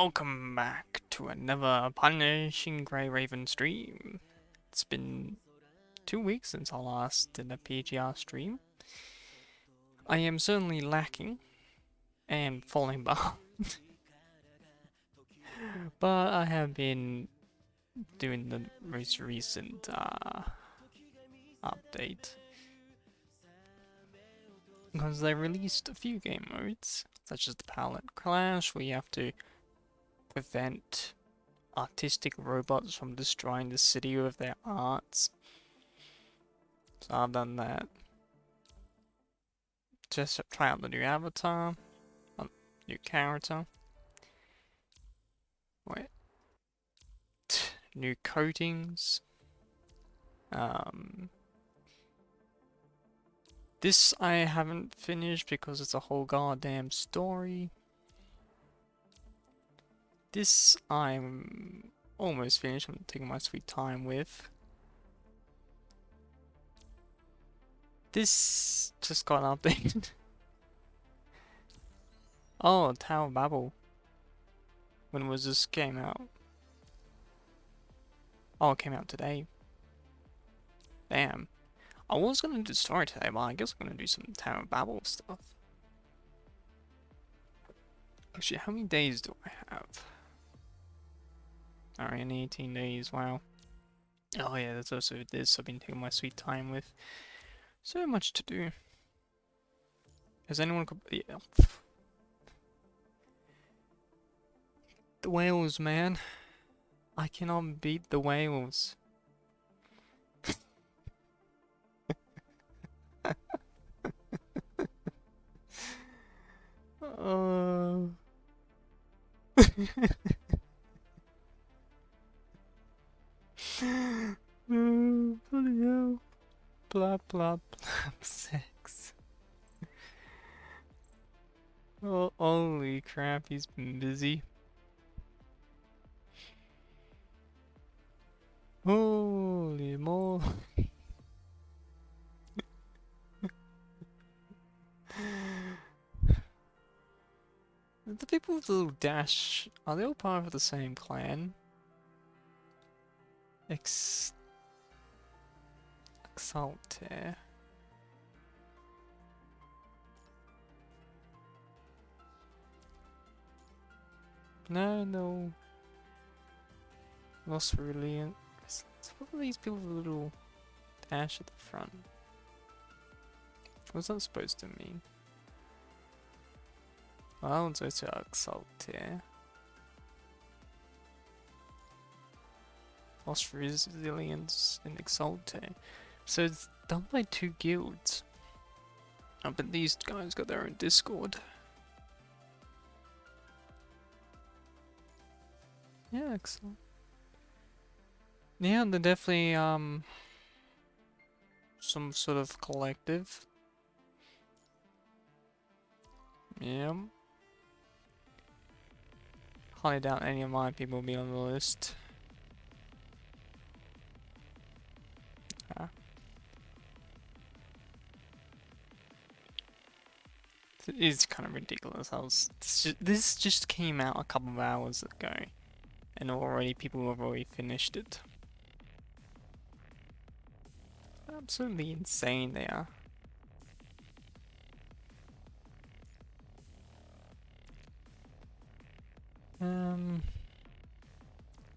Welcome back to another Punishing Grey Raven stream. It's been 2 weeks since I last did a PGR stream. I am certainly lacking and falling behind, but I have been doing the most recent update because they released a few game modes, such as the Palette Clash, where you have to prevent artistic robots from destroying the city with their arts. So I've done that. Just try out the new avatar, new character. Wait. New coatings. This I haven't finished because it's a whole goddamn story. This I'm almost finished. I'm taking my sweet time with. This just got updated. Oh, Tower of Babel. When was this game out? Oh, it came out today. Damn. I was gonna do story today, but I guess I'm gonna do some Tower of Babel stuff. Actually, how many days do I have? Alright, 18 days, wow. Oh yeah, there's also this I've been taking my sweet time with. So much to do. Has anyone... Yeah. The whales, man. I cannot beat the whales. Bloody hell. Blah blah blah. Sex. Oh, holy crap, he's been busy. Holy moly. The people with the little dash, are they all part of the same clan? Exalter. No. Lost Brilliant. What are these people with a little dash at the front? What's that supposed to mean? Well, it's also Exalter. Lost Resilience and Exalter. So it's done by two guilds. I bet these guys got their own Discord. Yeah, excellent. Yeah, they're definitely some sort of collective. Yeah. Highly doubt any of my people will be on the list. It is kind of ridiculous. This just came out a couple of hours ago, and already people have already finished it. Absolutely insane they are.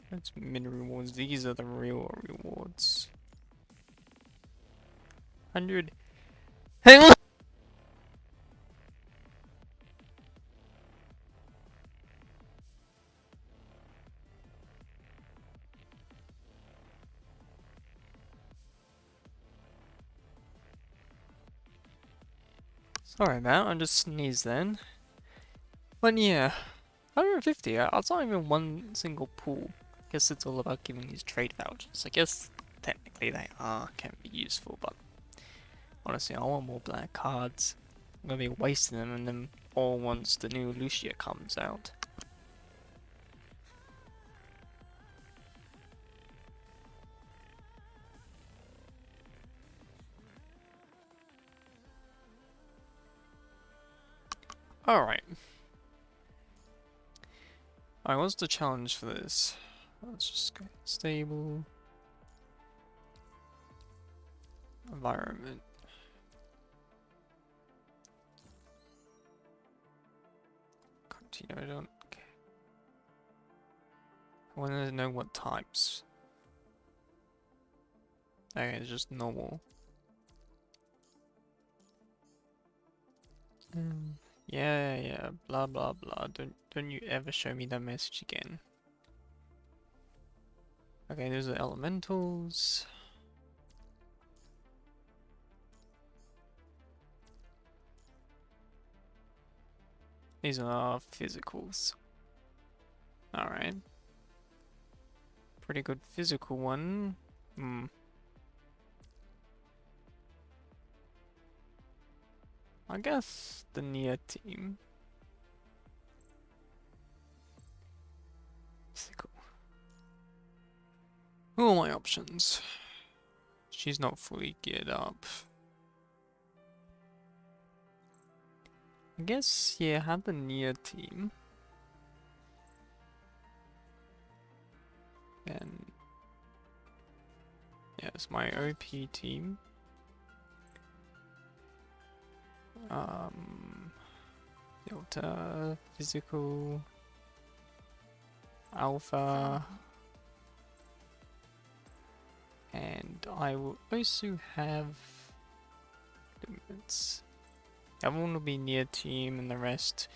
That's mid rewards. These are the real rewards. 100. Hey, look! Sorry about, I just sneezed then. But yeah, 150. That's not even one single pool. I guess it's all about giving these trade vouchers. I guess technically they can be useful, but honestly, I want more black cards. I'm gonna be wasting them and then all once the new Lucia comes out. Alright. Alright, what's the challenge for this? Let's just go stable. Environment. Continue, I don't care. I want to know what types. Okay, it's just normal. Yeah, blah blah blah. Don't you ever show me that message again. Okay, those are elementals. These are physicals. Alright. Pretty good physical one. I guess the near team. Physical. Who are my options? She's not fully geared up. I guess, yeah, have the near team. And yeah, it's my OP team. Delta, physical, alpha, and I will also have limits. Everyone will be near team, and the rest,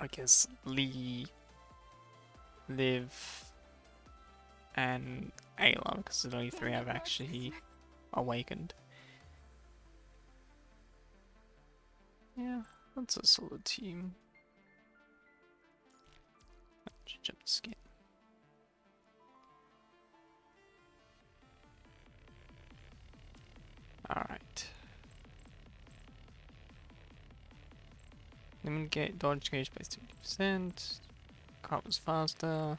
I guess, Lee, Liv, and Ayla, because the only three I've actually awakened. Yeah, that's a solid team. Jump skin. Alright. Limit gate dodge gauge by 50%. Car was faster.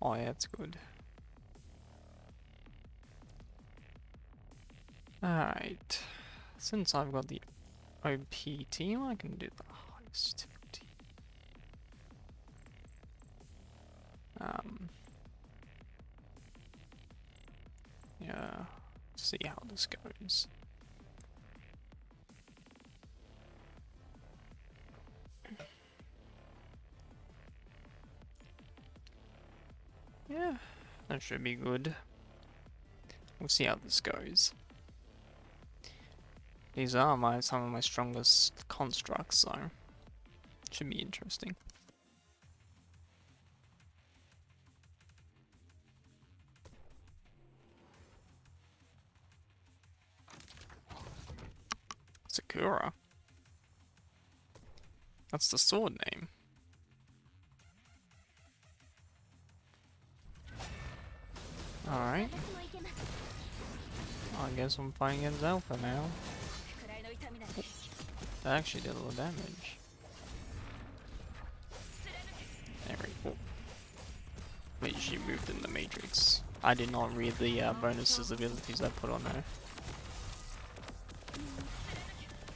Oh yeah, that's good. Alright. Since I've got the OP team, I can do the highest difficulty. Yeah, see how this goes. Yeah, that should be good. We'll see how this goes. These are some of my strongest constructs, so should be interesting. Sakura. That's the sword name. Alright. I guess I'm fighting against Alpha now. That actually did a little damage. There we go. Wait, she moved in the Matrix. I did not read the bonuses abilities I put on her.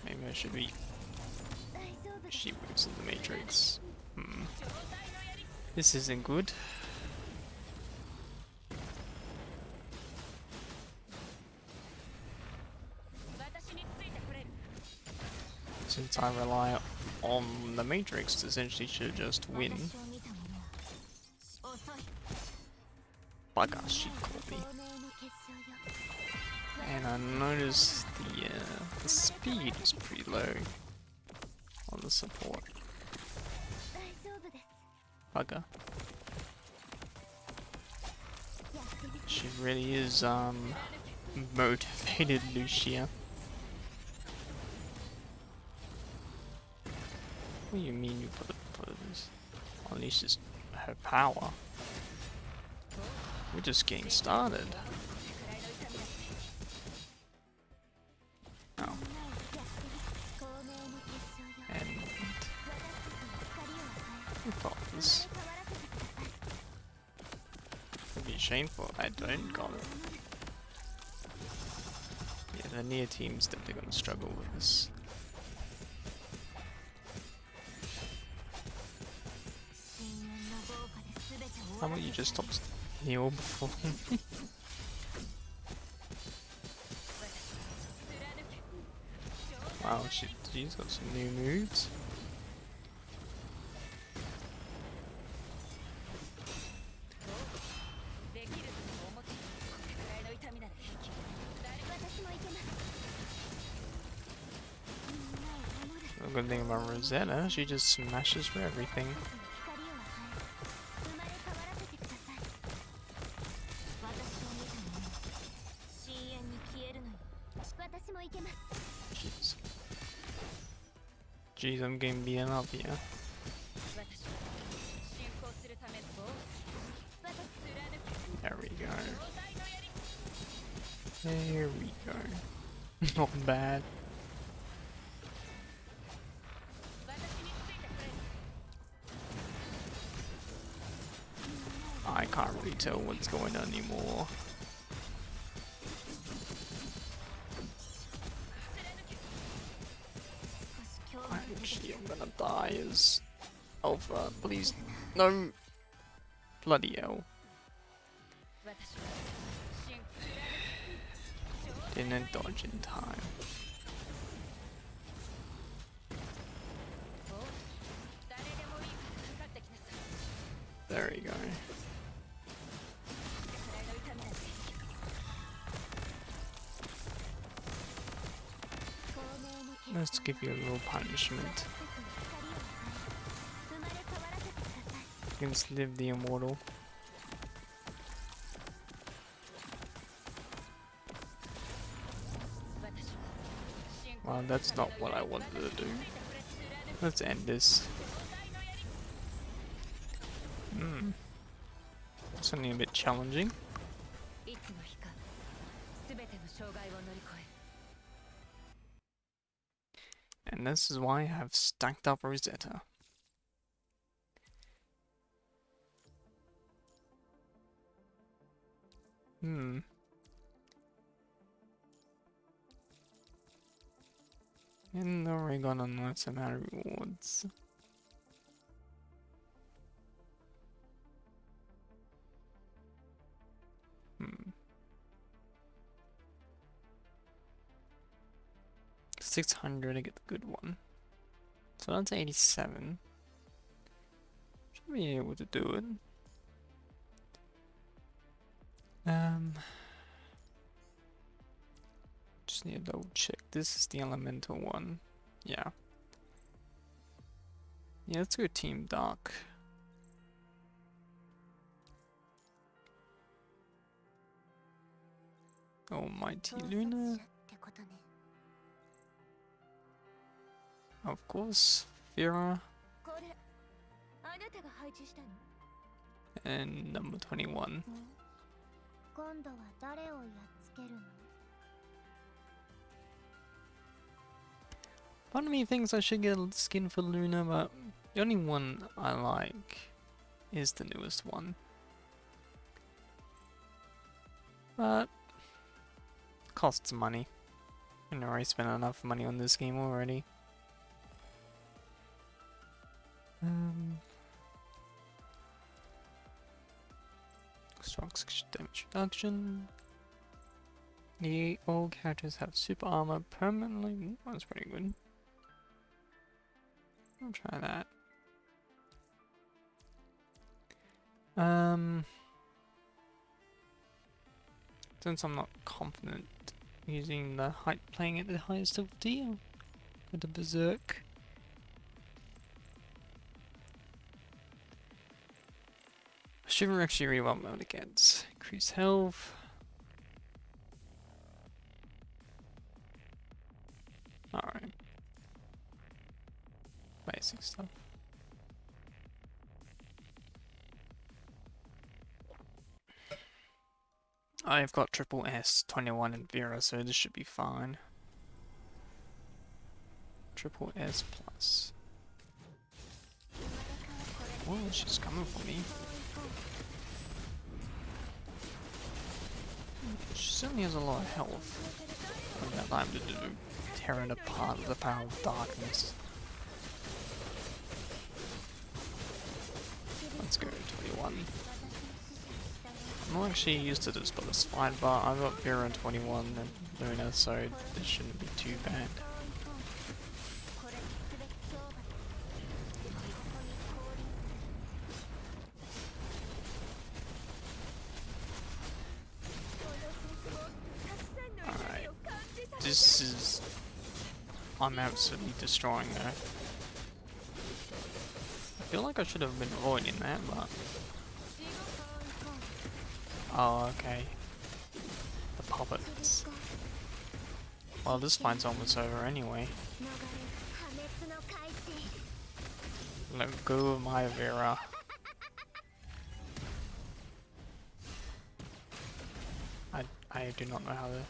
Maybe I should be. She moves in the Matrix. This isn't good. Since I rely on the Matrix, essentially should just win. Bugger, she caught me. And I noticed the speed is pretty low on the support. Bugger. She really is motivated, Lucia. What do you mean you put this? Unleashes her power. We're just getting started. Oh. And we got this. It'd be shameful if I don't got it. Yeah, the near team's definitely gonna struggle with this. How about you just stop heal before? Wow, she's got some new moves. The good thing about Rosetta, she just smashes for everything. Jeez. Jeez, I'm getting beaten up here. There we go. There we go. Not bad. I can't really tell what's going on anymore. Actually, I'm gonna die as Alpha. Please, no. Bloody hell. Didn't dodge in time. There we go. Let's give you a little punishment. Against Live the Immortal. Well, that's not what I wanted to do. Let's end this. Something a bit challenging. And this is why I have stacked up Rosetta. In the Oregon on what's the matter rewards. Hmm. 600 to get the good one. So that's 87. Should be able to do it. Just need to double check. This is the elemental one. Yeah. Yeah, let's go Team Dark. Almighty Luna. Of course, Vera. And number 21. Part of me thinks I should get a skin for Luna, but the only one I like is the newest one. But costs money. And I already spent enough money on this game already. Strong damage reduction. All characters have super armor permanently. That's pretty good. I'll try that. Since I'm not confident using the playing at the highest difficulty, I'll go to Berserk. Should actually really well mode against increase health. Alright. Basic stuff. I've got triple S, 21 and Vera, so this should be fine. Triple S plus. Oh, she's coming for me. She certainly has a lot of health. And that time to do tearing apart the power of darkness. Let's go 21. I'm not actually used to this boss fight, but I've got Vera and 21 and Luna, so this shouldn't be too bad. Alright. This is... I'm absolutely destroying her. I feel like I should have been avoiding that, but... Oh, okay. The puppets. Well, this fight's almost over anyway. Let go of my Vera. I do not know how to...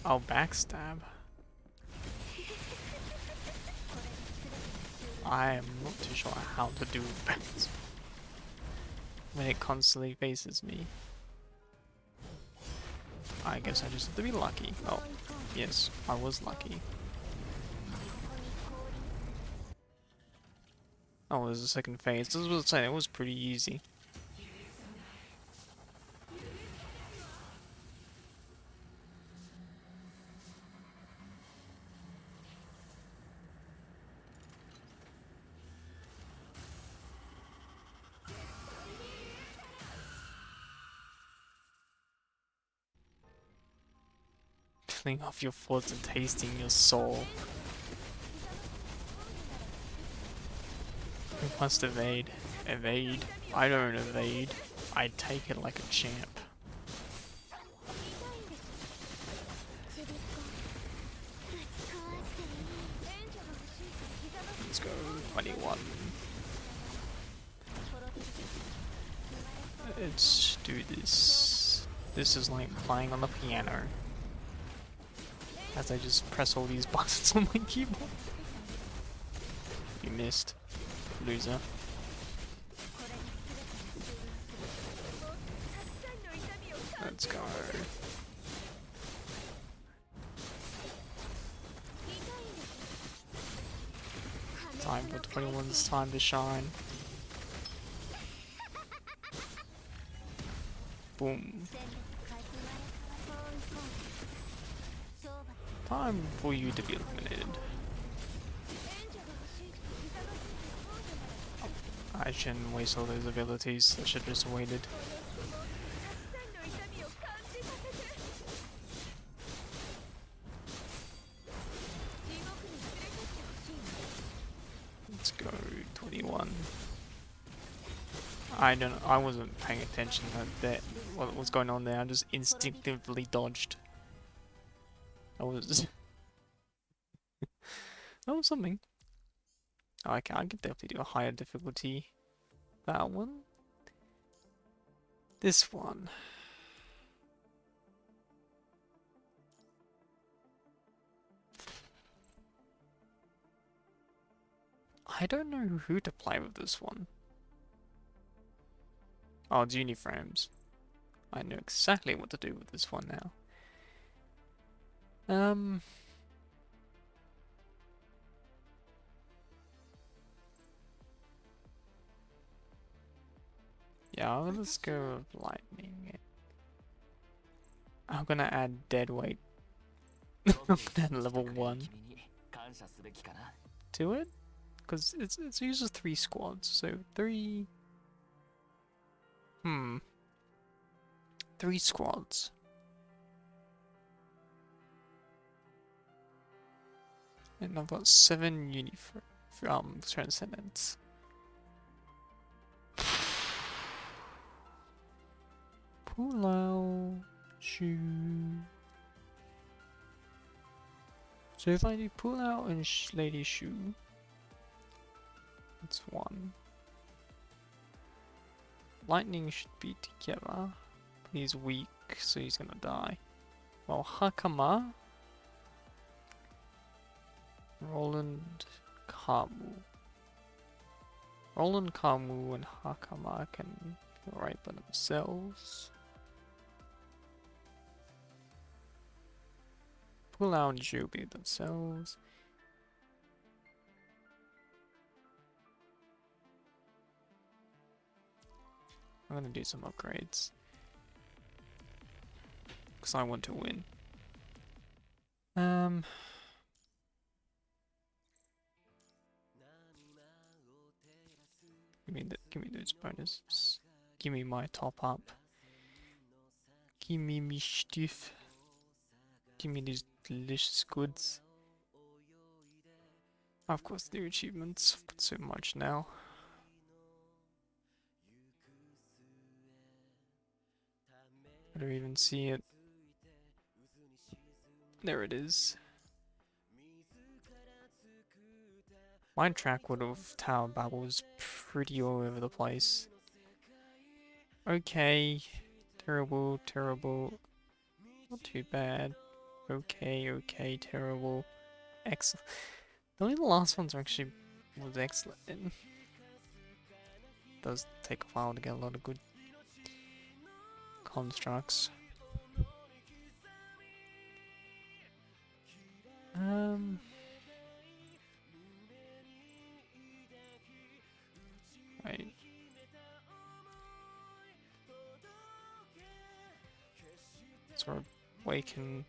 Oh, backstab. I am not too sure how to do backstab when it constantly faces me. I guess I just have to be lucky. Oh, yes, I was lucky. Oh, there's a second phase. This was saying it was pretty easy. Filling off your thoughts and tasting your soul. Who must evade? Evade? I don't evade. I take it like a champ. Let's go, 21. Let's do this. This is like playing on the piano. As I just press all these buttons on my keyboard. You missed. Loser. Let's go. Time for 21's time to shine. Boom. Time for you to be eliminated. I shouldn't waste all those abilities, I should have just waited. Let's go, 21. I wasn't paying attention to what was going on there, I just instinctively dodged. That was... that was something. Oh, I could definitely do a higher difficulty. That one. This one. I don't know who to play with this one. Oh, it's Uniframes. I know exactly what to do with this one now. Yeah, let's go with lightning. I'm gonna add dead weight. I'm gonna add level 1 to it, because it uses 3 squads, so 3. 3 squads. And I've got 7 transcendents. Pull out shoe. So if I do pull out and lady shoe, that's 1. Lightning should be together. He's weak, so he's gonna die. Well, Hakama, Roland, Kamu. Roland, Kamu, and Hakama can go right by themselves. Pull out and Jubi themselves. I'm gonna do some upgrades. Because I want to win. Give me those bonuses. Give me my top up. Give me me stuff. Give me these delicious goods. Of course, new achievements. I've got so much now. I don't even see it. There it is. My track record of Tower Babble is pretty all over the place. Okay. Terrible, terrible. Not too bad. Okay, okay, terrible. Excellent. Only the last ones actually was excellent. It does take a while to get a lot of good constructs. Right. Sort of waken.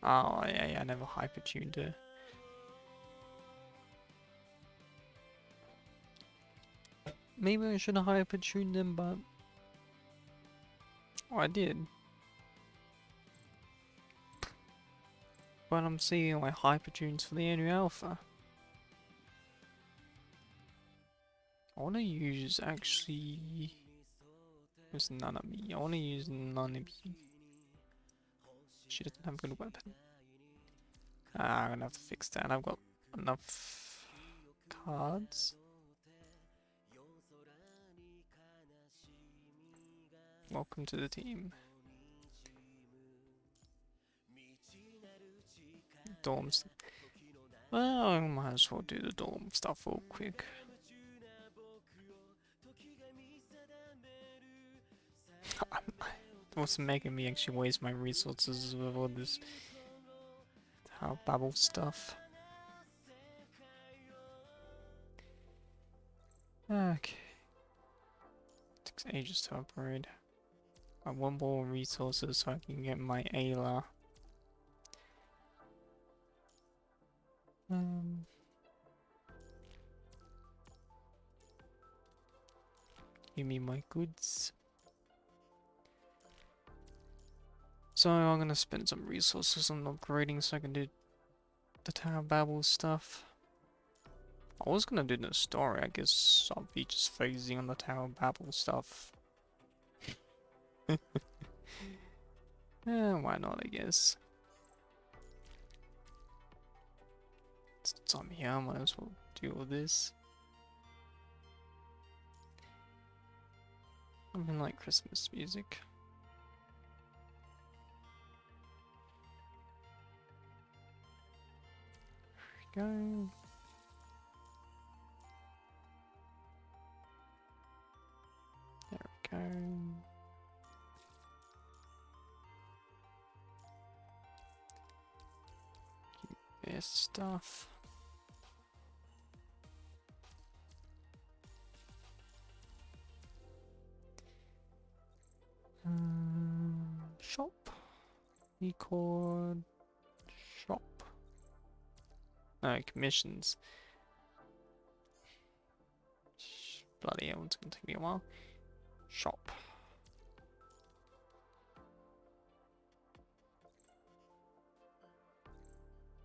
Oh, yeah, I never hyper-tuned it. Maybe I should have hyper-tuned them, but... Oh, I did. But I'm seeing my hyper-tunes for the annual alpha. I want to use, actually... It's Nanami. I want to use Nanami. She doesn't have a good weapon. I'm gonna have to fix that. I've got enough cards. Welcome to the team. Dorms. Well, I might as well do the dorm stuff real quick. What's making me actually waste my resources with all this Babble stuff? Okay. Takes ages to upgrade. I want more resources so I can get my Ayla. Give me my goods. So I'm gonna spend some resources on upgrading so I can do the Tower Babble stuff. I was gonna do the story, I guess I'll be just phasing on the Tower Babble stuff. Why not, I guess. Since I'm here, I might as well do all this. I mean, like Christmas music. There we go. There we go. Keep this stuff. Shop. Record. Shop. No, commissions. Bloody hell, it's gonna take me a while. Shop.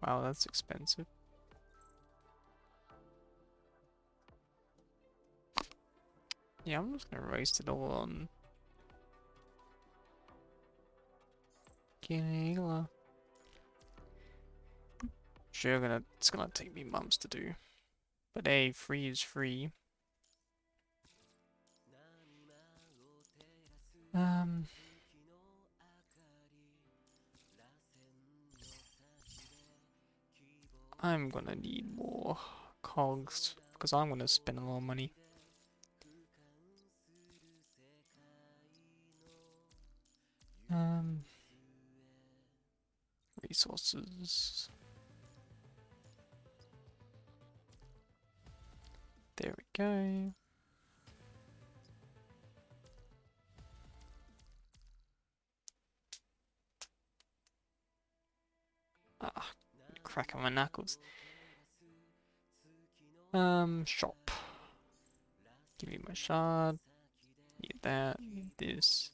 Wow, that's expensive. Yeah, I'm just gonna waste it all on Gila. Sure, it's gonna take me months to do. But hey, free is free. I'm gonna need more cogs because I'm gonna spend a lot of money. Resources. There we go. Ah, crack on my knuckles. Shop. Give me my shard. Need that. Need this.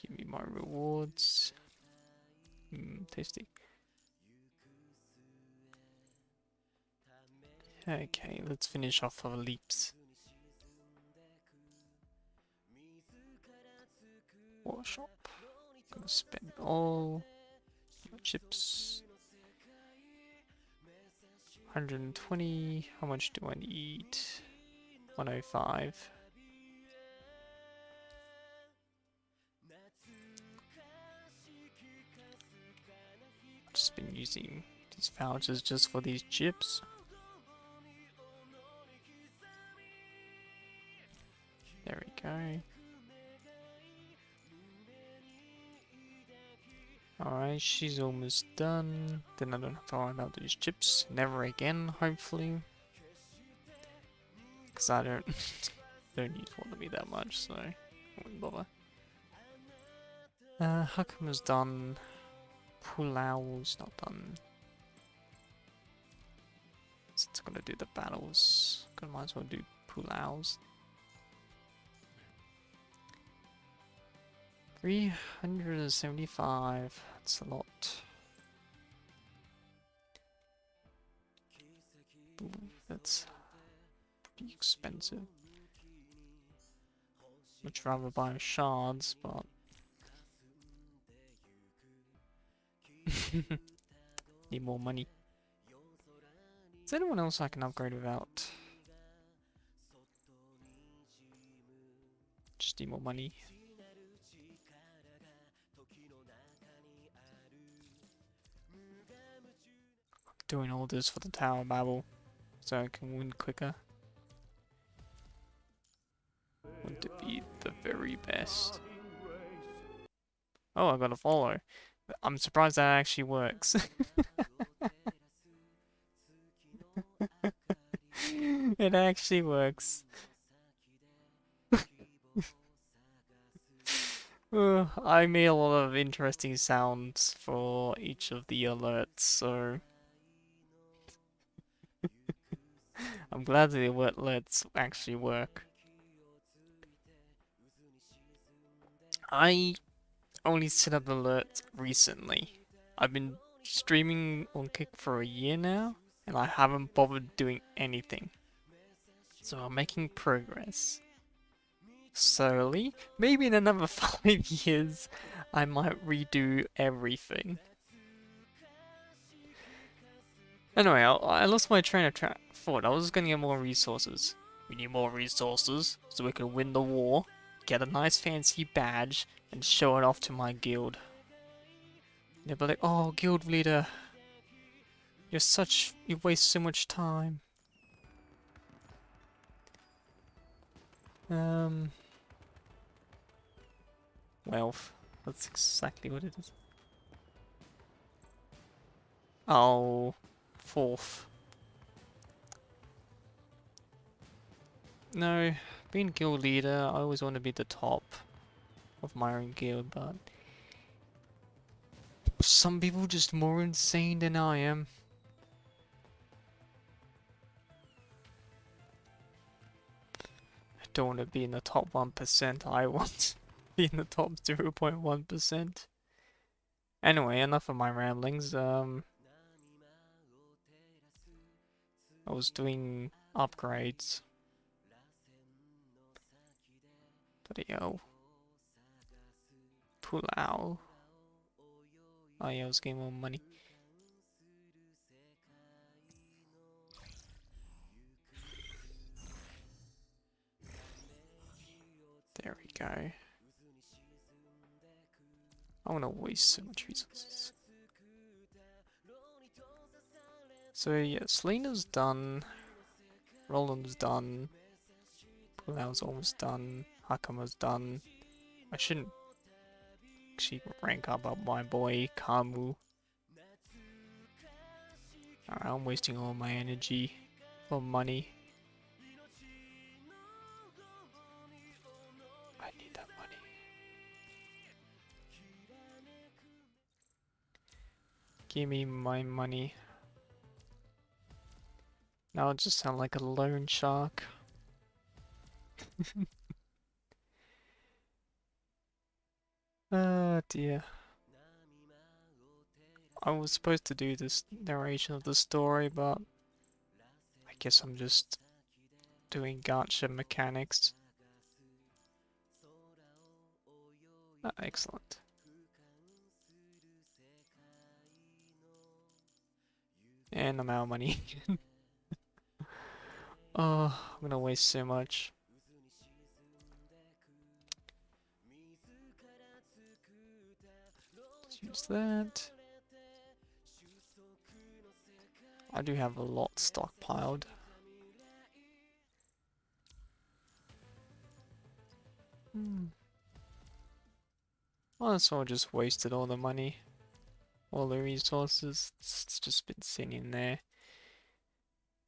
Give me my rewards. Tasty. Okay, let's finish off our leaps. War shop. Gonna spend all my chips. 120. How much do I need? 105. I've just been using these vouchers just for these chips. There we go. Alright, she's almost done. Then I don't have to worry about these chips. Never again, hopefully. Because I don't use one of me that much, so I wouldn't bother. Huckham's done. Pulau's not done. So it's gonna do the battles. Might as well do Pulau's. 375. That's a lot. Ooh, that's pretty expensive. Much rather buy shards, but need more money. Is there anyone else I can upgrade without? Just need more money. Doing all this for the Tower Babel so I can win quicker. Want to be the very best. Oh, I got a follow. I'm surprised that actually works. It actually works. I made a lot of interesting sounds for each of the alerts, so I'm glad the alerts actually work. I only set up alerts recently. I've been streaming on Kick for a year now, and I haven't bothered doing anything. So I'm making progress. Slowly, maybe in another 5 years, I might redo everything. Anyway, I lost my train of thought. I was gonna get more resources. We need more resources so we can win the war, get a nice fancy badge, and show it off to my guild. They'll be like, "Oh, guild leader, you waste so much time." Wealth. That's exactly what it is. Oh, fourth. No, being guild leader, I always want to be the top of my own guild, but some people just more insane than I am. I don't want to be in the top 1%, I want to be in the top 0.1%. Anyway, enough of my ramblings. I was doing upgrades. Bloody hell. Pull out. Oh yeah, I was getting more money. There we go. I want to waste so much resources. So yeah, Selena's done. Roland's done. Pulau's almost done. Hakama's done. I shouldn't actually rank up my boy Kamu. Alright, I'm wasting all my energy for money. I need that money. Give me my money. Now I just sound like a loan shark. Oh dear. I was supposed to do this narration of the story, but I guess I'm just doing gacha mechanics. Excellent. And I'm out of money. Oh, I'm gonna waste so much. Let's use that. I do have a lot stockpiled. Well, so I just wasted all the money. All the resources. It's just been sitting there.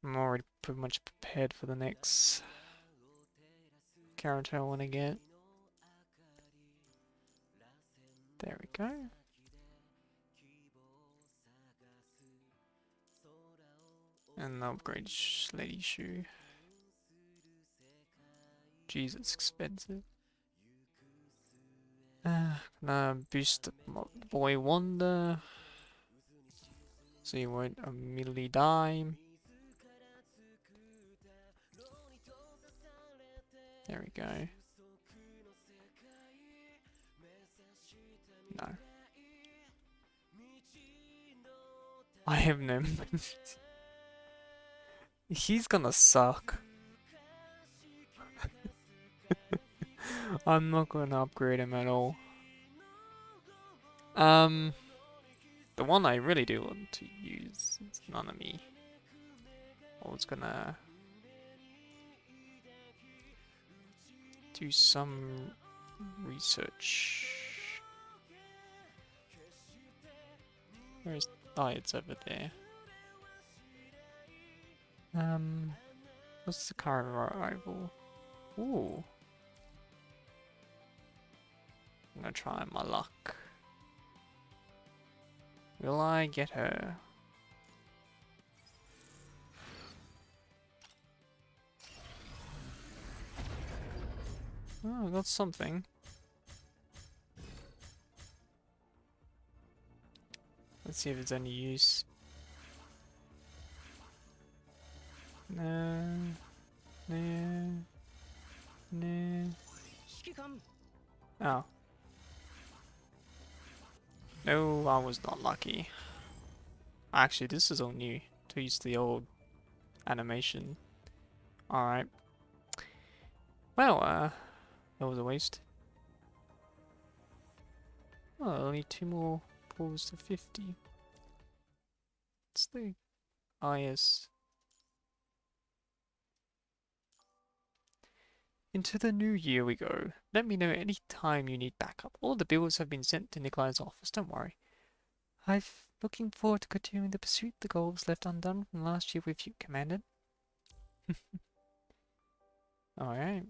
I'm already pretty much prepared for the next character I want to get. There we go. And upgrade Lady Shoe. Jeez, it's expensive. Gonna boost my boy Wanda, so he won't immediately die. There we go. No. I have no. He's gonna suck. I'm not gonna upgrade him at all. The one I really do want to use is Nanami. I was gonna do some research. Where's... oh, it's over there. What's the current arrival? Ooh. I'm gonna try my luck. Will I get her? Oh, I got something. Let's see if it's any use. No. No. No. Oh. No, I was not lucky. Actually, this is all new. To use the old animation. Alright. Well, that was a waste. Oh, only 2 more pulls to 50. What's the... oh, yes. Into the new year we go. Let me know any time you need backup. All the bills have been sent to Nikolai's office, don't worry. I'm looking forward to continuing the pursuit. The goals left undone from last year with you, Commander. Alright.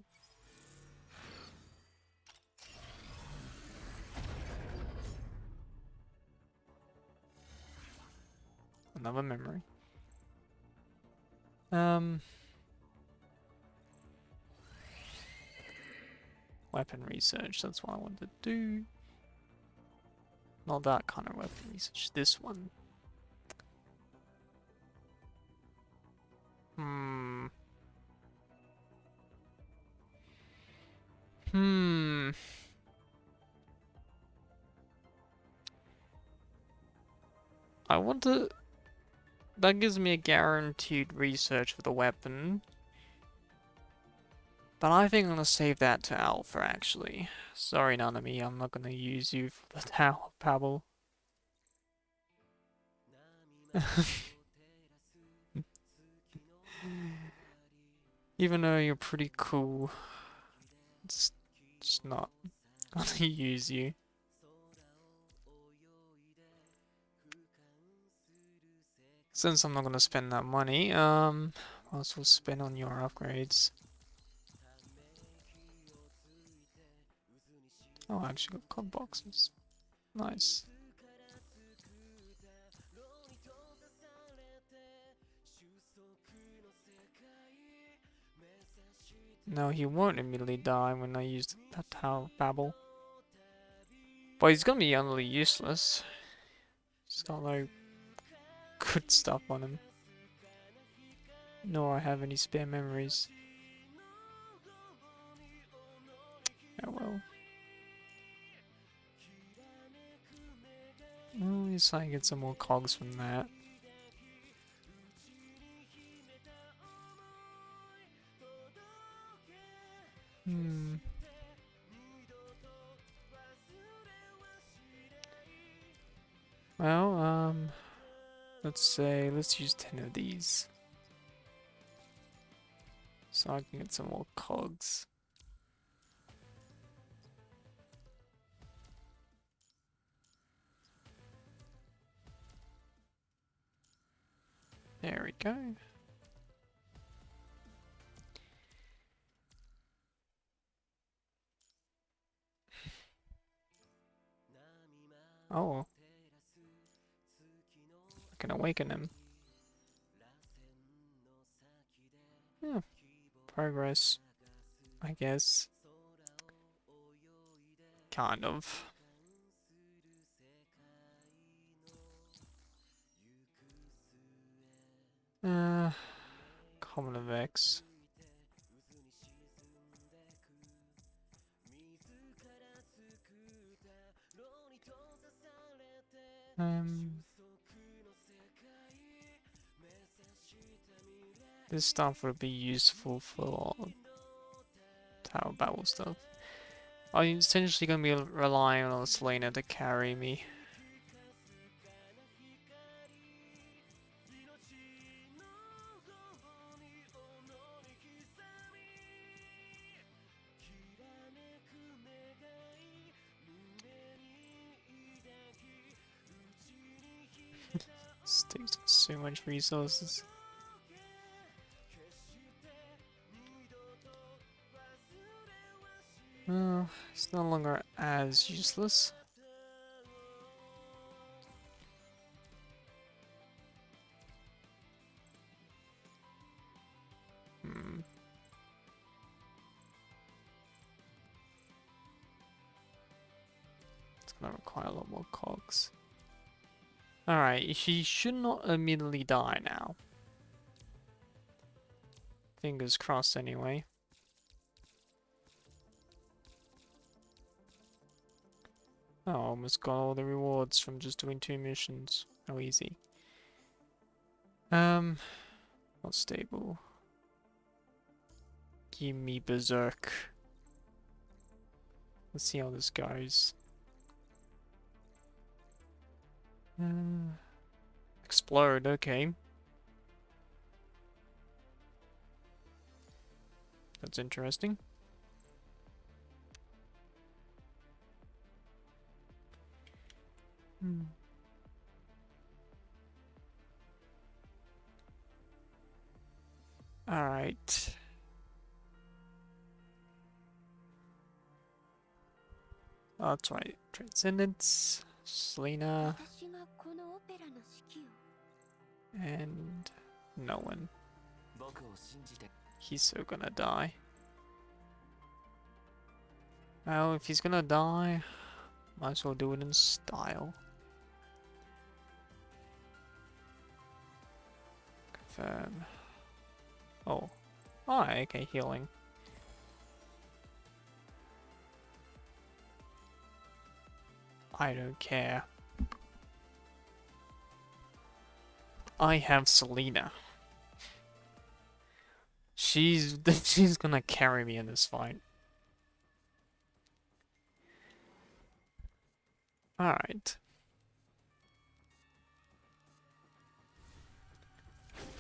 Another memory. Weapon research, that's what I wanted to do. Not that kind of weapon research, this one. I want to... that gives me a guaranteed research for the weapon. But I think I'm gonna save that to Alpha, actually. Sorry, Nanami, I'm not gonna use you for the Tower Pebble. Even though you're pretty cool, it's just not gonna use you. Since I'm not gonna spend that money, also spend on your upgrades. Oh, I actually got cod boxes. Nice. No, he won't immediately die when I use that Tower Babble. But he's gonna be utterly useless. He's got no good stuff on him. Nor I have any spare memories. Oh well. Well, at least I can get some more cogs from that. Well, let's use 10 of these. So I can get some more cogs. There we go. Oh. I can awaken him. Yeah. Progress. I guess. Kind of. Common of X. This stuff would be useful for Tower Battle stuff. I'm essentially gonna be relying on Selena to carry me. This takes so much resources. Well, it's no longer as useless. It's gonna require a lot more cogs. Alright, she should not immediately die now. Fingers crossed anyway. Oh, almost got all the rewards from just doing 2 missions. How easy. Not stable. Give me Berserk. Let's see how this goes. Explode, okay. That's interesting. Alright. Oh, that's right. Transcendence, Selena, and no one. He's so gonna die. Well, if he's gonna die, might as well do it in style. Confirm. Oh. Oh, okay, healing. I don't care. I have Selena. She's gonna carry me in this fight. Alright.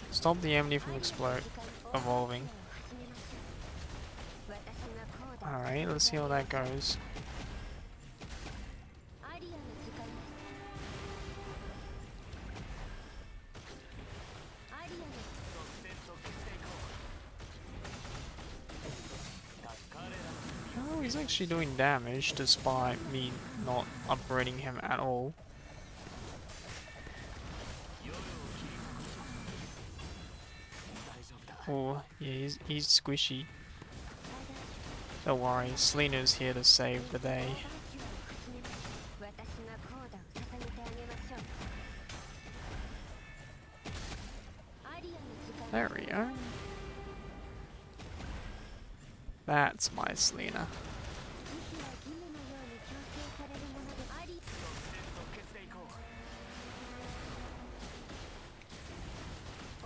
Stop the MD from evolving. Alright, let's see how that goes. he's actually doing damage despite me not upgrading him at all. Oh, yeah, he's squishy. Don't worry, Selena's here to save the day. There we go. That's my Selena.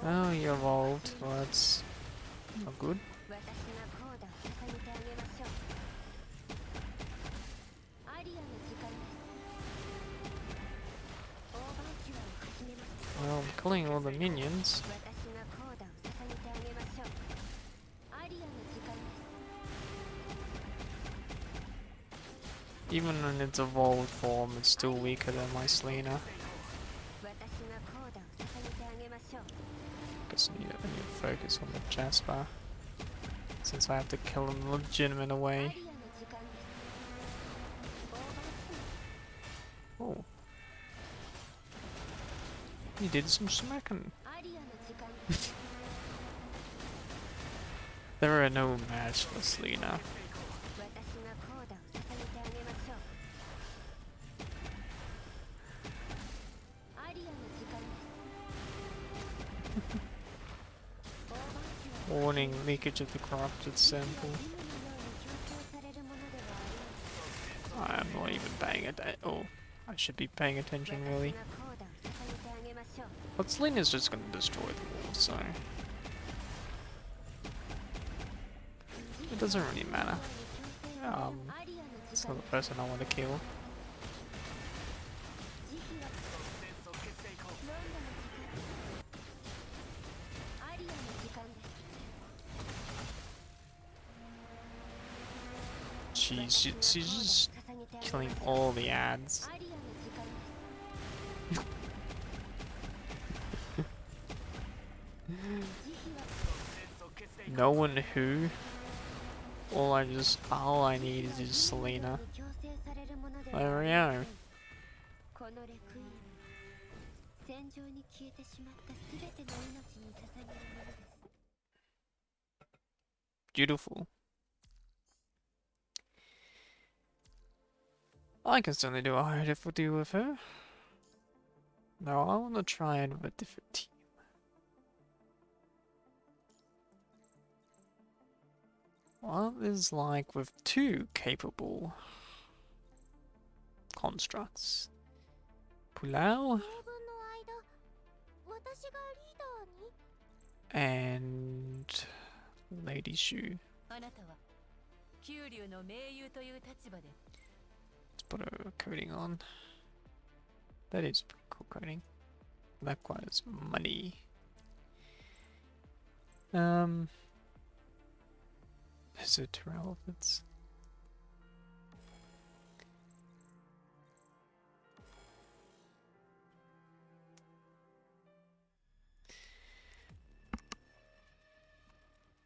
Oh, he evolved. Well, that's not good. Well, I'm killing all the minions. Even in its evolved form, it's still weaker than my Selena. Guess I need to focus on the Jasper, since I have to kill him the legitimate way. Oh. He did some smacking. There are no match for Selena. Warning, leakage of the corrupted sample. I'm not even paying attention. Oh, I should be paying attention really. But Selena's just gonna destroy the wall, so it doesn't really matter. It's not the person I want to kill. She's just killing all the ads. No one who. All I need is just Selena. There we go. Beautiful. I can certainly do a higher difficulty with her. No, I want to try it with a different team. What is like with two capable constructs? Pulau and Lady Shu. Let's put a coating on. That is pretty cool coating. That requires money. Is it relevance?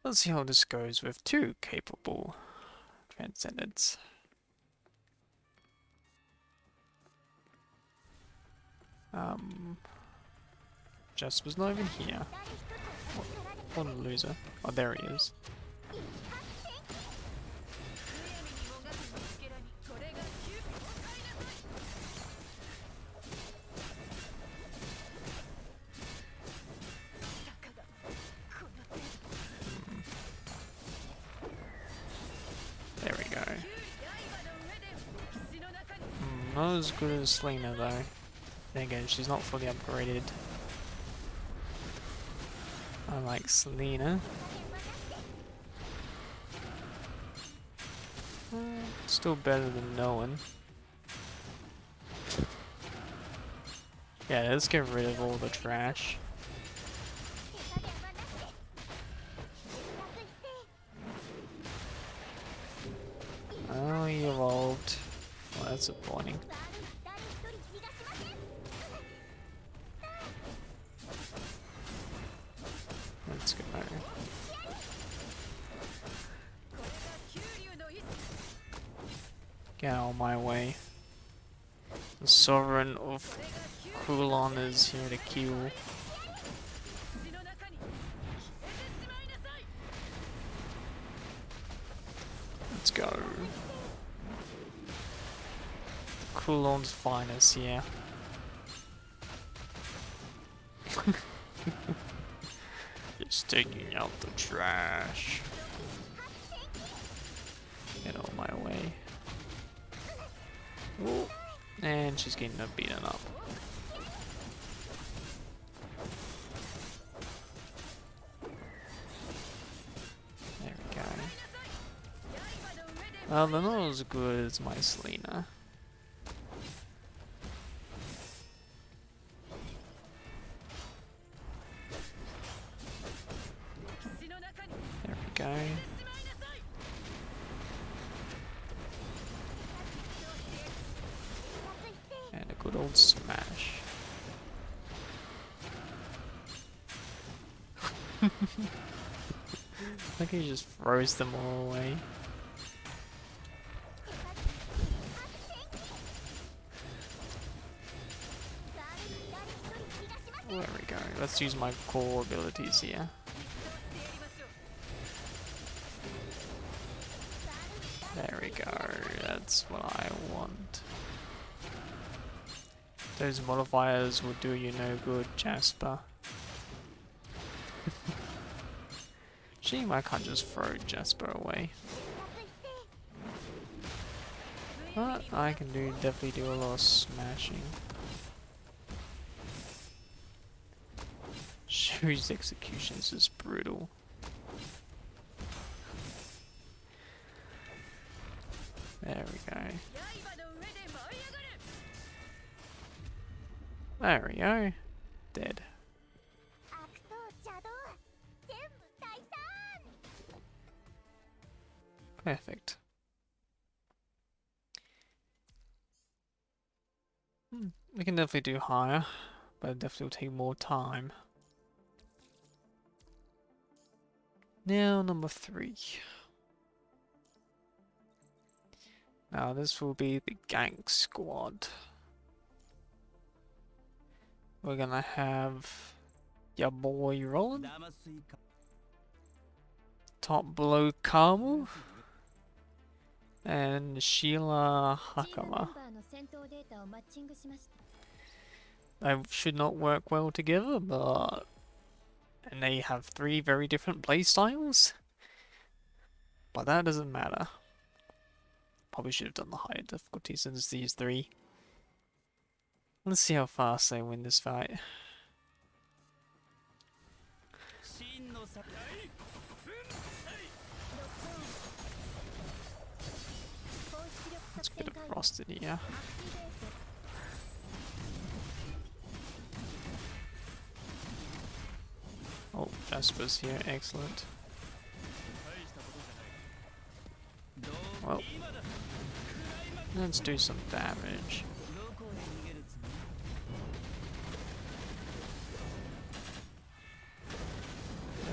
Let's see how this goes with two capable transcendents. Jasper's not even here. What a loser. Oh, there he is. There we go. Not as good as Selena though. Then again, she's not fully upgraded. I like Selena. Still better than no one. Yeah, let's get rid of all the trash. Oh, he evolved. Well, that's disappointing. Let's go. Get out of my way. The Sovereign of Kulon is here to kill. Let's go. Kulon's finest here. Just taking out the trash. Get out of my way. Ooh. And she's getting beaten up. There we go. Well, they're not as good as my Selena. There we go. And a good old smash. I think he just throws them all away. There we go. Let's use my core abilities here. There we go. That's what I want. Those modifiers will do you no good, Jasper. Shame I can't just throw Jasper away. But I can definitely do a lot of smashing. Shui's executions is brutal. There we go. There we go. Dead. Perfect. We can definitely do higher, but it definitely will take more time. Now, number 3. Now, this will be the Gank Squad. We're gonna have your boy Roland, Top Below Carmel, and Sheila Hakama. They should not work well together, but... And they have 3 very different playstyles. But that doesn't matter. Probably should have done the higher difficulty since these 3. Let's see how fast they win this fight. Let's get a frosted here. Oh, Jasper's here, excellent. Well, let's do some damage.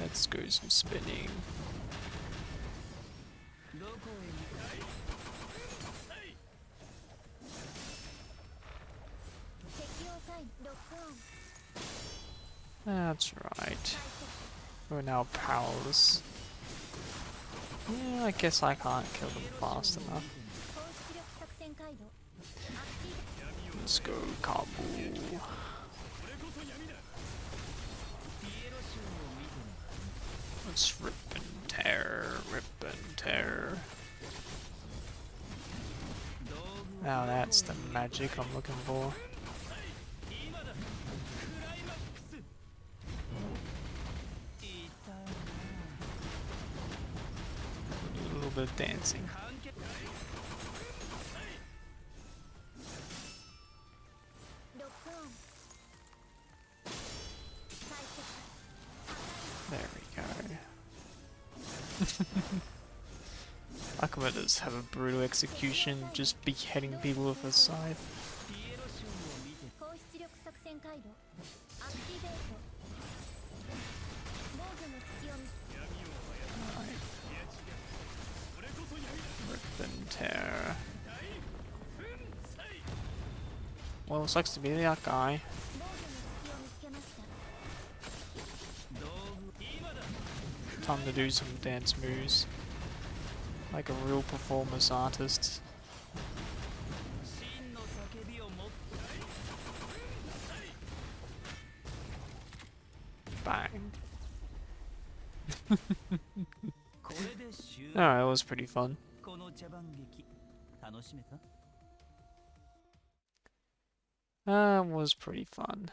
Let's go some spinning. That's right. We're now powerless. Yeah, I guess I can't kill them fast enough. Let's go, Kabul. Let's rip and tear, rip and tear. Now that's the magic I'm looking for. A little bit of dancing. There we go. Akuma does have a brutal execution, just beheading people with his side. Rip and tear. Well, it sucks to be that guy. Time to do some dance moves. Like a real performance artist. Bang. Alright, it was pretty fun. It was pretty fun.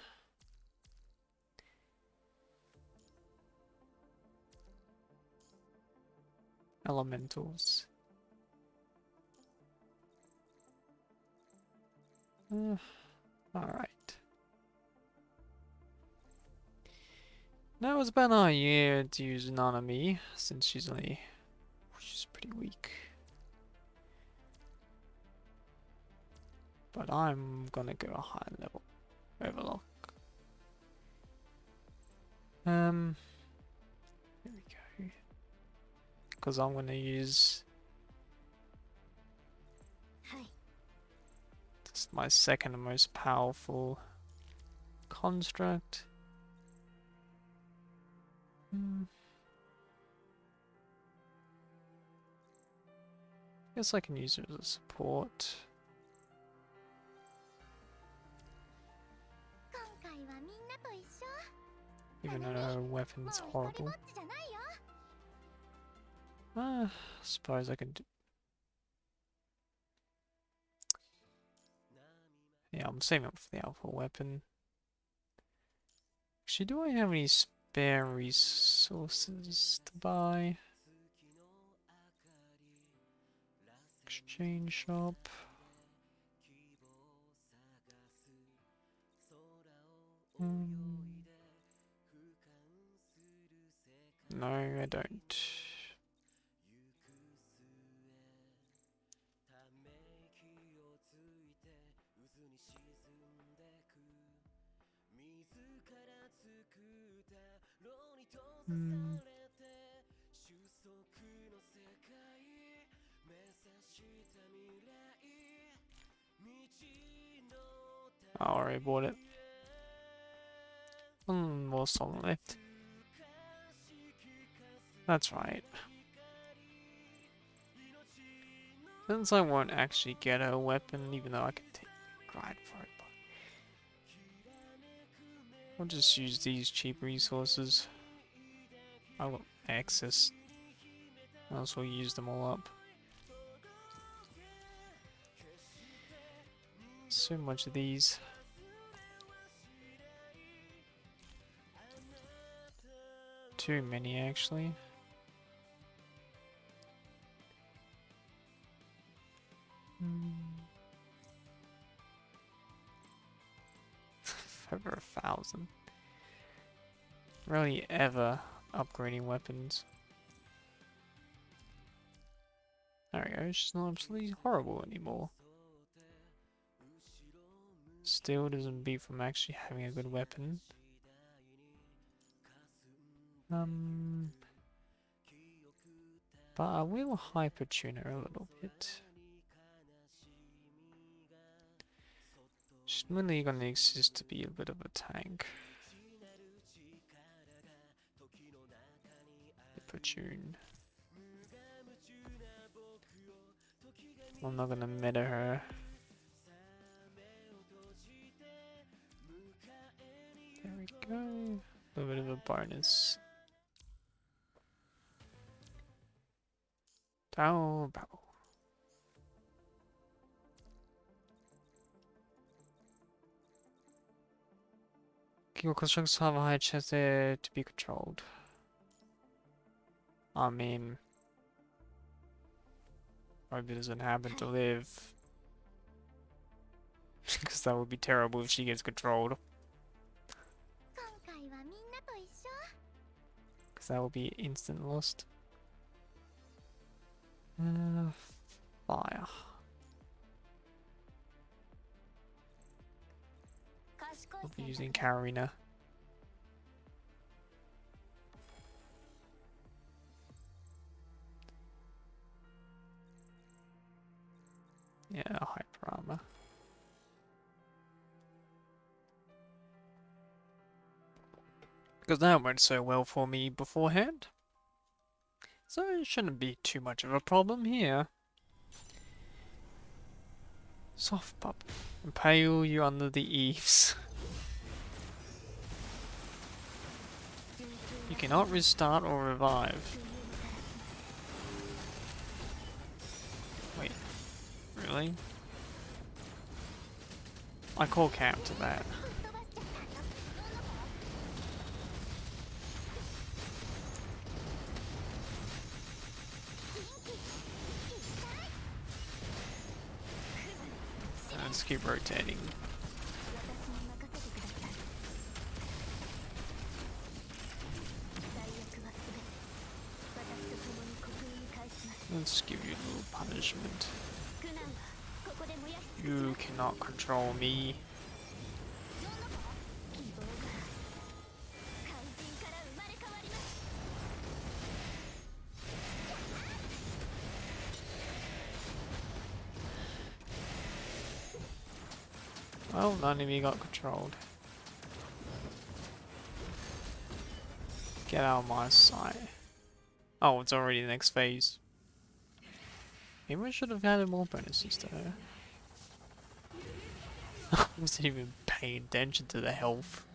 Elementals. Alright. Now it's about our year to use Nanami, since she's pretty weak. But I'm gonna go a higher level overlock. Here we go. Because I'm gonna use this is my second most powerful construct. Guess I can use it as a support. Even though her weapon's horrible. I suppose I can do... Yeah, I'm saving up for the alpha weapon. Actually, do I have any spare resources to buy? Exchange shop. No, I don't. I already bought it. More song left. That's right. Since I won't actually get a weapon, even though I can grind for it, but I'll just use these cheap resources. I've got access. I also use them all up. So much of these. Too many, actually. Over 1,000. Rarely ever upgrading weapons. There we go, she's not absolutely horrible anymore. Still doesn't beat from actually having a good weapon. But I will hyper tune her a little bit. She's mainly gonna exist to be a bit of a tank. Hyper tune. I'm not gonna meta her. There we go. A little bit of a bonus. Bow, bow. Your constructs have a high chance to be controlled. I mean, hope it doesn't happen to live. Because that would be terrible if she gets controlled. Because that would be instant lost. Fire. I'll be using Karina. Yeah, hyper armor. Because that went so well for me beforehand. So it shouldn't be too much of a problem here. Soft pup. Impale you under the eaves. You cannot restart or revive. Wait, really? I call cap to that. Let's keep rotating. Let's give you a little punishment. You cannot control me. Well, none of you got controlled. Get out of my sight. Oh, it's already the next phase. Maybe we should have added more bonuses to her. I wasn't even paying attention to the health.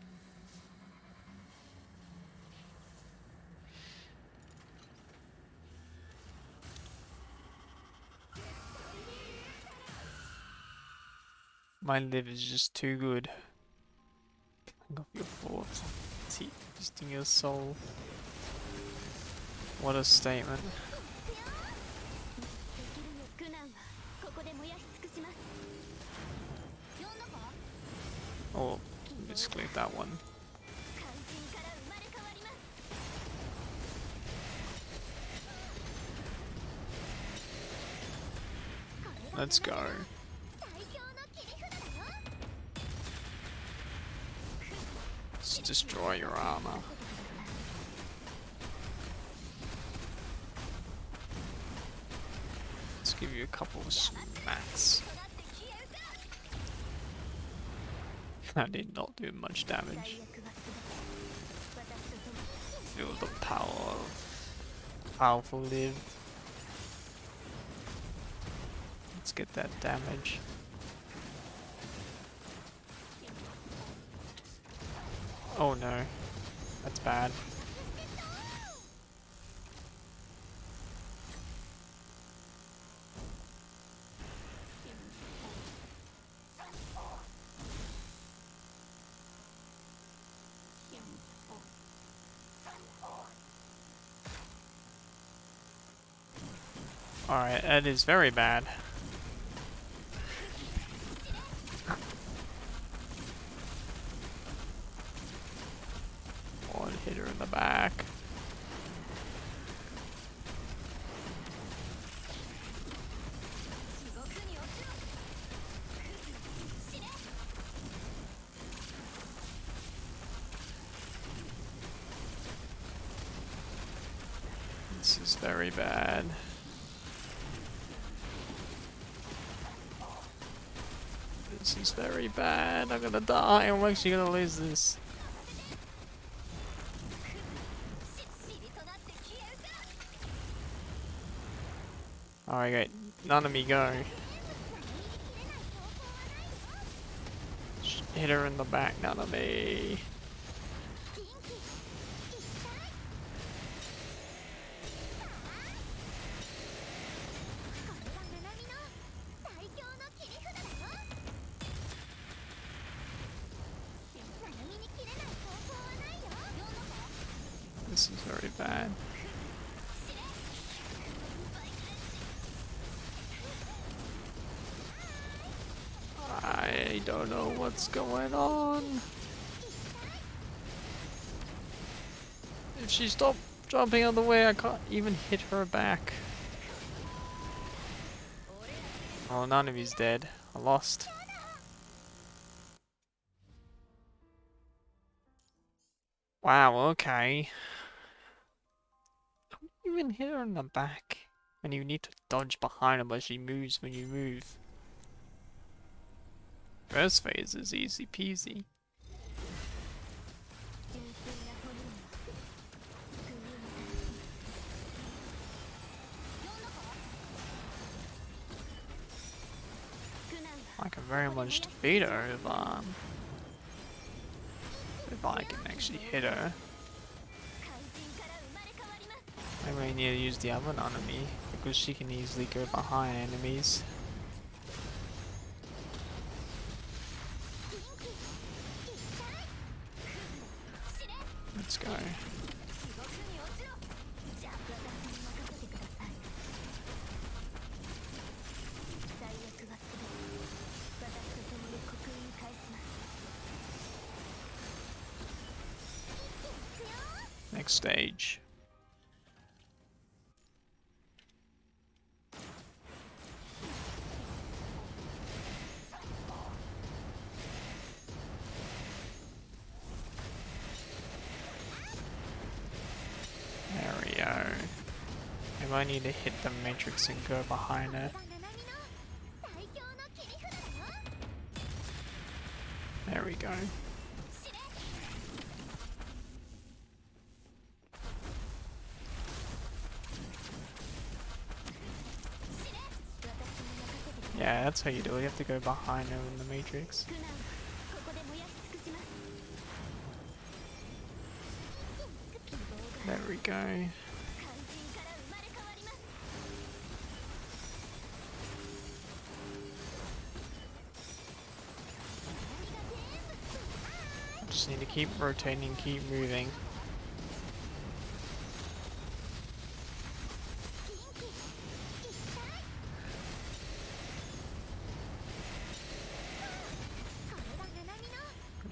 My live is just too good. Hang up your thoughts. Testing your soul. What a statement. Oh, misclick that one. Let's go. Let's destroy your armor. Let's give you a couple of smacks. That did not do much damage. Feel the power of powerful live. Let's get that damage. Oh no, that's bad. Alright, that is very bad. One hitter in the back. This is very bad. This is very bad. I'm gonna die. I'm actually gonna lose this. Alright, great. None of me go. Hit her in the back, none of me. This is very bad. I don't know what's going on. If she stopped jumping out of the way, I can't even hit her back. Oh, none of you's dead. I lost. Wow, okay. How do you even hit her in the back? And you need to dodge behind her, but she moves when you move. First phase is easy peasy. very much defeat her if I can actually hit her. I may need to use the other enemy because she can easily go behind enemies. Let's go. Next stage. There we go. I might need to hit the matrix and go behind her. There we go. Yeah, that's how you do it. You have to go behind her in the matrix. There we go. Just need to keep rotating, keep moving.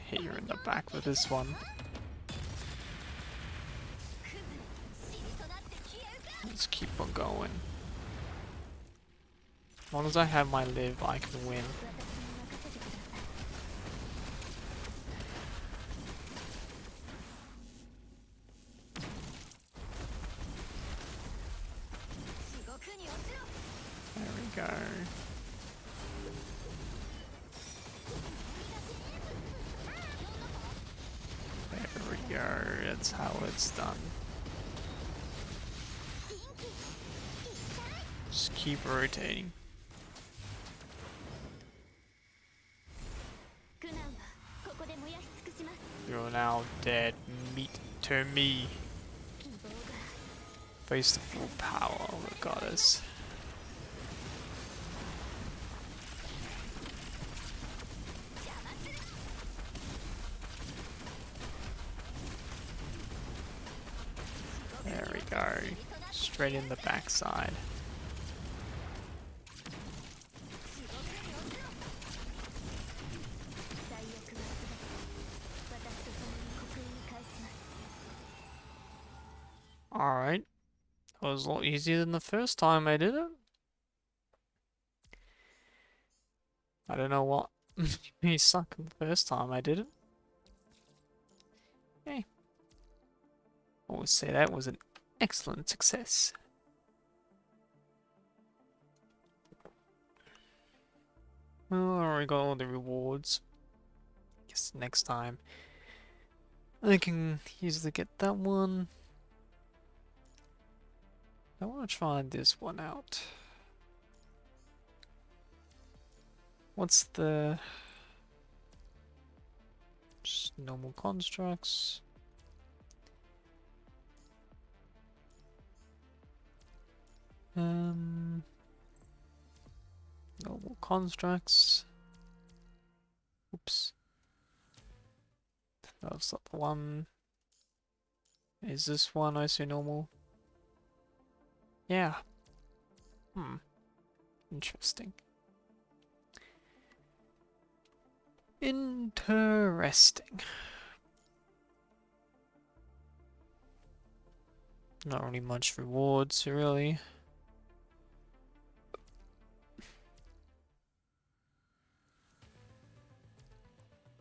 Hit you in the back with this one. Let's keep on going. As long as I have my live, I can win. There we go. There we go. That's how it's done. Just keep rotating. You're now dead. Meat to me. Face the full power of the goddess. There we go. Straight in the backside. Alright. That was a lot easier than the first time I did it. I don't know what me suck the first time I did it. Hey. I always say that was an excellent success. Well, I already got all the rewards. Guess next time I can easily get that one. I want to try this one out. What's the... Just normal constructs. Normal constructs. Oops. That's not the one. Is this one also normal? Yeah. Interesting. Interesting. Not really much rewards, really.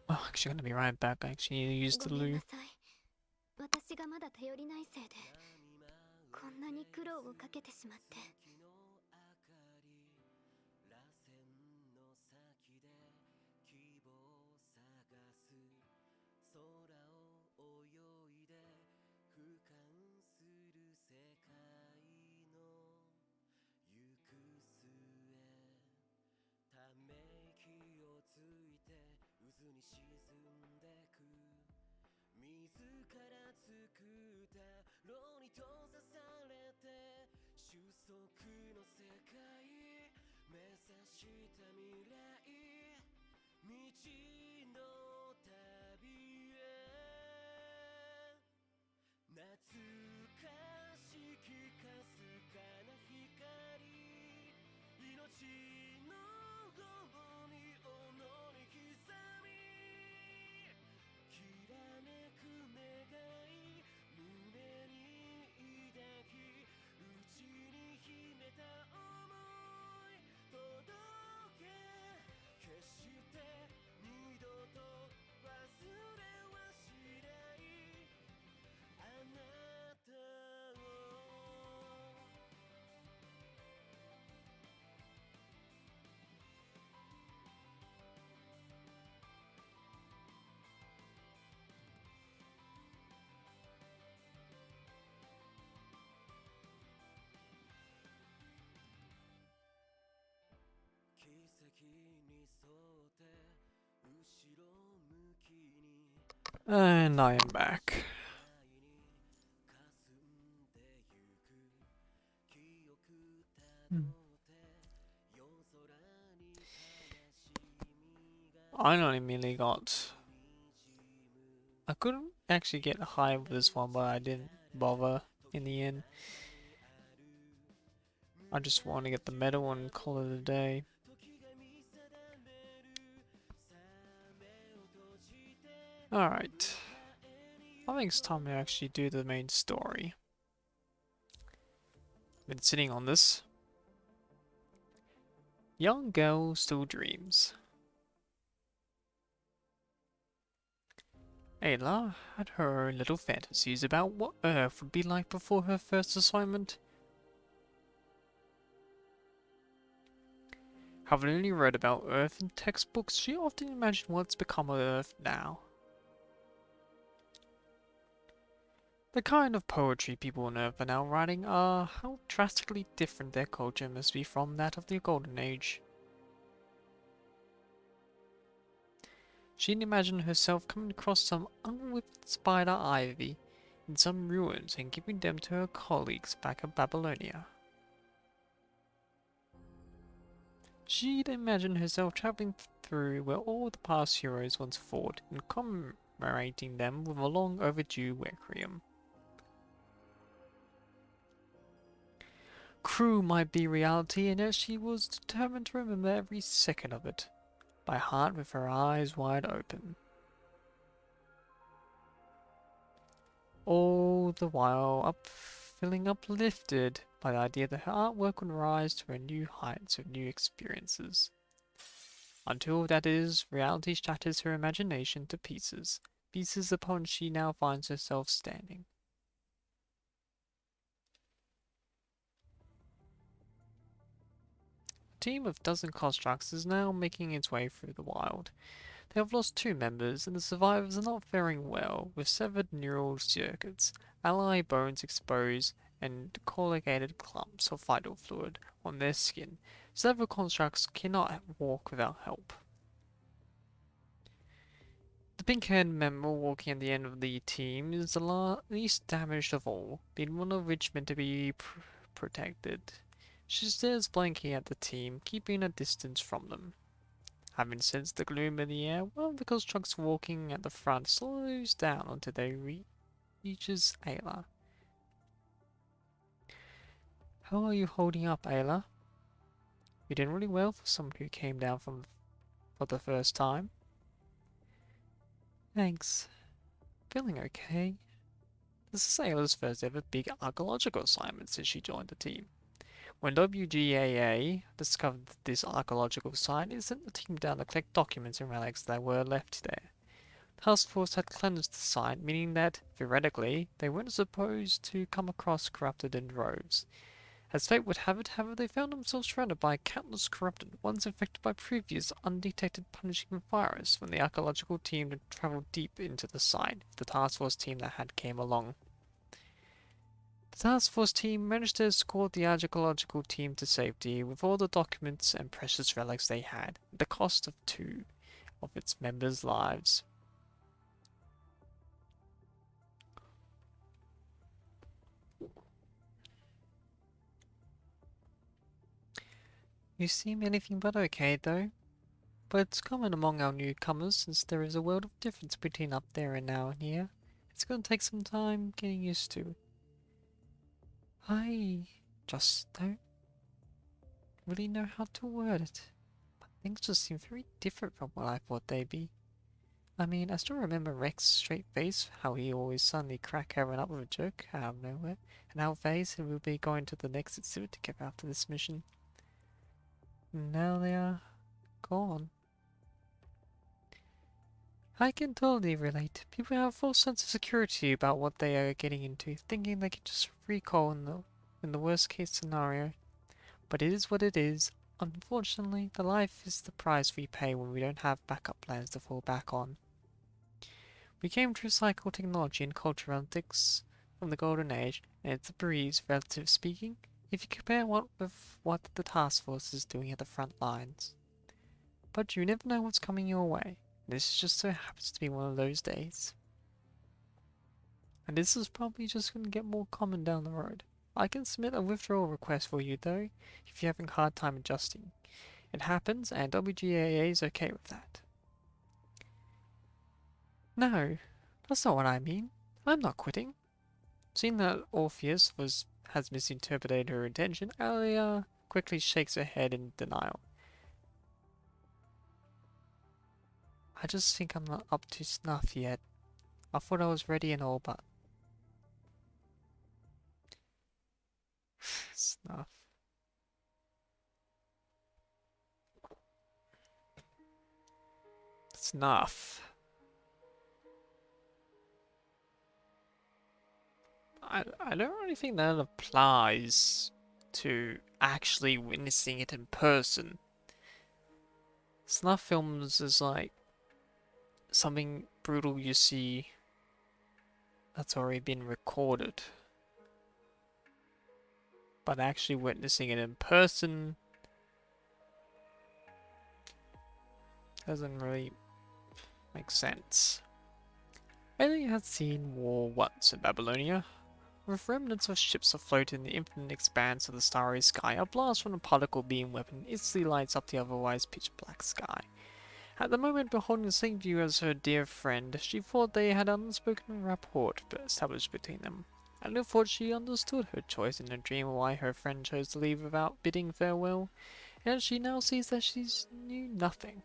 Oh, actually, I'm gonna be right back. I actually need to use the loo. 私がまだ頼りないせいでこんなに苦労をかけてしまって ため息を And I am back. I only merely got... I couldn't actually get high with this one, but I didn't bother in the end. I just want to get the medal and call it a day. Alright. I think it's time to actually do the main story. Been sitting on this. Young girl still dreams. Ayla had her own little fantasies about what Earth would be like before her first assignment. Having only read about Earth in textbooks, she often imagined what's become of Earth now. The kind of poetry people on Earth are now writing are how drastically different their culture must be from that of the Golden Age. She'd imagined herself coming across some unwhipped spider ivy in some ruins and giving them to her colleagues back at Babylonia. She'd imagined herself traveling through where all the past heroes once fought and commemorating them with a long overdue requiem. Crew might be reality, and yet she was determined to remember every second of it, by heart with her eyes wide open. All the while feeling uplifted by the idea that her artwork would rise to her new heights of new experiences. Until, that is, reality shatters her imagination to pieces, pieces upon she now finds herself standing. A team of dozen constructs is now making its way through the wild. They have lost 2 members, and the survivors are not faring well, with severed neural circuits, ally bones exposed, and colligated clumps of vital fluid on their skin. Several constructs cannot walk without help. The pink-haired member walking at the end of the team is the least damaged of all, being one of which meant to be protected. She stares blankly at the team, keeping a distance from them. Having sensed the gloom in the air, one of the constructs walking at the front slows down until they reaches Ayla. How are you holding up, Ayla? You did really well for someone who came down for the first time. Thanks. Feeling okay. This is Ayla's first ever big archaeological assignment since she joined the team. When WGAA discovered this archaeological site, it sent the team down to collect documents and relics that were left there. The task force had cleansed the site, meaning that, theoretically, they weren't supposed to come across corrupted in droves. As fate would have it, however, they found themselves surrounded by countless corrupted ones infected by previous undetected punishing virus when the archaeological team had travelled deep into the site. The task force team that had came along. The task force team managed to escort the archaeological team to safety with all the documents and precious relics they had, at the cost of 2 of its members' lives. You seem anything but okay, though. But it's common among our newcomers since there is a world of difference between up there and now and here. It's gonna take some time getting used to. I just don't really know how to word it. But things just seem very different from what I thought they'd be. I mean, I still remember Rex's straight face, how he always suddenly crack everyone up with a joke out of nowhere, and how they said we'll be going to the next exhibit to get after this mission. Now they are gone. I can totally relate. People have a full sense of security about what they are getting into, thinking they can just recall in the worst case scenario. But it is what it is. Unfortunately, the life is the price we pay when we don't have backup plans to fall back on. We came to recycle technology and cultural ethics from the golden age, and it's a breeze, relative speaking, if you compare what with what the task force is doing at the front lines. But you never know what's coming your way. This just so happens to be one of those days. And this is probably just going to get more common down the road. I can submit a withdrawal request for you though, if you're having a hard time adjusting. It happens, and WGAA is okay with that. No, that's not what I mean. I'm not quitting. Seeing that Orpheus has misinterpreted her intention, Alia quickly shakes her head in denial. I just think I'm not up to snuff yet. I thought I was ready and all, but... snuff. Snuff. I don't really think that applies to actually witnessing it in person. Snuff films is like something brutal you see that's already been recorded. But actually witnessing it in person doesn't really make sense. Aelia had seen war once in Babylonia. With remnants of ships afloat in the infinite expanse of the starry sky, a blast from a particle beam weapon instantly lights up the otherwise pitch black sky. At the moment, beholding the same view as her dear friend, she thought they had an unspoken rapport established between them. And thought she understood her choice in her dream why her friend chose to leave without bidding farewell, and she now sees that she knew nothing.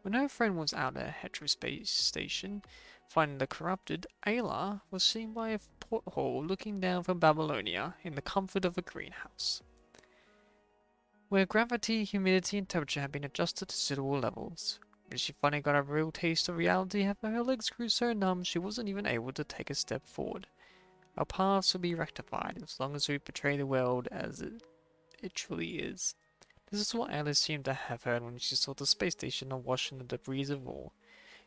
When her friend was out at a heterospace station, finding the corrupted, Ayla was seen by a porthole looking down from Babylonia in the comfort of a greenhouse, where gravity, humidity, and temperature had been adjusted to suitable levels. When she finally got a real taste of reality, her legs grew so numb she wasn't even able to take a step forward. Our paths will be rectified as long as we portray the world as it truly is. This is what Alice seemed to have heard when she saw the space station awash in the debris of war.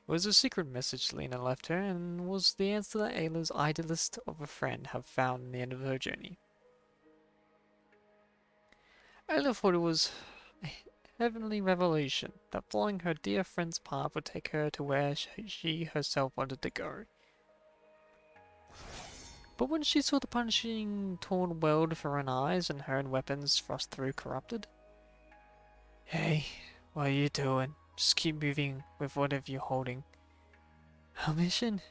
It was a secret message Lena left her, and was the answer that Ayla's idealist of a friend had found in the end of her journey. Ayla thought it was a heavenly revelation that following her dear friend's path would take her to where she herself wanted to go. But when she saw the punishing torn world before her eyes and heard weapons thrust through corrupted, hey, what are you doing? Just keep moving with whatever you're holding. Our mission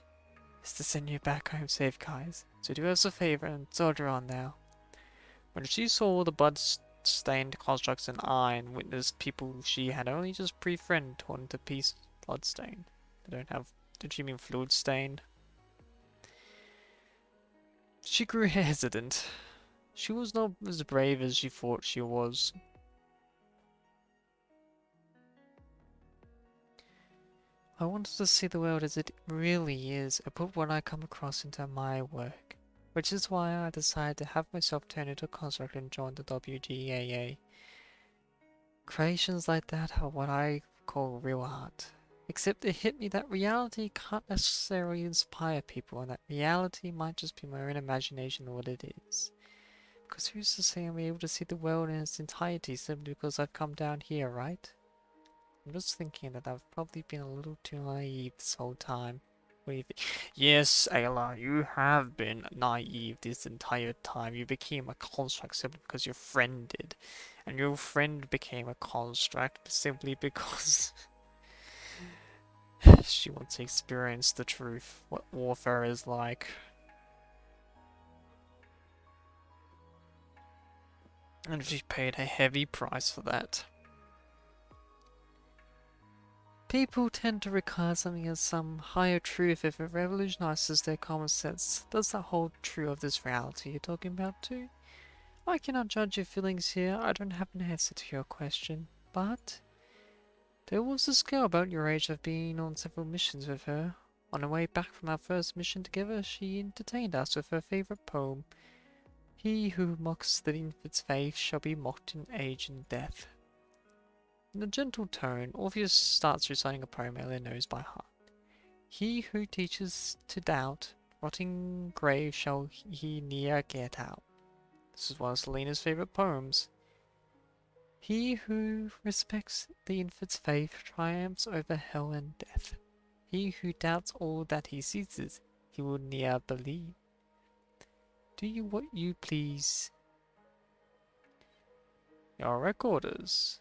is to send you back home safe, guys. So do us a favor and soldier on now. When she saw the blood-stained constructs in eye and witnessed people she had only just befriended torn to pieces, blood-stained. Did she mean fluid-stained? She grew hesitant. She was not as brave as she thought she was. I wanted to see the world as it really is and put what I come across into my work, which is why I decided to have myself turn into a construct and join the WGAA. Creations like that are what I call real art. Except it hit me that reality can't necessarily inspire people, and that reality might just be my own imagination of what it is. Because who's to say I'm able to see the world in its entirety simply because I've come down here, right? I'm just thinking that I've probably been a little too naive this whole time. What do you think? Yes, Ayla, you have been naive this entire time. You became a construct simply because your friend did. And your friend became a construct simply because she wants to experience the truth, what warfare is like. And she paid a heavy price for that. People tend to regard something as some higher truth if it revolutionizes their common sense. Does that hold true of this reality you're talking about too? I cannot judge your feelings here. I don't have an answer to your question. But there was this girl about your age I've been on several missions with her. On the way back from our first mission together, she entertained us with her favorite poem. He who mocks the infant's faith shall be mocked in age and death. In a gentle tone, Orpheus starts reciting a poem Ella knows by heart. He who teaches to doubt, rotting grave shall he ne'er get out. This is one of Selena's favorite poems. He who respects the infant's faith triumphs over hell and death. He who doubts all that he seizes, he will ne'er believe. Do you what you please? Your recorders,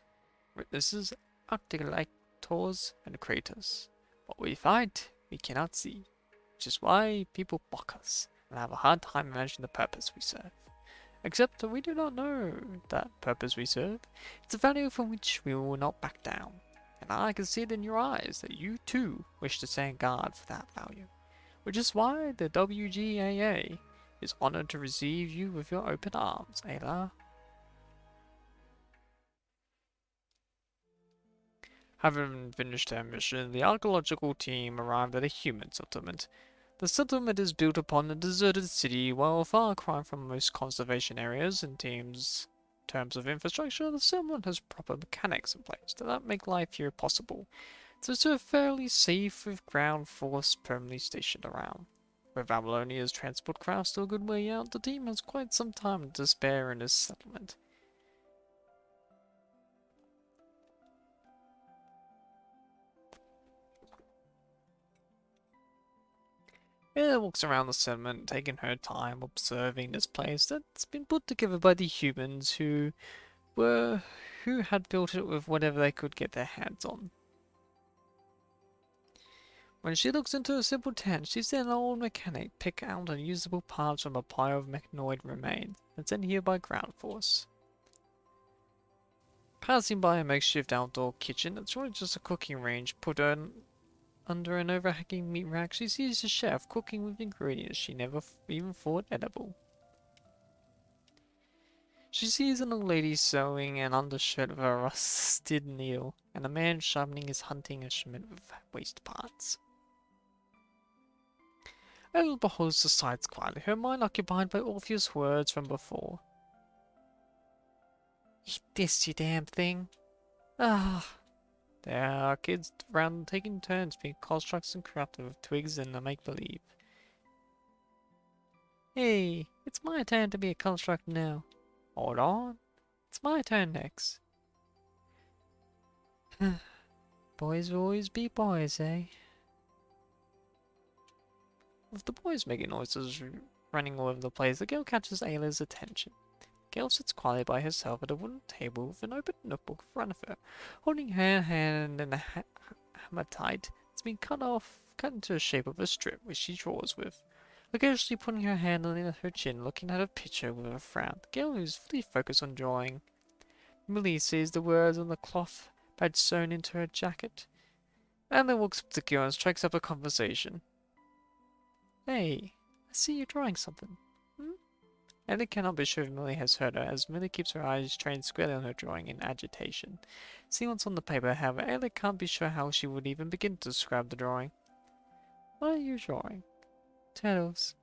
witnesses, articulators, and creators. What we fight, we cannot see, which is why people mock us and have a hard time imagining the purpose we serve. Except that we do not know that purpose we serve. It's a value from which we will not back down. And I can see it in your eyes that you too wish to stand guard for that value. Which is why the WGAA is honored to receive you with your open arms, Ayla. Having finished their mission, the archaeological team arrived at a human settlement. The settlement is built upon a deserted city, while a far cry from most conservation areas in terms of infrastructure. The settlement has proper mechanics in place that make life here possible. It's also fairly safe with ground force permanently stationed around. With Babylonia's transport craft still a good way out, the team has quite some time to spare in this settlement. Ella walks around the settlement, taking her time observing this place that's been put together by the humans who had built it with whatever they could get their hands on. When she looks into a simple tent, she sees an old mechanic pick out unusable parts from a pile of mechanoid remains and sent here by ground force. Passing by a makeshift outdoor kitchen that's really just a cooking range put under an overhanging meat rack, she sees a chef cooking with ingredients she never even thought edible. She sees an old lady sewing an undershirt with a rusted needle, and a man sharpening his hunting instrument with waste parts. Ella beholds the sights quietly, her mind occupied by Orpheus' words from before. Eat this, you damn thing. Ah. There are kids around taking turns being constructs and crafted with twigs and a make-believe. Hey, it's my turn to be a construct now. Hold on. It's my turn next. Boys will always be boys, eh? With the boys making noises running all over the place, the girl catches Ayla's attention. The girl sits quietly by herself at a wooden table with an open notebook in front of her, holding her hand in a hematite. It's been cut into the shape of a strip, which she draws with. Occasionally putting her hand on her chin, looking at her picture with a frown. The girl is fully focused on drawing. Millie sees the words on the cloth pad sewn into her jacket. Anna walks up to the girl and strikes up a conversation. Hey, I see you're drawing something. Anna cannot be sure if Millie has heard her, as Millie keeps her eyes trained squarely on her drawing in agitation. Seeing what's on the paper, however, Anna can't be sure how she would even begin to describe the drawing. What are you drawing? Turtles,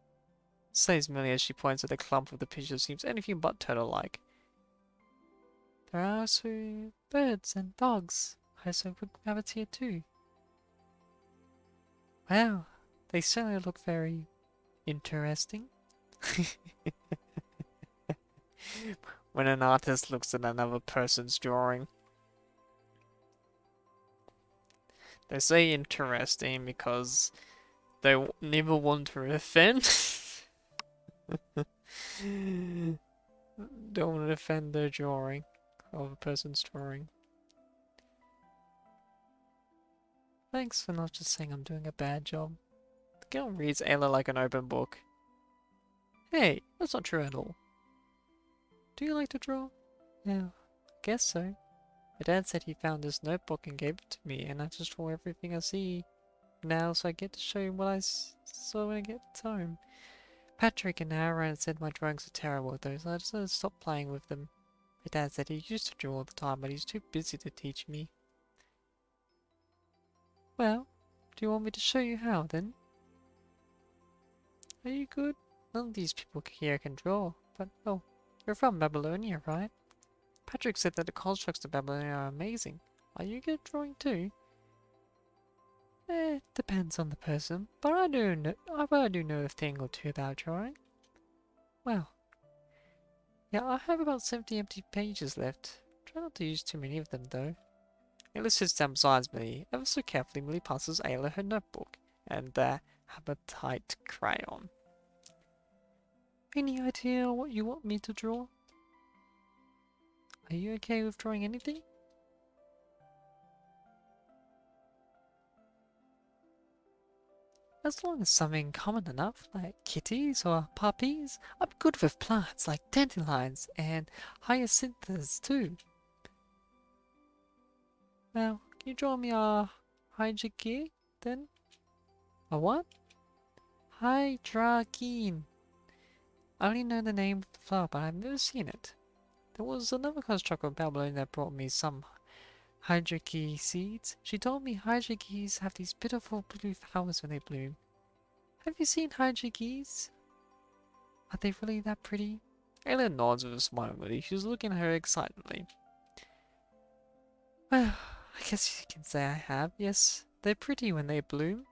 says Millie as she points at a clump of the picture that seems anything but turtle-like. There are also birds and dogs. I saw rabbits here too. Wow, they certainly look very interesting. When an artist looks at another person's drawing. They say interesting because never want to offend. Don't want to offend their drawing of a person's drawing. Thanks for not just saying I'm doing a bad job. The girl reads Ayla like an open book. Hey, that's not true at all. Do you like to draw? Yeah, I guess so. My dad said he found this notebook and gave it to me, and I just draw everything I see now, so I get to show him what I saw when I get home. Patrick and Aaron said my drawings are terrible though, so I decided to stop playing with them. My dad said he used to draw all the time, but he's too busy to teach me. Well, do you want me to show you how then? Are you good? None of these people here can draw, but oh, you're from Babylonia, right? Patrick said that the constructs of Babylonia are amazing. Are you good at drawing too? Depends on the person, but I do know a thing or two about drawing. Well, yeah, I have about 70 empty pages left. Try not to use too many of them though. Ayla sits down beside Millie. Ever so carefully, Millie passes Ayla her notebook and the hematite crayon. Any idea what you want me to draw? Are you okay with drawing anything? As long as something common enough, like kitties or puppies. I'm good with plants like dandelions and hyacinths too. Well, can you draw me a hydrogen then? A what? Hydragene. I only know the name of the flower, but I've never seen it. There was another construct of Babylon that brought me some hydragee seeds. She told me hydragees have these beautiful blue flowers when they bloom. Have you seen hydragees? Are they really that pretty? Ayla nods with a smile, but she's looking at her excitedly. Well, I guess you can say I have, yes. They're pretty when they bloom.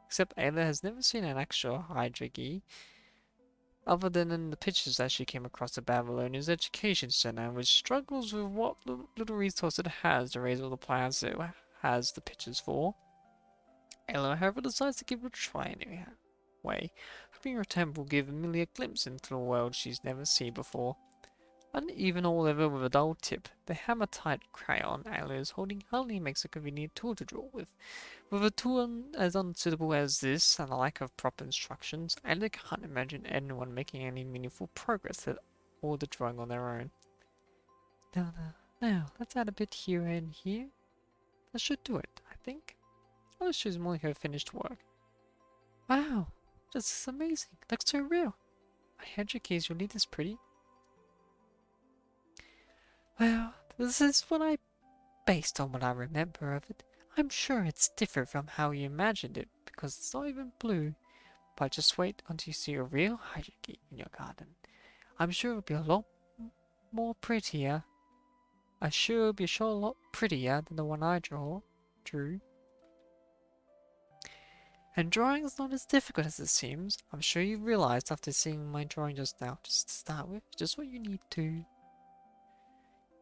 Except Ayla has never seen an actual hydragee, other than in the pictures that she came across at Babylonia's education center, which struggles with what little resource it has to raise all the plants it has the pictures for. Ayla, however, decides to give it a try anyway, hoping her attempt will give Millie a glimpse into a world she's never seen before. Uneven all over with a dull tip, the hematite crayon Ayla is holding hardly makes a convenient tool to draw with. With a tool as unsuitable as this and a lack of proper instructions, Ayla can't imagine anyone making any meaningful progress at all the drawing on their own. Now, let's add a bit here and here. That should do it, I think. I'll choose more of her finished work. Wow, this is amazing. Looks so real. I heard your keys really this pretty. Well, this is what I based on what I remember of it. I'm sure it's different from how you imagined it, because it's not even blue. But just wait until you see a real hydrogen in your garden. I'm sure it'll be a lot more prettier. I'm sure it'll be a lot prettier than the one I drew. And drawing is not as difficult as it seems. I'm sure you realized after seeing my drawing just now. Just to start with, just what you need to.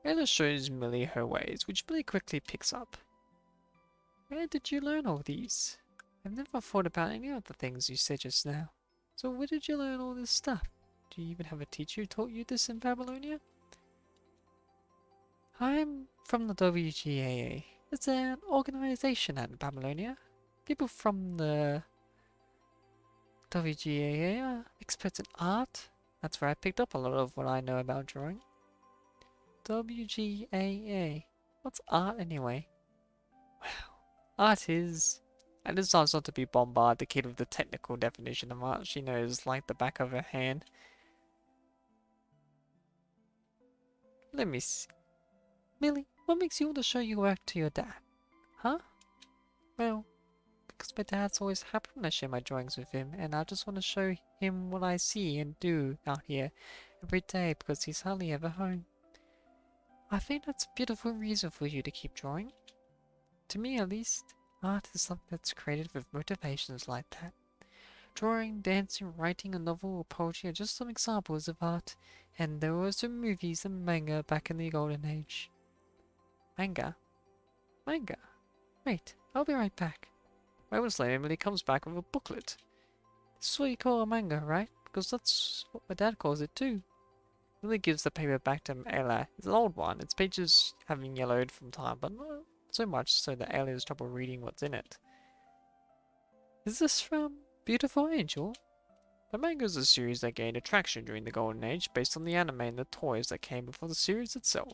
Ayla shows Millie her ways, which Millie quickly picks up. Where did you learn all these? I've never thought about any of the things you said just now. So where did you learn all this stuff? Do you even have a teacher who taught you this in Babylonia? I'm from the WGAA. It's an organization at Babylonia. People from the WGAA are experts in art. That's where I picked up a lot of what I know about drawing. WGAA. What's art anyway? Well, art is... And this sounds not to be bombard the kid with the technical definition of art she knows like the back of her hand. Let me see. Millie, what makes you want to show your work to your dad? Huh? Well, because my dad's always happy when I share my drawings with him, and I just want to show him what I see and do out here every day because he's hardly ever home. I think that's a beautiful reason for you to keep drawing. To me, at least, art is something that's created with motivations like that. Drawing, dancing, writing a novel or poetry are just some examples of art, and there were some movies and manga back in the golden age. Manga? Manga? Wait, I'll be right back. Moments later, Emily comes back with a booklet. This is what you call a manga, right? Because that's what my dad calls it too. Emily gives the paper back to Ayla. It's an old one. Its pages having yellowed from time, but not so much so that Ayla has trouble reading what's in it. Is this from Beautiful Angel? The manga is a series that gained attraction during the Golden Age based on the anime and the toys that came before the series itself.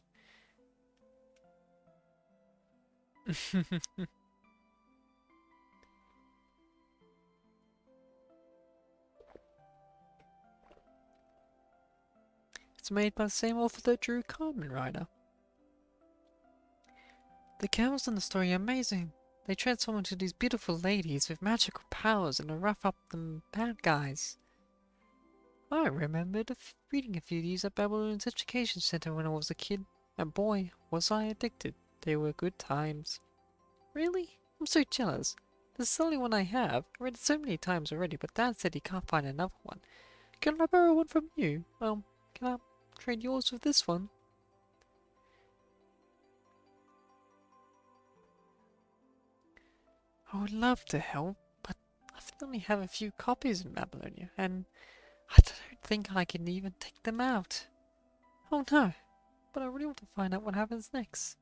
It's made by the same author that drew Kamen Rider. The girls in the story are amazing. They transform into these beautiful ladies with magical powers and rough up the bad guys. I remembered reading a few of these at Babylon's Education Center when I was a kid, and boy, was I addicted. They were good times. Really? I'm so jealous. This is the only one I have. I read it so many times already, but Dad said he can't find another one. Can I borrow one from you? Can I trade yours with this one? I would love to help, but I only have a few copies in Babylonia, and I don't think I can even take them out. Oh no, but I really want to find out what happens next.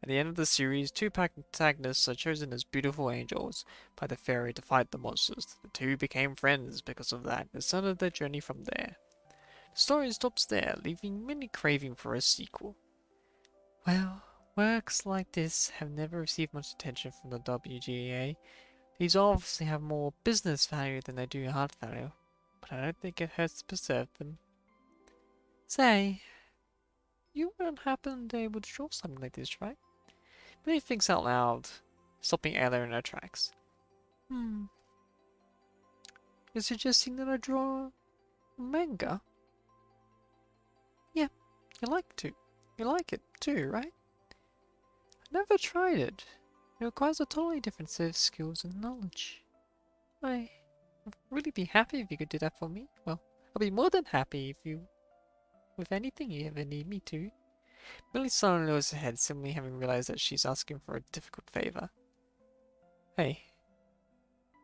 At the end of the series, two protagonists are chosen as beautiful angels by the fairy to fight the monsters. The two became friends because of that and started their journey from there. The story stops there, leaving many craving for a sequel. Well, works like this have never received much attention from the WGA. These obviously have more business value than they do art value, but I don't think it hurts to preserve them. Say, you wouldn't happen to be able to draw something like this, right? Billy thinks out loud, stopping Ayla in her tracks. You're suggesting that I draw a manga? Yeah, you like it too, right? I never tried it. It requires a totally different set of skills and knowledge. I'd really be happy if you could do that for me. Well, I'll be more than happy if you... with anything you ever need me to. Millie suddenly lowers her head, suddenly having realized that she's asking for a difficult favor. Hey.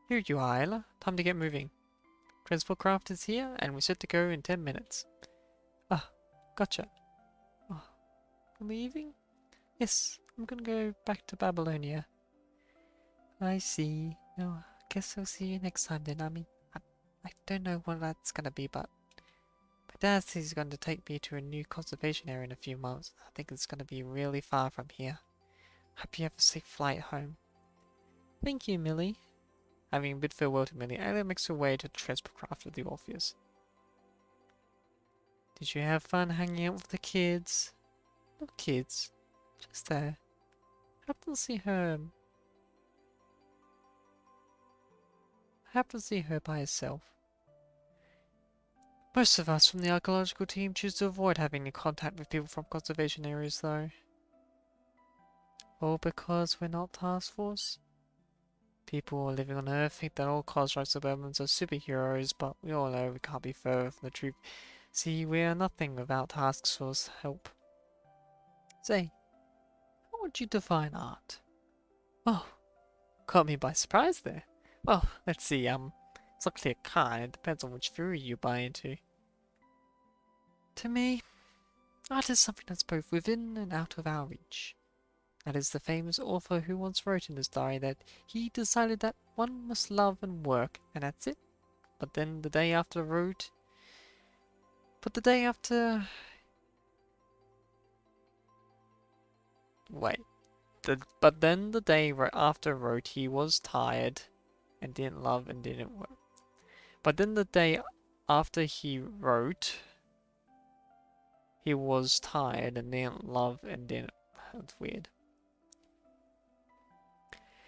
Here you are, Ayla. Time to get moving. Transport craft is here, and we're set to go in 10 minutes. Ah, gotcha. Oh, leaving? Yes, I'm gonna go back to Babylonia. I see. No, I guess I'll see you next time then. I don't know what that's gonna be, but my dad says he's going to take me to a new conservation area in a few months. I think it's going to be really far from here. Hope you have a safe flight home. Thank you, Millie. Having bid farewell to Millie, Ayla makes her way to the transport craft with the Orpheus. Did you have fun hanging out with the kids? Not kids, just there. Happened to see her by herself. Most of us from the archaeological team choose to avoid having any contact with people from conservation areas, though. All because we're not task force? People living on Earth think that all construct suburbans are superheroes, but we all know we can't be further from the truth. See, we are nothing without task force help. Say, how would you define art? Oh, caught me by surprise there. Well, let's see, it's not clear kind, it depends on which theory you buy into. To me, art is something that's both within and out of our reach. That is the famous author who once wrote in his diary that he decided that one must love and work, and that's it. But then the day after wrote... But the day after... Wait. But then the day after wrote he was tired and didn't love and didn't work. But then the day after he wrote, he was tired and didn't love and didn't... That's weird.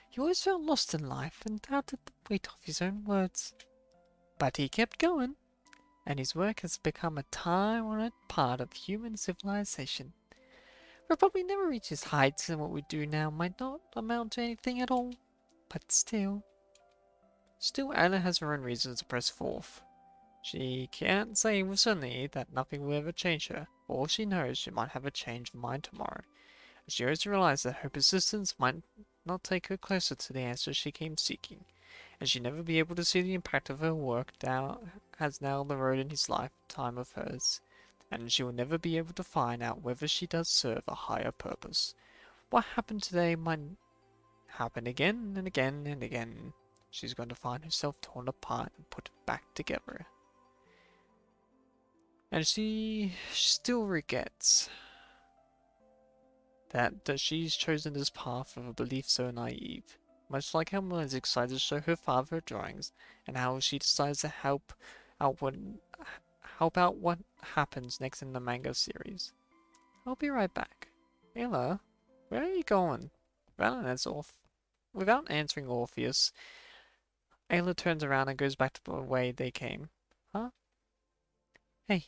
He always felt lost in life and doubted the weight of his own words. But he kept going, and his work has become a time-honored part of human civilization. We'll probably never reach his heights, and what we do now might not amount to anything at all. But still... Still, Anna has her own reasons to press forth. She can't say with certainty that nothing will ever change her. For all she knows, she might have a change of mind tomorrow. She also realizes that her persistence might not take her closer to the answer she came seeking, and she'd never be able to see the impact of her work has now the road in his lifetime of hers, and she will never be able to find out whether she does serve a higher purpose. What happened today might happen again and again and again. She's going to find herself torn apart and put back together. And she still regrets that she's chosen this path of a belief so naive. Much like how Molly's excited to show her father her drawings, and how she decides to out what, help out what happens next in the manga series. I'll be right back. Ayla, where are you going? Without answering Orpheus, Ayla turns around and goes back to the way they came. Huh? Hey,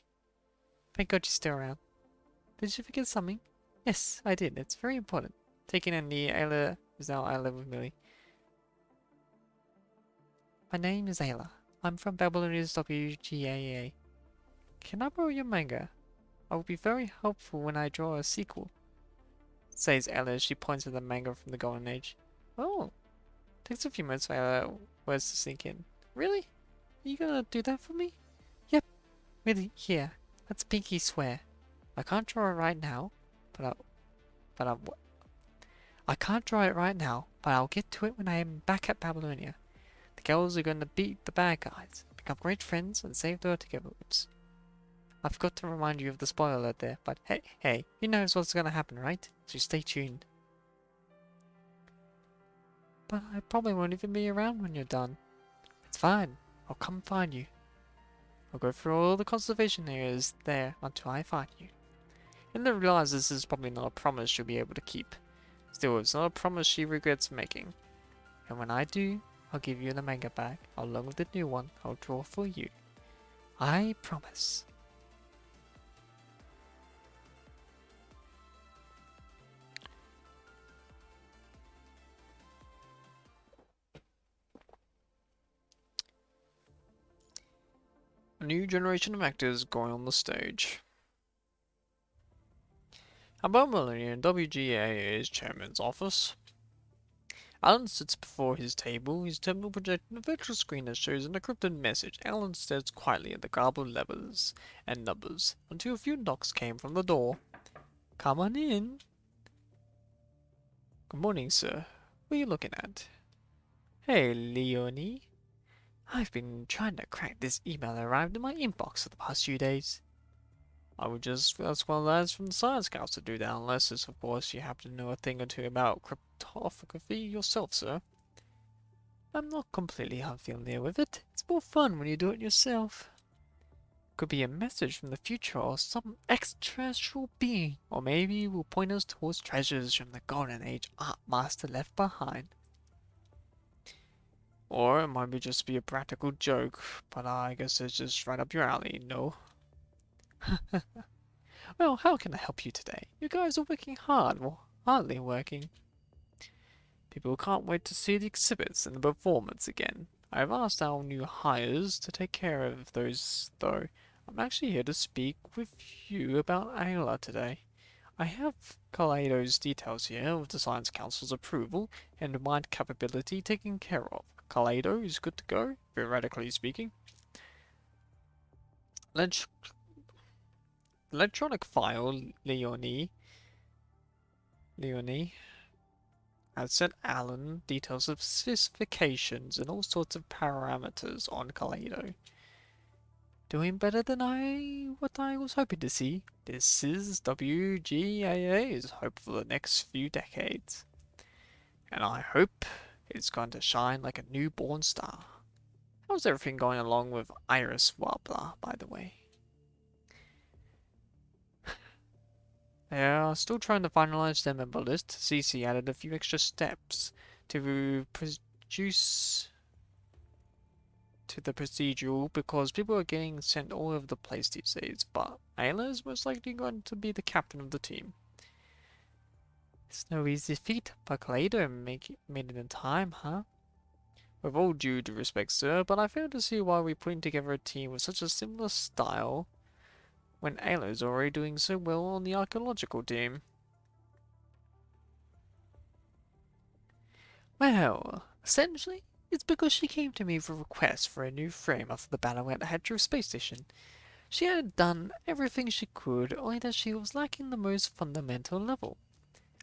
thank God you're still around. Did you forget something? Yes, I did. It's very important. Taking a knee, Ayla is now Ayla with Millie. My name is Ayla. I'm from Babylonia's WGAA. Can I borrow your manga? I will be very helpful when I draw a sequel, says Ayla as she points at the manga from the Golden Age. Oh, takes a few minutes for Ayla words to sink in. Really? Are you gonna do that for me? Yep. Really, here. Let's pinky swear. I can't draw it right now, but I can't draw it right now, but I'll get to it when I am back at Babylonia. The girls are going to beat the bad guys, become great friends, and save the world together. Oops. I forgot to remind you of the spoiler alert there, but hey, you know what's going to happen, right? So stay tuned. But I probably won't even be around when you're done. It's fine. I'll come find you. I'll go through all the conservation areas there until I find you. And then realize this is probably not a promise she'll be able to keep. Still, it's not a promise she regrets making. And when I do, I'll give you the manga back, along with the new one I'll draw for you. I promise. A new generation of actors going on the stage. About Melanie in WGAA's chairman's office. Alan sits before his terminal projecting a virtual screen that shows an encrypted message. Alan stares quietly at the garbled letters and numbers until a few knocks came from the door. Come on in. Good morning, sir. What are you looking at? Hey, Leonie. I've been trying to crack this email that arrived in my inbox for the past few days. I would just ask one of the lads from the Science Council to do that, unless, of course, you happen to know a thing or two about cryptography yourself, sir. I'm not completely unfamiliar with it. It's more fun when you do it yourself. Could be a message from the future or some extraterrestrial being, or maybe it will point us towards treasures from the Golden Age art master left behind. Or it might just be a practical joke, but I guess it's just right up your alley, no? Well, how can I help you today? You guys are working hard, well, hardly working. People can't wait to see the exhibits and the performance again. I've asked our new hires to take care of those, though. I'm actually here to speak with you about Ayla today. I have Kaleido's details here with the Science Council's approval and mind capability taken care of. Kaleido is good to go, theoretically speaking. Electronic file Leonie has sent Alan details of specifications and all sorts of parameters on Kaleido. Doing better than what I was hoping to see. This is WGAA's hope for the next few decades. And I hope it's going to shine like a newborn star. How's everything going along with Iris Warbler, by the way? They are still trying to finalize their member list. CC added a few extra steps to produce to the procedural because people are getting sent all over the place these days, but Ayla is most likely going to be the captain of the team. It's no easy feat, but Kaleido made it in time, huh? With all due respect, sir, but I fail to see why we're putting together a team with such a similar style when Ayla's already doing so well on the archaeological team. Well, essentially, it's because she came to me with a request for a new frame after the battle at the Hadro space station. She had done everything she could, only that she was lacking the most fundamental level.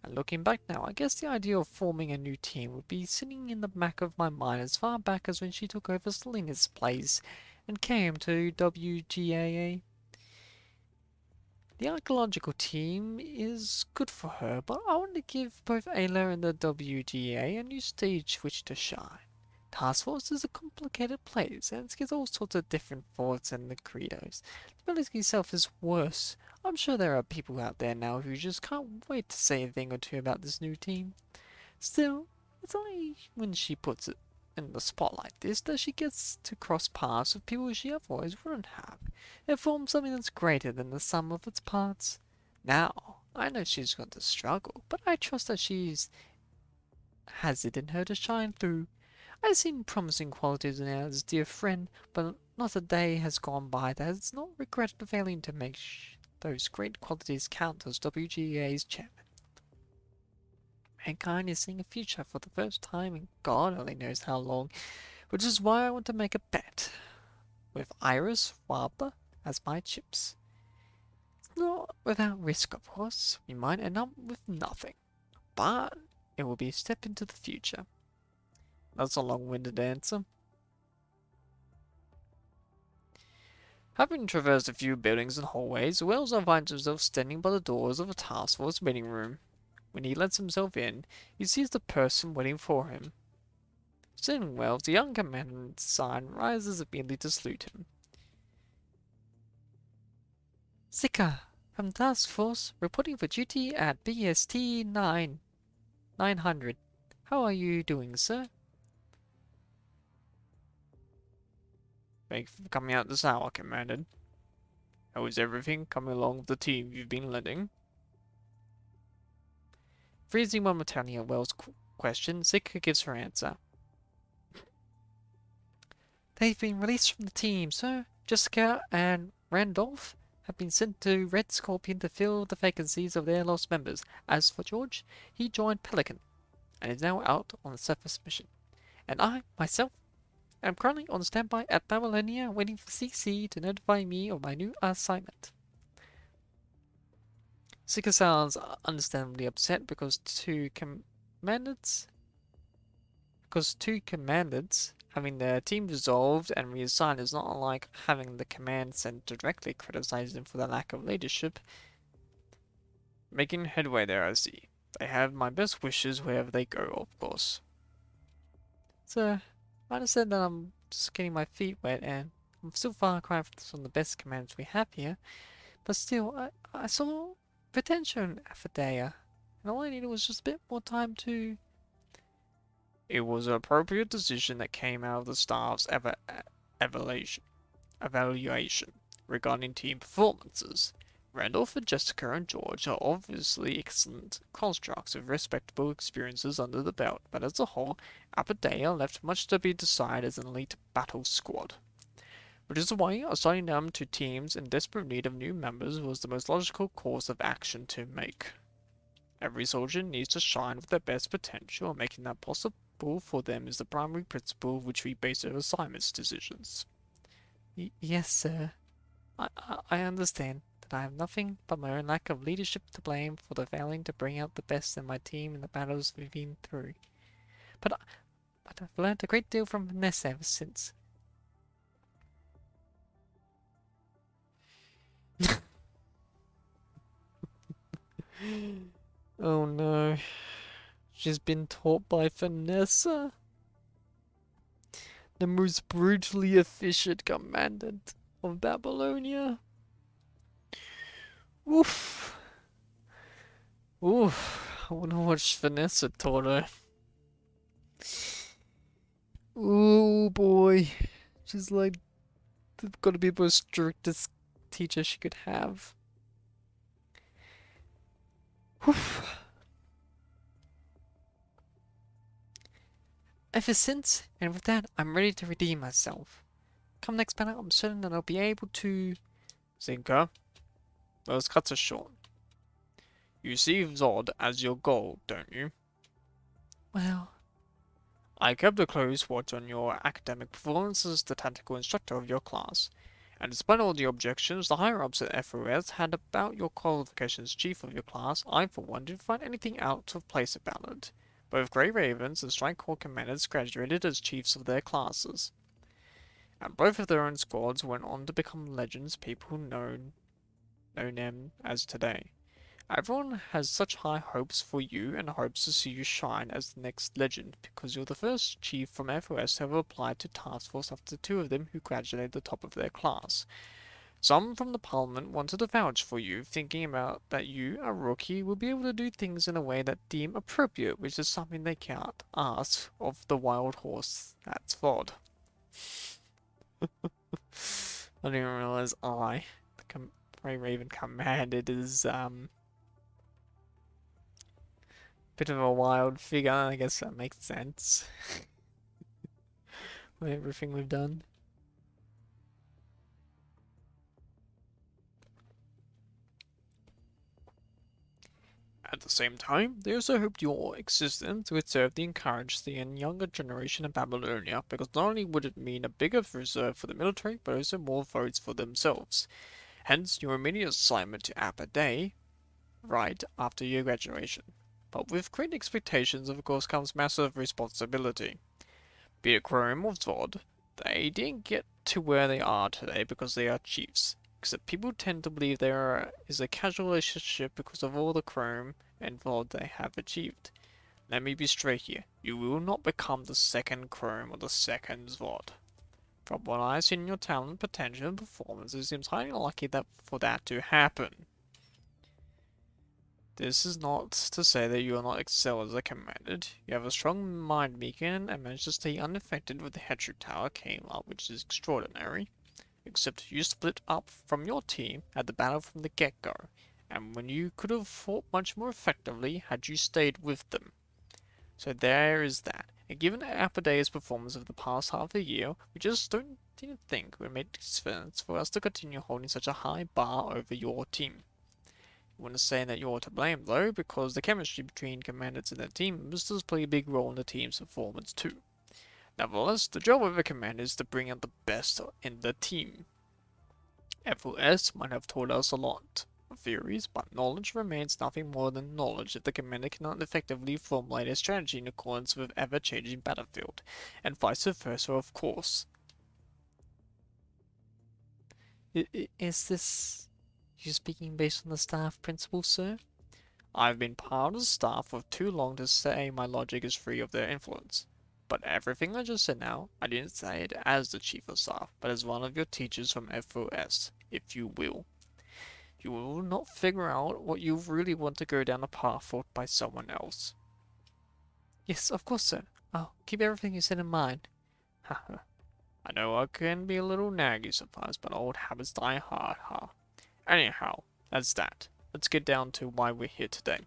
And looking back now, I guess the idea of forming a new team would be sitting in the back of my mind as far back as when she took over Selena's place and came to WGAA. The archaeological team is good for her, but I want to give both Ayla and the WGA a new stage which to shine. Task Force is a complicated place, and it's got all sorts of different thoughts and the credos. The building itself is worse. I'm sure there are people out there now who just can't wait to say a thing or two about this new team. Still, it's only when she puts it in the spot like this that she gets to cross paths with people she otherwise wouldn't have. It forms something that's greater than the sum of its parts. Now, I know she's going to struggle, but I trust that she's has it in her to shine through. I've seen promising qualities in her as a dear friend, but not a day has gone by that has not regretted failing to make those great qualities count as WGA's chairman. Mankind is seeing a future for the first time in God only knows how long, which is why I want to make a bet with Iris Wabler as my chips. It's not without risk, of course. We might end up with nothing, but it will be a step into the future. That's a long-winded answer. Having traversed a few buildings and hallways, Wells finds himself standing by the doors of a task force meeting room. When he lets himself in, he sees the person waiting for him. Seeing Wells, the young commander sign rises immediately to salute him. Zika, from Task Force, reporting for duty at BST 900. How are you doing, sir? Thank you for coming out this hour, Commander. How is everything coming along with the team you've been leading? Freezing momentarily at Wells' question, Zika gives her answer. They've been released from the team, sir. Jessica and Randolph have been sent to Red Scorpion to fill the vacancies of their lost members. As for George, he joined Pelican and is now out on a surface mission. And I, myself, am currently on standby at Babylonia waiting for CC to notify me of my new assignment. Zika sounds understandably upset because two commandants having their team dissolved and reassigned is not unlike having the command sent directly criticizing them for their lack of leadership. Making headway there, I see. They have my best wishes wherever they go, of course. So, I understand that I'm just getting my feet wet and I'm still far cry from the best commands we have here, but still, I saw potential in Aphrodea, and all I needed was just a bit more time to... It was an appropriate decision that came out of the staff's evaluation regarding team performances. Randolph and Jessica and George are obviously excellent constructs with respectable experiences under the belt, but as a whole, Aphrodea left much to be desired as an elite battle squad. Which is why assigning them to teams in desperate need of new members was the most logical course of action to make. Every soldier needs to shine with their best potential, and making that possible for them is the primary principle of which we base our assignments decisions. Yes, sir. I understand that I have nothing but my own lack of leadership to blame for the failing to bring out the best in my team in the battles we've been through. But I've learned a great deal from Vanessa ever since. Oh no. She's been taught by Vanessa, the most brutally efficient commandant of Babylonia. Oof. Oof. I wonder what Vanessa taught her. Oh boy. She's like, got to be the most strictest teacher she could have. Oof. Ever since, and with that, I'm ready to redeem myself. Come next battle, I'm certain that I'll be able to... Zinka, those cuts are short. You see VOD as your goal, don't you? Well, I kept a close watch on your academic performance as the tactical instructor of your class, and despite all the objections the higher-ups at FOS had about your qualifications as chief of your class, I for one didn't find anything out of place about it. Both Grey Ravens and Strike Corps commanders graduated as chiefs of their classes, and both of their own squads went on to become legends people know them as today. Everyone has such high hopes for you and hopes to see you shine as the next legend because you're the first chief from FOS to have applied to task force after two of them who graduated at the top of their class. Some from the Parliament wanted to vouch for you, thinking about that you, a rookie, will be able to do things in a way that deem appropriate, which is something they can't ask of the wild horse. That's VOD. I didn't even realize the Grey Raven commanded is bit of a wild figure. I guess that makes sense. With everything we've done. At the same time, they also hoped your existence would serve to encourage the younger generation of Babylonia, because not only would it mean a bigger reserve for the military, but also more votes for themselves. Hence, your immediate assignment to Appa Day right after your graduation. But with great expectations, of course, comes massive responsibility. Be it Chrome or Zod, they didn't get to where they are today because they are chiefs. Except people tend to believe there is a casual relationship because of all the Chrome and VOD they have achieved. Let me be straight here. You will not become the second Chrome or the second Zvod. From what I see in your talent, potential, and performance, it seems highly likely for that to happen. This is not to say that you are not excel as a commanded. You have a strong mind, Meekin, and managed to stay unaffected when the Hatchery Tower came up, which is extraordinary. Except you split up from your team at the battle from the get-go, and when you could have fought much more effectively had you stayed with them. So there is that. And given Apoday's performance of the past half a year, we just didn't think it would make sense for us to continue holding such a high bar over your team. I wouldn't say that you're to blame though, because the chemistry between commanders and their team members does play a big role in the team's performance too. Nevertheless, the job of a commander is to bring out the best in the team. FOS might have taught us a lot of theories, but knowledge remains nothing more than knowledge if the commander cannot effectively formulate a strategy in accordance with ever-changing battlefield, and vice versa of course. Is this you speaking based on the staff principle, sir? I've been part of the staff for too long to say my logic is free of their influence. But everything I just said now, I didn't say it as the chief of staff, but as one of your teachers from FOS, if you will. You will not figure out what you really want to go down a path for by someone else. Yes, of course, sir. I'll keep everything you said in mind. Haha. I know I can be a little naggy sometimes, but old habits die hard, huh? Anyhow, that's that. Let's get down to why we're here today.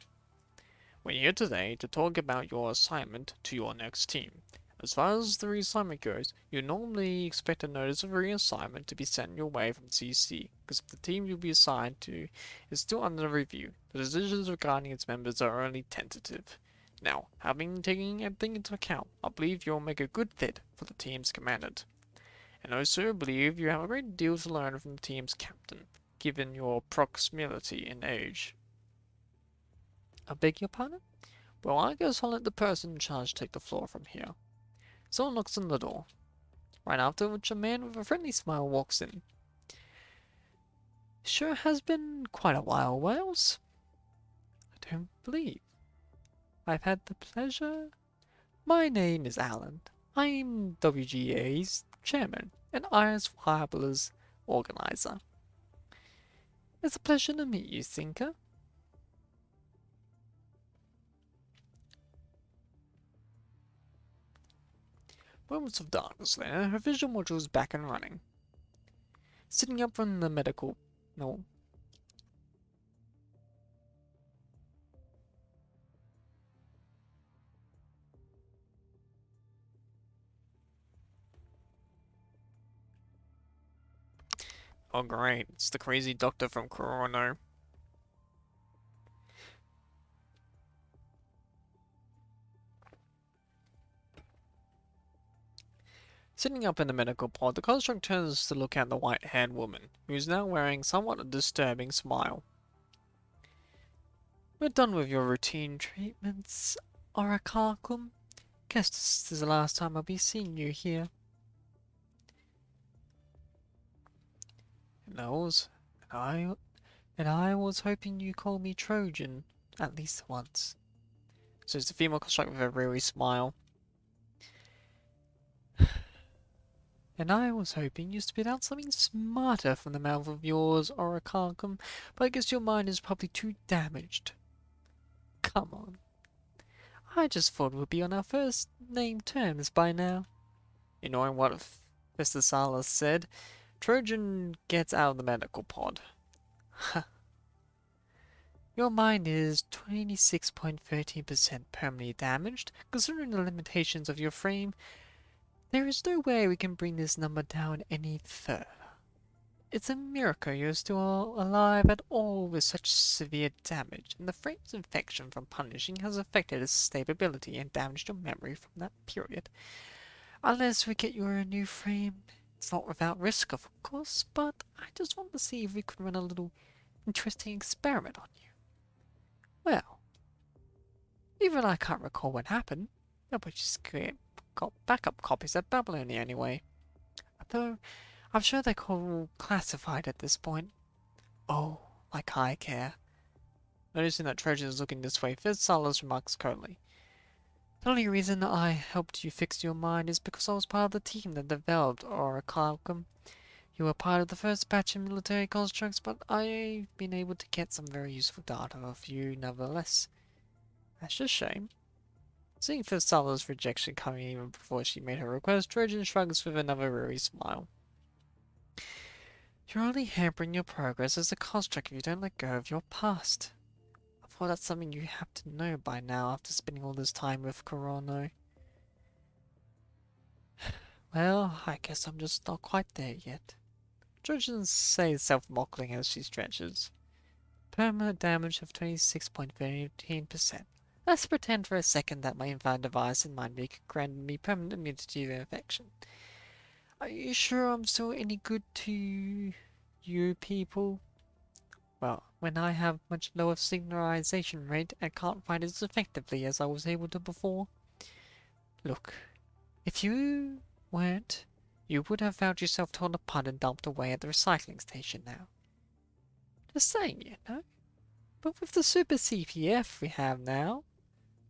We're here today to talk about your assignment to your next team. As far as the reassignment goes, you normally expect a notice of reassignment to be sent your way from CC, because if the team you'll be assigned to is still under review, the decisions regarding its members are only tentative. Now, having taken everything into account, I believe you'll make a good fit for the team's commandant. And I also believe you have a great deal to learn from the team's captain, given your proximity in age. I beg your pardon? Well, I guess I'll let the person in charge take the floor from here. Someone knocks on the door, right after which a man with a friendly smile walks in. Sure has been quite a while, Wales. I don't believe I've had the pleasure. My name is Alan. I'm WGA's chairman and Iris Firebler's organizer. It's a pleasure to meet you, Thinker. Moments of darkness later, her visual module is back and running. Sitting up from the medical... No. Oh great, it's the crazy doctor from Corona. Sitting up in the medical pod, the construct turns to look at the white-haired woman, who is now wearing somewhat a disturbing smile. We're done with your routine treatments, Oracle. Guess this is the last time I'll be seeing you here. And I was hoping you called me Trojan at least once. So it's the female construct with a weary smile. And I was hoping you spit out something smarter from the mouth of yours, Oracle, but I guess your mind is probably too damaged. Come on. I just thought we'd be on our first name terms by now. Ignoring what Mr. Salas said, Trojan gets out of the medical pod. Your mind is 26.13% permanently damaged. Considering the limitations of your frame, there is no way we can bring this number down any further. It's a miracle you're still alive at all with such severe damage, and the frame's infection from punishing has affected its stability and damaged your memory from that period. Unless we get you a new frame, it's not without risk, of course, but I just want to see if we could run a little interesting experiment on you. Well, even I can't recall what happened. Nobody just got backup copies at Babylonia anyway. Though, I'm sure they're all classified at this point. Oh, like I care. Noticing that Trojan is looking this way, Salas remarks coldly. The only reason I helped you fix your mind is because I was part of the team that developed Oracle. You were part of the first batch of military constructs, but I've been able to get some very useful data of you nevertheless. That's a shame. Seeing Salas' rejection coming even before she made her request, Trojan shrugs with another weary smile. You're only hampering your progress as a construct if you don't let go of your past. I thought that's something you have to know by now after spending all this time with Corono. Well, I guess I'm just not quite there yet. Trojan says self-mockling as she stretches. Permanent damage of 26.13%. Let's pretend for a second that my invalid device in mind granted me permanent immunity to infection. Are you sure I'm still any good to you people? Well, when I have much lower signalization rate and can't fight as effectively as I was able to before. Look, if you weren't, you would have found yourself torn apart and dumped away at the recycling station now. Just saying, you know. But with the super CPF we have now,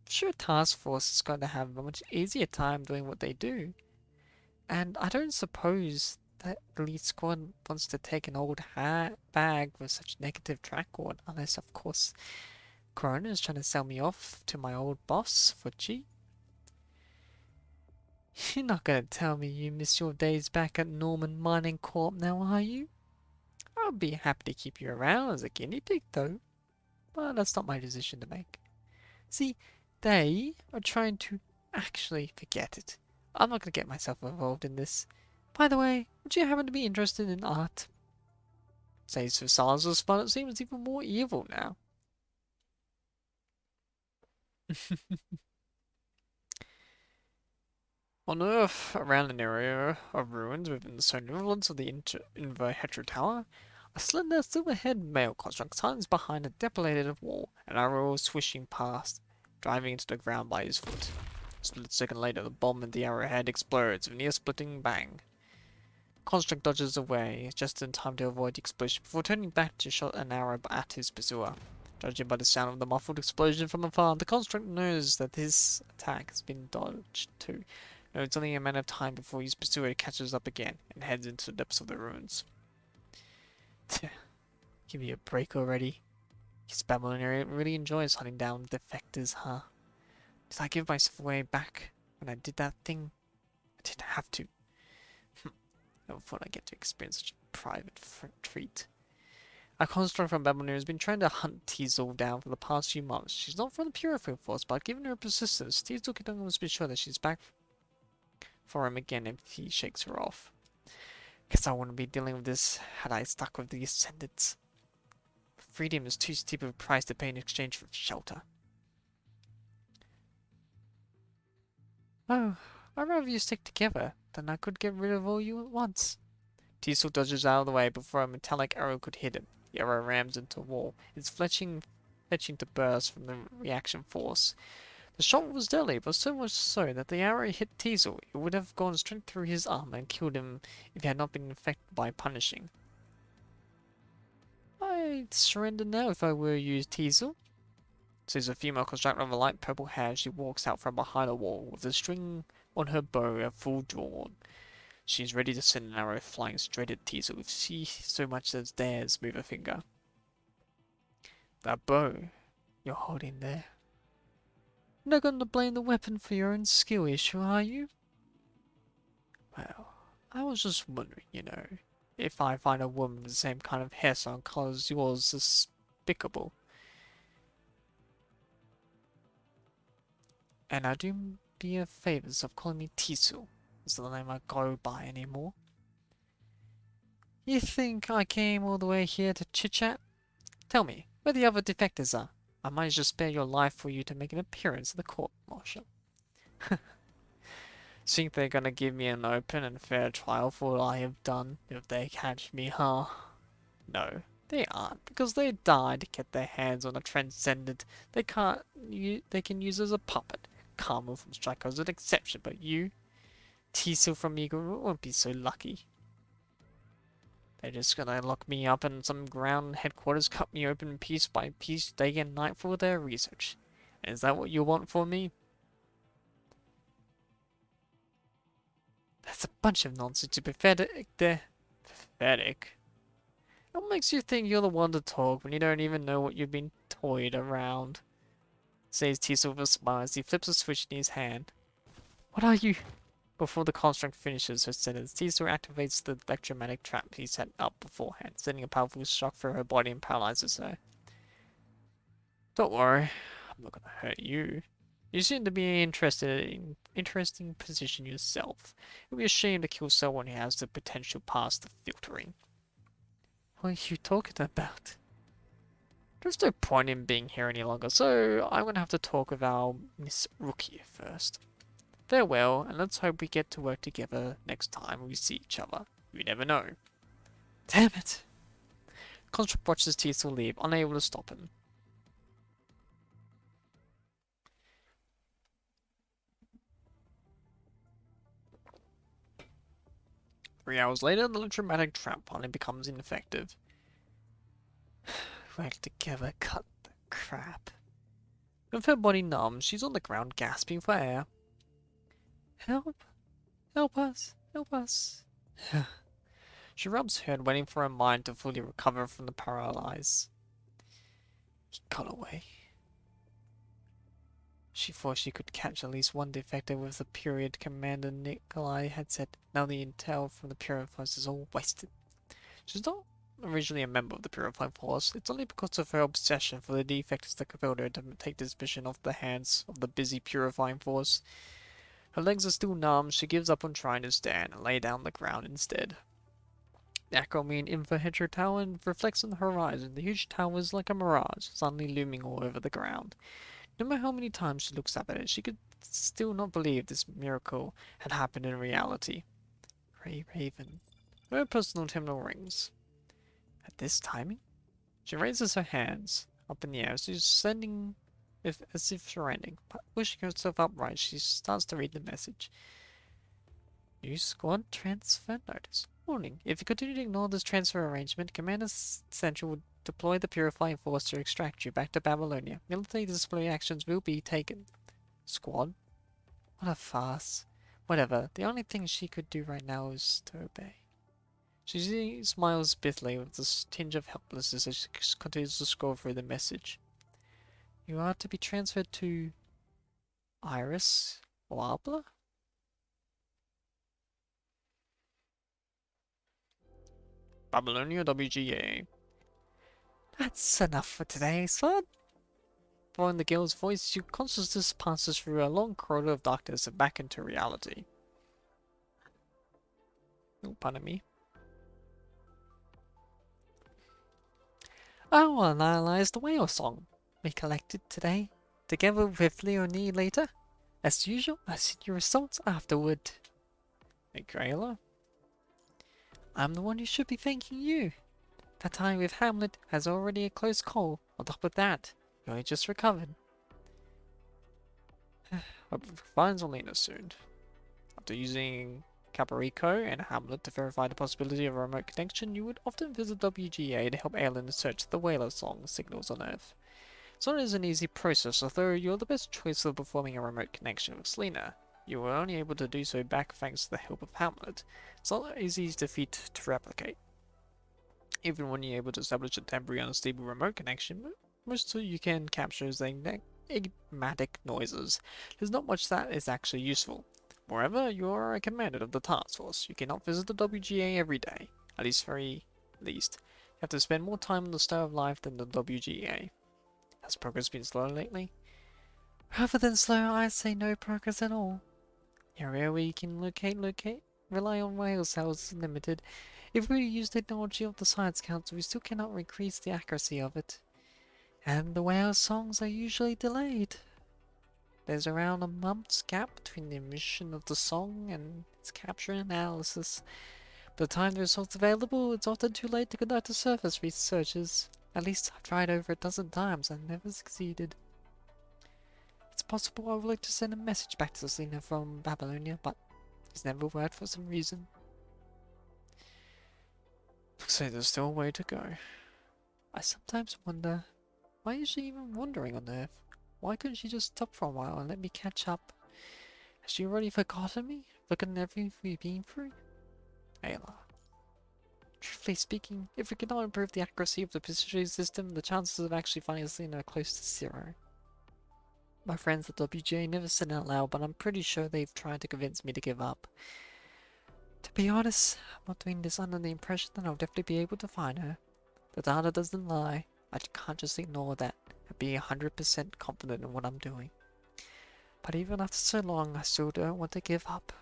I'm sure Task Force is going to have a much easier time doing what they do. And I don't suppose that Elite Squad wants to take an old bag with such negative track record, unless, of course, Corona is trying to sell me off to my old boss for cheap. You're not going to tell me you miss your days back at Norman Mining Corp now, are you? I'll be happy to keep you around as a guinea pig, though. But that's not my decision to make. See, they are trying to actually forget it. I'm not going to get myself involved in this. By the way, would you happen to be interested in art? Says for Salazar's fun, it seems even more evil now. On Earth, around an area of ruins within the solar influence of the Inverhetro Tower, a slender silver-haired male construct stands behind a depolated wall, an arrow swishing past, driving into the ground by his foot. A split second later, the bomb in the arrowhead explodes with a near-splitting bang. Construct dodges away, just in time to avoid the explosion before turning back to shot an arrow at his pursuer. Judging by the sound of the muffled explosion from afar, the construct knows that his attack has been dodged too. No, it's only a matter of time before his pursuer catches up again and heads into the depths of the ruins. Give me a break already. This Babylonian really enjoys hunting down defectors, huh? Did I give myself away back when I did that thing? I didn't have to. Never thought I'd get to experience such a private treat. A construct from Babylonia has been trying to hunt Teasel down for the past few months. She's not from the Purified Force, but given her persistence, Teasel can almost be sure that she's back for him again if he shakes her off. Guess I wouldn't be dealing with this had I stuck with the Ascendants. Freedom is too steep of a price to pay in exchange for shelter. Oh, I'd rather you stick together. then I could get rid of all you at once. Teasel dodges out of the way before a metallic arrow could hit him. The arrow rams into a wall, its fletching to burst from the reaction force. The shot was deadly, but so much so that the arrow hit Teasel. It would have gone straight through his armor and killed him if he had not been affected by punishing. I'd surrender now if I were you, Teasel. Says a female constructor of a light purple hair. She walks out from behind a wall with the string on her bow at full drawn. She is ready to send an arrow flying straight at Teasel if she so much as dares move a finger. That bow you're holding there. You're not going to blame the weapon for your own skill issue, are you? Well, I was just wondering, if I find a woman with the same kind of hairstyle and colour as yours despicable. And I do me a favours of calling me Teasel. Is the name I go by anymore. You think I came all the way here to chit-chat? Tell me, where the other defectors are. I might just spare your life for you to make an appearance at the court-martial. Think they're gonna give me an open and fair trial for what I have done if they catch me, huh? No, they aren't, because they died to get their hands on a transcendent they can use as a puppet. Carmel from Strike is an exception, but you, Teasel from MIKU, won't be so lucky. They're just gonna lock me up in some ground headquarters, cut me open piece by piece, day and night for their research. And is that what you want for me? That's a bunch of nonsense. To be pathetic there. Pathetic? What makes you think you're the one to talk when you don't even know what you've been toyed around? Says Teasel with a smile as he flips a switch in his hand. What are you? Before the construct finishes her sentence, Teasel activates the electromagnetic trap he set up beforehand, sending a powerful shock through her body and paralyzes her. Don't worry, I'm not gonna hurt you. You seem to be interested in interesting position yourself. It would be a shame to kill someone who has the potential past the filtering. What are you talking about? There's no point in being here any longer, so I'm gonna have to talk with our Miss Rookie first. Farewell, and let's hope we get to work together next time we see each other. You never know. Damn it! Construct watches Teasel leave, unable to stop him. Three hours later, the electromagnetic trap finally becomes ineffective. Work together, cut the crap. With her body numb, she's on the ground gasping for air. Help! Help us! Help us! She rubs her head, waiting for her mind to fully recover from the paralysis. He got away. She thought she could catch at least one defector with the period Commander Nikolai had said. Now the intel from the Purifiers is all wasted. She's not originally a member of the Purifying Force. It's only because of her obsession for the defectors that compelled her to take this mission off the hands of the busy Purifying Force. Her legs are still numb. She gives up on trying to stand and lay down on the ground instead. The Acromine Infrahetro Tower reflects on the horizon. The huge tower is like a mirage, suddenly looming all over the ground. No matter how many times she looks up at it, she could still not believe this miracle had happened in reality. Ray Raven. Her personal terminal rings. At this timing, she raises her hands up in the air, she's sending as if surrendering. Pushing herself upright, she starts to read the message. New squad transfer notice. Warning, if you continue to ignore this transfer arrangement, Commander Central will deploy the Purifying Force to extract you back to Babylonia. Military disciplinary actions will be taken. Squad? What a farce. Whatever, the only thing she could do right now is to obey. She smiles bitterly with a tinge of helplessness as she continues to scroll through the message. You are to be transferred to Iris or Arbla? Babylonia WGA. That's enough for today, son. Following the girl's voice, your consciousness passes through a long corridor of darkness and back into reality. Oh, pardon me. I will analyze the whale song we collected today, together with Leonie later. As usual, I'll see your results afterward. Thank you, Ayla. I'm the one who should be thanking you. That time with Hamlet has already a close call. On top of that, you only just recovered. Hope to find Zelina soon. After using Caparico and Hamlet to verify the possibility of a remote connection, you would often visit WGA to help Aelin search the whaler song signals on Earth. It's not as an easy process, although you're the best choice for performing a remote connection with Selena. You were only able to do so back thanks to the help of Hamlet. It's not as easy to defeat to replicate. Even when you're able to establish a temporary unstable remote connection, most you can capture is enigmatic noises. There's not much that is actually useful. Moreover, you are a commander of the task force. You cannot visit the WGA every day. At least very least. You have to spend more time on the Star of Life than the WGA. Has progress been slow lately? Rather than slow, I say no progress at all. The area where you can rely on whale cells is limited. If we use technology of the Science Council, we still cannot increase the accuracy of it. And the whale songs are usually delayed. There's around a month's gap between the emission of the song and its capture and analysis. By the time the results available, it's often too late to conduct the surface researches. At least I've tried over a dozen times and never succeeded. It's possible I would like to send a message back to Selena from Babylonia, but it's never worked for some reason. Looks like there's still a way to go. I sometimes wonder, why is she even wandering on Earth? Why couldn't she just stop for a while and let me catch up? Has she already forgotten me? Forgotten everything we've been through? Ayla. Truthfully speaking, if we cannot improve the accuracy of the positioning system, the chances of actually finding Selena are close to zero. My friends at WJ never said it out loud, but I'm pretty sure they've tried to convince me to give up. To be honest, I'm not doing this under the impression that I'll definitely be able to find her. The data doesn't lie. I can't just ignore that and be 100% confident in what I'm doing. But even after so long, I still don't want to give up.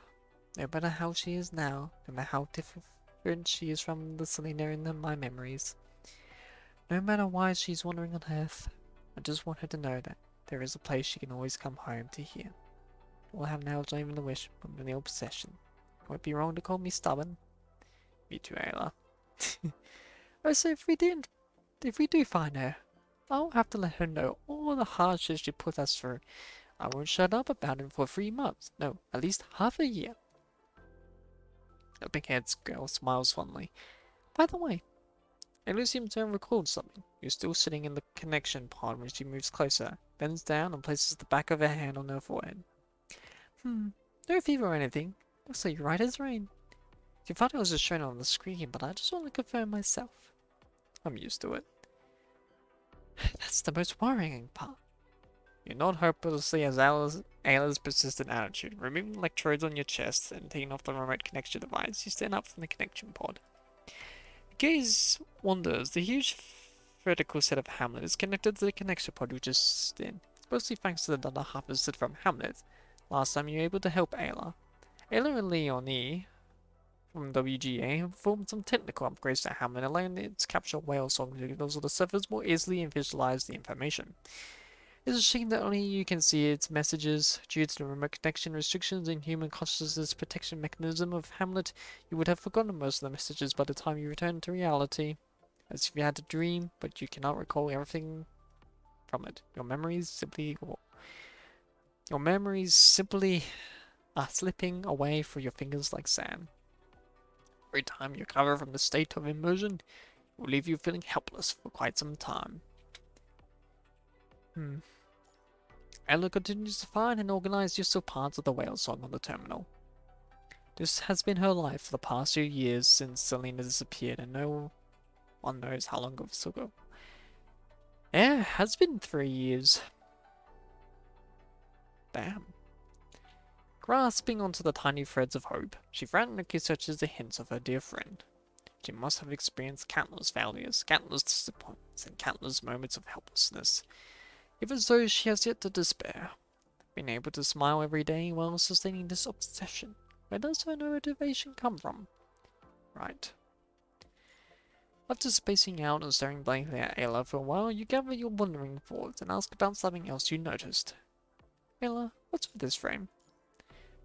No matter how she is now, no matter how different she is from the Selena in my memories. No matter why she's wandering on Earth, I just want her to know that there is a place she can always come home to here. All I have now is not even the wish, but the obsession. It won't be wrong to call me stubborn. Me too, Ayla. Oh, so if we do find her, I'll have to let her know all the hardships she put us through. I won't shut up about it for 3 months. No, at least half a year. The big-haired girl smiles fondly. By the way, Ayla seems to have recalled something. You're still sitting in the connection pod when she moves closer, bends down and places the back of her hand on her forehead. No fever or anything. Looks like you're right as rain. She thought it was just shown on the screen, but I just want to confirm myself. I'm used to it. That's the most worrying part. You nod hopelessly as Ayla's persistent attitude. Removing the electrodes on your chest and taking off the remote connection device, you stand up from the connection pod. Your gaze wanders. The huge vertical set of Hamlet is connected to the connection pod you just in. It's mostly thanks to the data harvested from Hamlet. Last time you were able to help Ayla. Ayla and Leonie from WGA performed some technical upgrades to Hamlet, allowing it to capture whale song signals on the surface more easily and visualize the information. It's a shame that only you can see its messages. Due to the remote connection restrictions and human consciousness protection mechanism of Hamlet, you would have forgotten most of the messages by the time you return to reality. As if you had a dream, but you cannot recall everything from it. Your memories simply are slipping away through your fingers like sand. Every time you recover from the state of immersion, it will leave you feeling helpless for quite some time. Ella continues to find and organize useful parts of the whale song on the terminal. This has been her life for the past few years since Selena disappeared, and no one knows how long this will go. Yeah, it has been 3 years. Damn. Grasping onto the tiny threads of hope, she frantically searches the hints of her dear friend. She must have experienced countless failures, countless disappointments, and countless moments of helplessness. If as though she has yet to despair, being able to smile every day while sustaining this obsession. Where does her motivation come from? Right. After spacing out and staring blankly at Ayla for a while, you gather your wandering thoughts and ask about something else you noticed. Ayla, what's with this frame?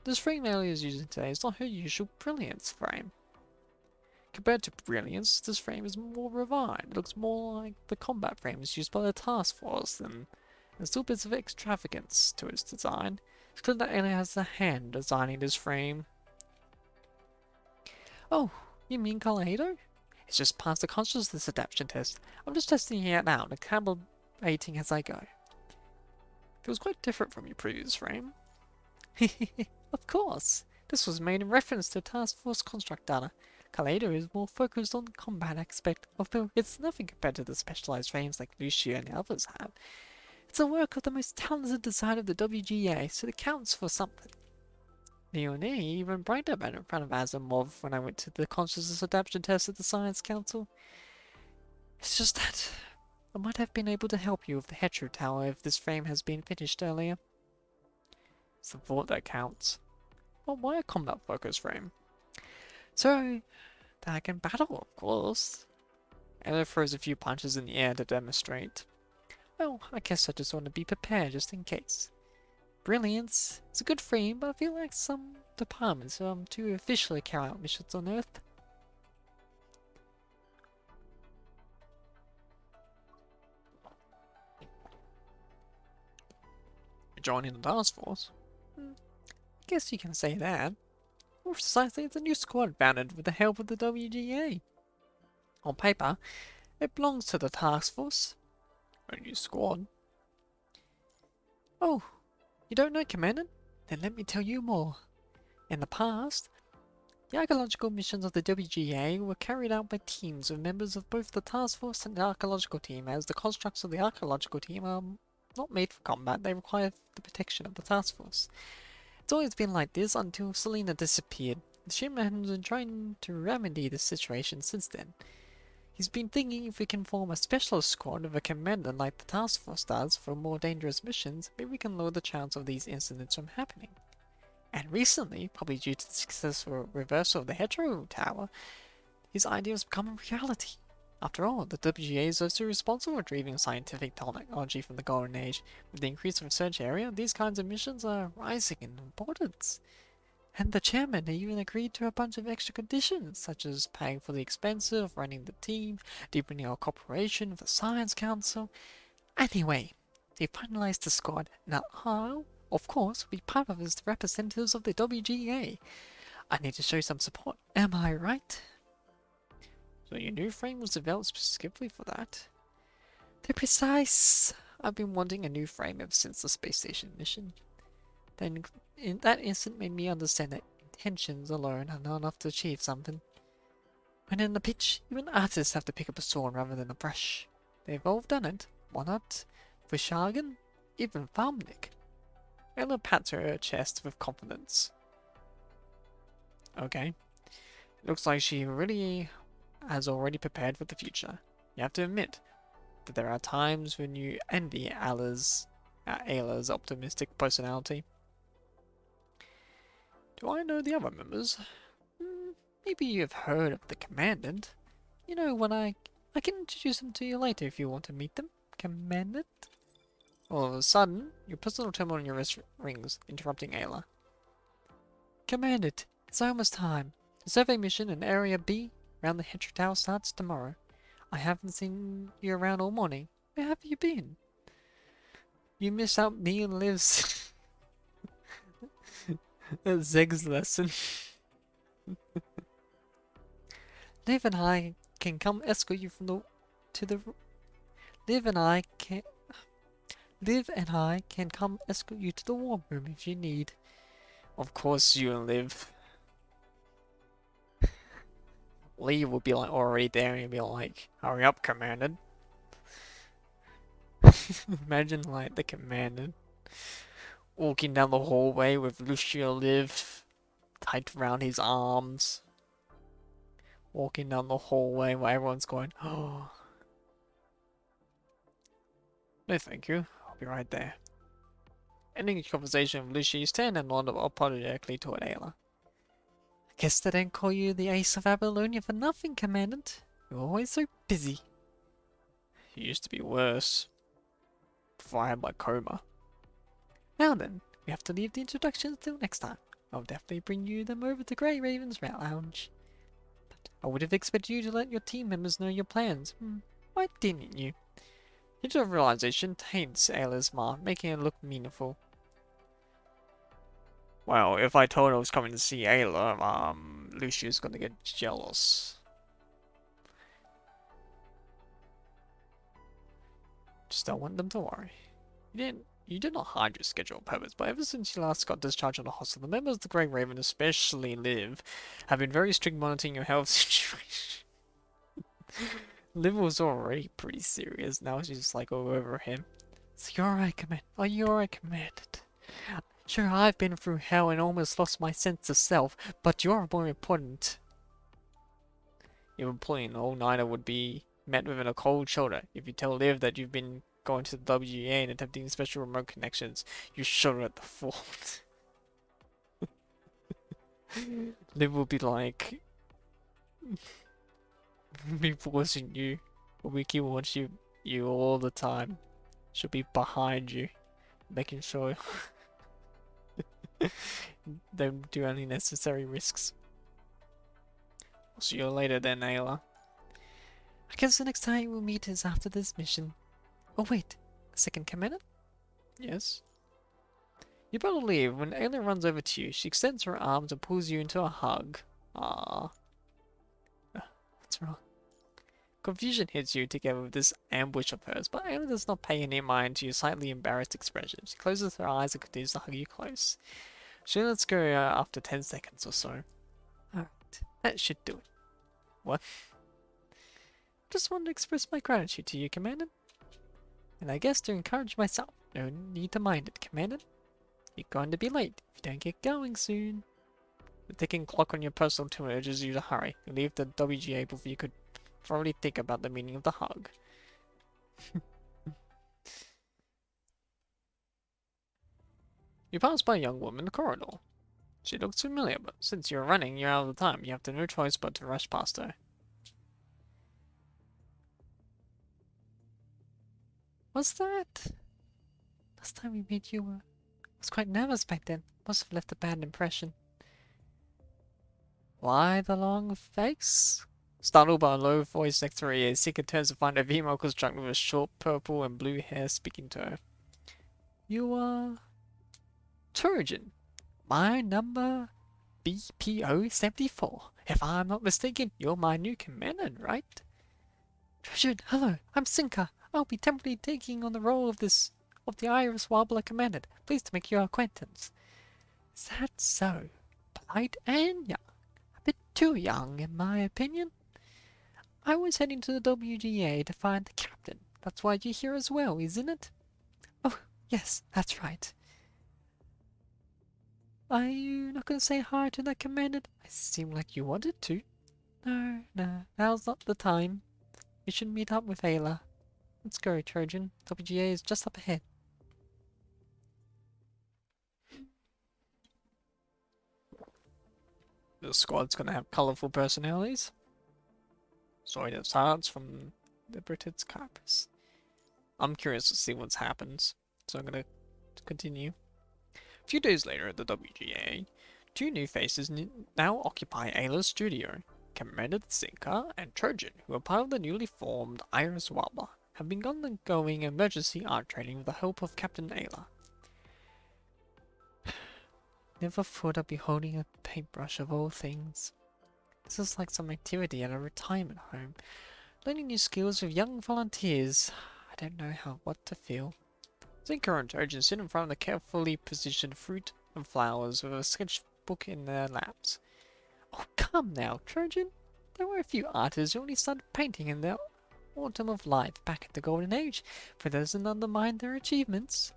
This frame Ellie is using today is not her usual Brilliance frame. Compared to Brilliance, this frame is more refined. It looks more like the combat frames used by the task force, and there's still bits of extravagance to its design. It's clear that Ellie has the hand designing this frame. Oh, you mean Kaleido? It's just passed the consciousness adaptation test. I'm just testing it out now and calibrating as I go. Feels quite different from your previous frame. Of course. This was made in reference to Task Force construct data. Kaleido is more focused on the combat aspect, although it's nothing compared to the specialized frames like Lucia and the others have. It's a work of the most talented design of the WGA, so it counts for something. Leonie even bragged about it in front of Asimov when I went to the consciousness adaptation test at the Science Council. It's just that I might have been able to help you with the Hetero Tower if this frame has been finished earlier. It's the thought that counts. Well, why a combat focus frame? So that I can battle, of course. Ella throws a few punches in the air to demonstrate. Well, I guess I just want to be prepared just in case. Brilliance. It's a good frame, but I feel like some departments too officially carry out missions on Earth. Joining the task force? I guess you can say that. More precisely, it's a new squad founded with the help of the WGA. On paper, it belongs to the task force. A new squad? Oh, you don't know, Commandant? Then let me tell you more. In the past, the archaeological missions of the WGA were carried out by teams of members of both the task force and the archaeological team, as the constructs of the archaeological team are not made for combat, they require the protection of the task force. It's always been like this until Selena disappeared. The Shaman has been trying to remedy the situation since then. He's been thinking if we can form a specialist squad of a commander like the task force does for more dangerous missions, maybe we can lower the chance of these incidents from happening. And recently, probably due to the successful reversal of the Hetero Tower, his idea has become a reality. After all, the WGA is also responsible for retrieving scientific technology from the Golden Age. With the increased research area, these kinds of missions are rising in importance. And the chairman even agreed to a bunch of extra conditions, such as paying for the expense of running the team, deepening our cooperation with the Science Council. Anyway, they finalized the squad, and I'll, of course, be part of as the representatives of the WGA. I need to show some support, am I right? So your new frame was developed specifically for that? They're precise! I've been wanting a new frame ever since the space station mission. Then in that instant made me understand that intentions alone are not enough to achieve something. When in the pitch, even artists have to pick up a sword rather than a brush. They've all done it. Why not? Vishagan? Even Farmnik. Ella pats her chest with confidence. Okay. It looks like she really has already prepared for the future. You have to admit that there are times when you envy Ayla's optimistic personality. Do I know the other members? Maybe you've heard of the Commandant. You know what I can introduce them to you later if you want to meet them. Commandant? All of a sudden, your personal terminal on your wrist rings, interrupting Ayla. Commandant, it's almost time. The survey mission in Area B around the Hetero Tower starts tomorrow. I haven't seen you around all morning. Where have you been? You missed out me and Liv's Zeg's lesson. Liv and I can come escort you from Liv and I can come escort you to the war room if you need. Of course you and Liv. Lee will be like already there and be like, hurry up, Commander. Imagine like the Commander walking down the hallway with Lucia Liv tight around his arms. Walking down the hallway while everyone's going, oh. No thank you, I'll be right there. Ending the conversation with Lucia, you stand and nod apologetically toward Ayla. I guess they don't call you the Ace of Abylonia for nothing, Commandant. You're always so busy. It used to be worse. Before I had my coma. Now then, we have to leave the introductions till next time. I'll definitely bring you them over to Grey Raven's Lounge. But I would have expected you to let your team members know your plans. Why didn't you? Hint of realization taints Ayla's smile, making it look meaningful. Well, if I told her I was coming to see Ayla, Lucia's gonna get jealous. Just don't want them to worry. You did not hide your schedule on purpose, but ever since you last got discharged from the hospital, the members of the Grey Raven, especially Liv, have been very strict monitoring your health situation. Liv was already pretty serious, now she's just like all over him. So you're alright, Command. Are you alright, Command? Sure, I've been through hell and almost lost my sense of self, but you're more important. Your pulling an all-nighter would be met with a cold shoulder. If you tell Liv that you've been going to the WGA and attempting special remote connections, you shudder at the thought. Liv will be like, be forcing you. Wiki wants you all the time. She'll be behind you, making sure don't do any necessary risks. I'll see you later then, Ayla. I guess the next time we'll meet is after this mission. Oh wait, a second, Commander? Yes? You better leave. When Ayla runs over to you, she extends her arms and pulls you into a hug. Ah. What's wrong? Confusion hits you together with this ambush of hers, but Ayla does not pay any mind to your slightly embarrassed expression. She closes her eyes and continues to hug you close. She lets go after 10 seconds or so. Alright, that should do it. What? Just wanted to express my gratitude to you, Commander. And I guess to encourage myself. No need to mind it, Commander. You're going to be late if you don't get going soon. The ticking clock on your personal tune urges you to hurry. You leave the WGA before you could thoroughly think about the meaning of the hug. You pass by a young woman in the corridor. She looks familiar, but since you're running, you're out of time. You have no choice but to rush past her. What's that? Last time we met you I was quite nervous back then. Must have left a bad impression. Why the long face? Startled by a low voice next to her ear, Seeker turns to find a female construct with a short purple and blue hair speaking to her. You are... Turgeon. My number... BPO-74. If I'm not mistaken, you're my new commander, right? Turgeon, hello, I'm Sinka. I'll be temporarily taking on the role of the Iris Wobbler Commander. Pleased to make your acquaintance. Is that so? Polite and young. A bit too young, in my opinion. I was heading to the WGA to find the captain. That's why you're here as well, isn't it? Oh, yes, that's right. Are you not going to say hi to that commander? It seemed like you wanted to. No, now's not the time. We should meet up with Ayla. Let's go, Trojan. WGA is just up ahead. The squad's gonna have colourful personalities. Sorry, that's Hearts from the British Carpus. I'm curious to see what happens, so I'm gonna continue. A few days later at the WGA, two new faces now occupy Ayla's studio. Commander Zinka and Trojan, who are part of the newly formed Iris Wobbler, have been undergoing emergency art training with the help of Captain Ayla. Never thought I'd be holding a paintbrush of all things. This is like some activity at a retirement home. Learning new skills with young volunteers. I don't know what to feel. Zinka and Trojan sit in front of the carefully positioned fruit and flowers with a sketchbook in their laps. Oh, come now, Trojan. There were a few artists who only started painting in their autumn of life back at the Golden Age, for those that undermine their achievements.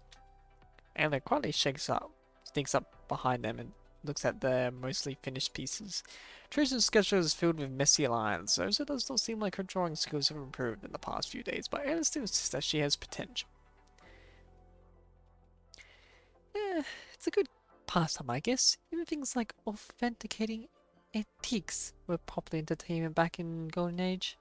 Ayla quietly sneaks up behind them and looks at their mostly finished pieces. Trojan's sketch is filled with messy lines, so it does not seem like her drawing skills have improved in the past few days, but Ayla still insists that she has potential. It's a good pastime, I guess. Even things like authenticating antiques were popular entertainment back in Golden Age.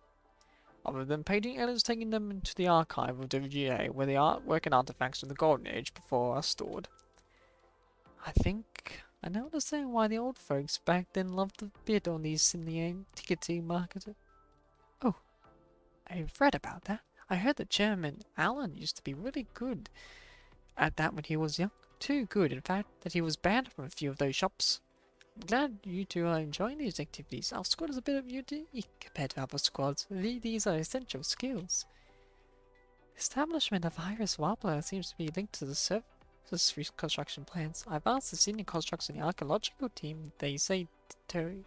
Other than painting, Ayla's taking them into the archive of WGA, where the artwork and artifacts of the Golden Age before are stored. I think I now understand why the old folks back then loved to bid on these in the antiquity market. Oh, I've read about that. I heard that Chairman Allen used to be really good at that when he was young. Too good, in fact, that he was banned from a few of those shops. I'm glad you two are enjoying these activities. Our squad is a bit of unique compared to other squads. These are essential skills. Establishment of Iris Warbler seems to be linked to the surface reconstruction plans. I've asked the senior constructs in the archaeological team. They say to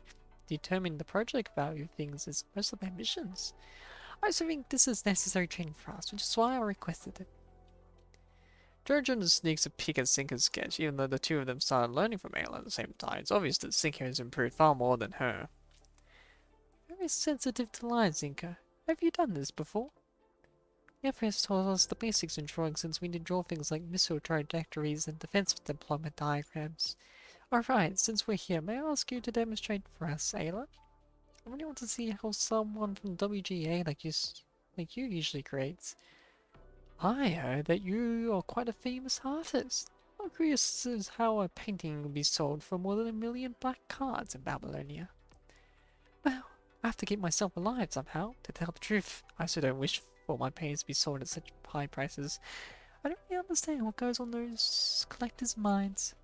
determine the project value of things is most of their missions. I also think this is necessary training for us, which is why I requested it. Georgian sneaks a peek at Sinker's sketch, even though the two of them started learning from Ayla at the same time. It's obvious that Sinker has improved far more than her. Very sensitive to lines, Zinka. Have you done this before? Yefes taught us the basics in drawing since we did draw things like missile trajectories and defense deployment diagrams. Alright, since we're here, may I ask you to demonstrate for us, Ayla? I really want to see how someone from WGA like you usually creates. I heard that you are quite a famous artist. I'm curious as how a painting would be sold for more than 1,000,000 black cards in Babylonia. Well, I have to keep myself alive somehow, to tell the truth. I also don't wish for my paintings to be sold at such high prices. I don't really understand what goes on those collectors' minds.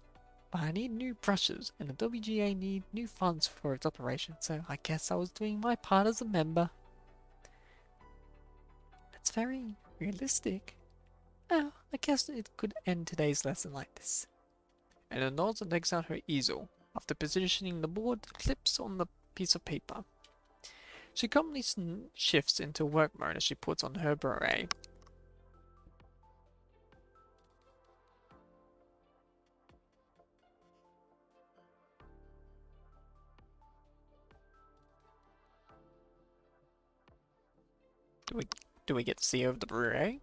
But I need new brushes, and the WGA need new funds for its operation, so I guess I was doing my part as a member. That's very realistic. Well, I guess it could end today's lesson like this. And a nods and takes out her easel, after positioning the board clips on the piece of paper. She calmly shifts into work mode as she puts on her beret. Do we get to see over the beret?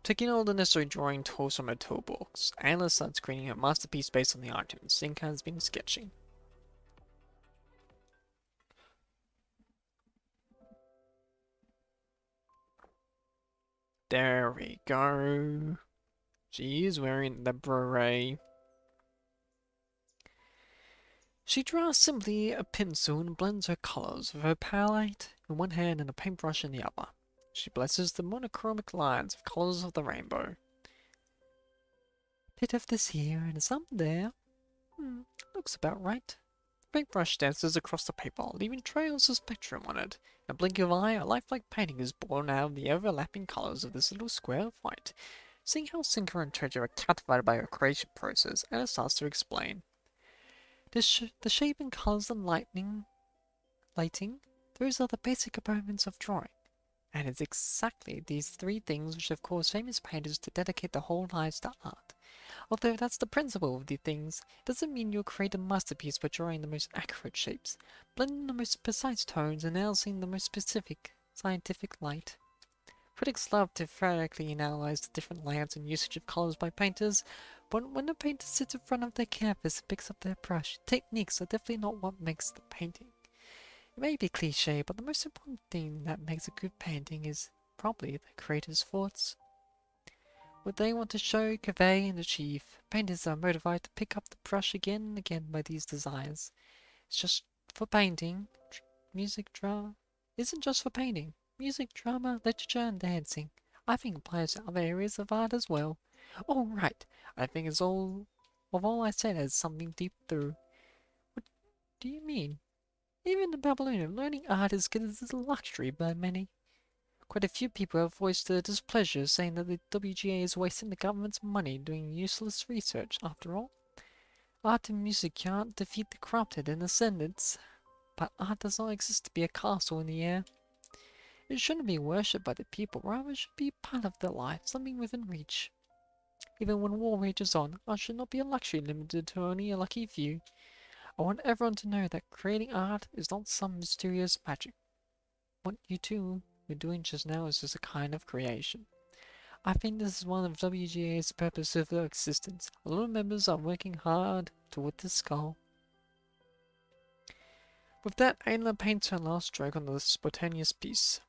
Taking all the necessary drawing tools from her toolbox, Ayla starts creating her masterpiece based on the items Zinka has been sketching. There we go. She is wearing the beret. She draws simply a pencil and blends her colors with her palette in one hand and a paintbrush in the other. She blesses the monochromatic lines of colors of the rainbow. Bit of this here and some there. Looks about right. The paintbrush dances across the paper, leaving trails of spectrum on it. In a blink of an eye, a lifelike painting is born out of the overlapping colors of this little square of white. Seeing how Sinker and Treasure are captivated by her creation process, Anna starts to explain. The shape and colors and lighting, those are the basic components of drawing. And it's exactly these three things which have caused famous painters to dedicate their whole lives to art. Although that's the principle of the things, it doesn't mean you'll create a masterpiece by drawing the most accurate shapes, blending the most precise tones, and announcing the most specific, scientific light. Critics love to theoretically analyze the different layouts and usage of colors by painters, but when a painter sits in front of their canvas and picks up their brush, techniques are definitely not what makes the painting. It may be cliche, but the most important thing that makes a good painting is probably the creator's thoughts. What they want to show, convey, and achieve. Painters are motivated to pick up the brush again and again by these desires. It's just for painting. Music, drama isn't just for painting. Music, drama, literature, and dancing. I think applies to other areas of art as well. Oh, right. I think it's all I said has something deep through. What do you mean? Even in Babylonia, learning art is considered a luxury by many. Quite a few people have voiced their displeasure, saying that the WGA is wasting the government's money doing useless research. After all, art and music can't defeat the corrupted and ascendants. But art does not exist to be a castle in the air. It shouldn't be worshipped by the people, rather it should be part of their life, something within reach. Even when war rages on, art should not be a luxury limited to only a lucky few. I want everyone to know that creating art is not some mysterious magic. What you two were doing just now is just a kind of creation. I think this is one of WGA's purpose of their existence. A lot of members are working hard toward this goal. With that, Ayla paints her last stroke on the spontaneous piece.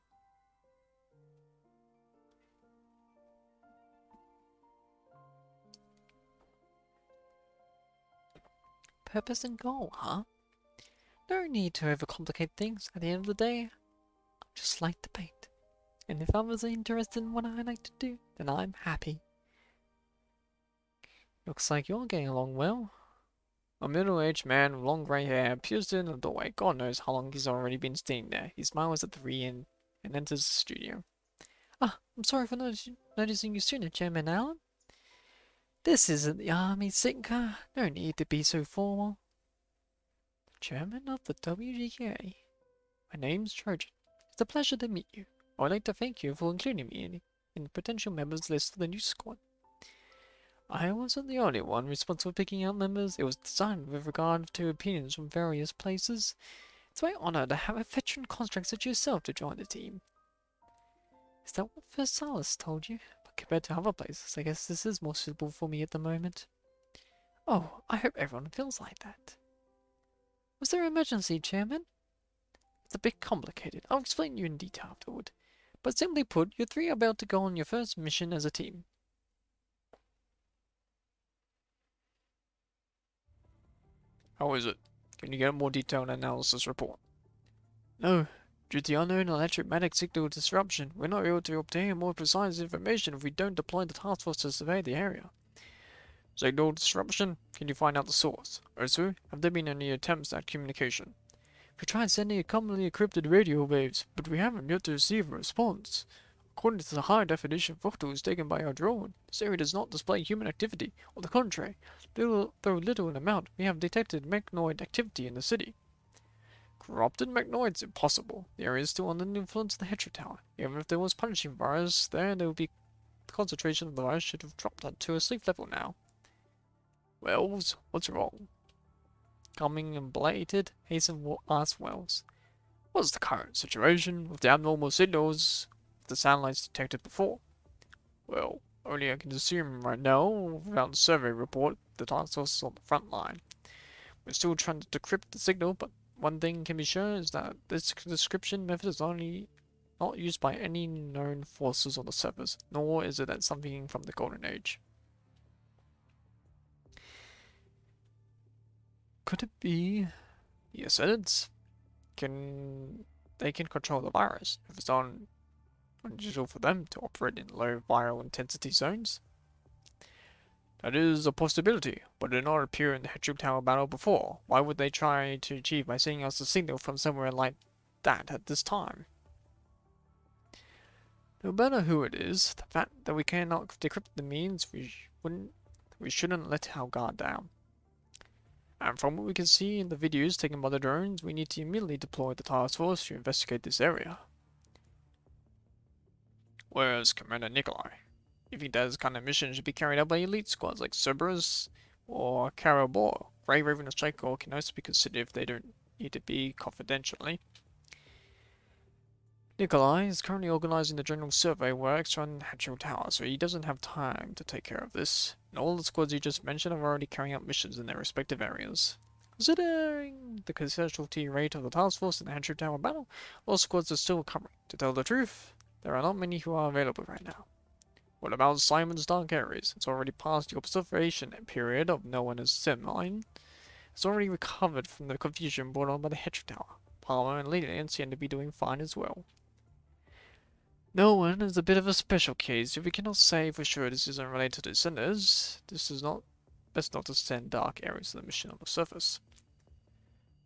purpose and goal, huh? No need to overcomplicate things. At the end of the day, I just like to paint. And if others are interested in what I like to do, then I'm happy. Looks like you're getting along well. A middle-aged man with long grey hair appears in the doorway. God knows how long he's already been staying there. He smiles at the three and enters the studio. Ah, I'm sorry for noticing you sooner, Chairman Allen. This isn't the army sinker. No need to be so formal. Chairman of the WGA. My name's Trojan. It's a pleasure to meet you. I would like to thank you for including me in the potential members list for the new squad. I wasn't the only one responsible for picking out members. It was designed with regard to opinions from various places. It's my honor to have a veteran contract such as yourself to join the team. Is that what Versailles told you? But compared to other places, I guess this is more suitable for me at the moment. Oh, I hope everyone feels like that. Was there an emergency, Chairman? It's a bit complicated. I'll explain you in detail afterward. But simply put, you three are about to go on your first mission as a team. How is it? Can you get a more detailed analysis report? No. Due to the unknown electromagnetic signal disruption, we're not able to obtain more precise information if we don't deploy the task force to survey the area. Signal disruption? Can you find out the source? Also, have there been any attempts at communication? We tried sending a commonly encrypted radio waves, but we haven't yet to receive a response. According to the high-definition photos taken by our drone, this area does not display human activity. On the contrary, though little in amount, we have detected mechanoid activity in the city. Corrupted mechanoids? Impossible. The area is still under the influence of the Hetro Tower. Even if there was punishing virus there would be the concentration of the virus should have dropped to a safe level now. Wells, what's wrong? Coming and belated, Hasten asked Wells. What's the current situation with the abnormal signals the satellites detected before? Well, only I can assume right now, without the survey report, the task force is on the front line. We're still trying to decrypt the signal, but one thing can be sure is that this description method is only not used by any known forces on the surface, nor is it something from the Golden Age. Could it be the Ascendants? They can control the virus if it's unusual for them to operate in low viral intensity zones? That is a possibility, but it did not appear in the Hetro Tower battle before. Why would they try to achieve by sending us a signal from somewhere like that at this time? No matter who it is, the fact that we cannot decrypt the means we shouldn't let our guard down. And from what we can see in the videos taken by the drones, we need to immediately deploy the task force to investigate this area. Where's Commander Nikolai? You think that this kind of mission should be carried out by elite squads like Cerberus or Karabor? Grey Raven or Strike can also be considered if they don't need to be confidentially. Nikolai is currently organizing the general survey works around Hatchel Tower, so he doesn't have time to take care of this. And all the squads you just mentioned are already carrying out missions in their respective areas. Considering the casualty rate of the task force in the Hatchel Tower battle, all squads are still recovering. To tell the truth, there are not many who are available right now. What about Simon's Dark Areas? It's already past the observation period of no one is Simline. It's already recovered from the confusion brought on by the Hetro Tower. Palmer and Lillian seem to be doing fine as well. No one is a bit of a special case. If we cannot say for sure this isn't related to the sinners, this is not best not to send Dark Areas to the mission on the surface.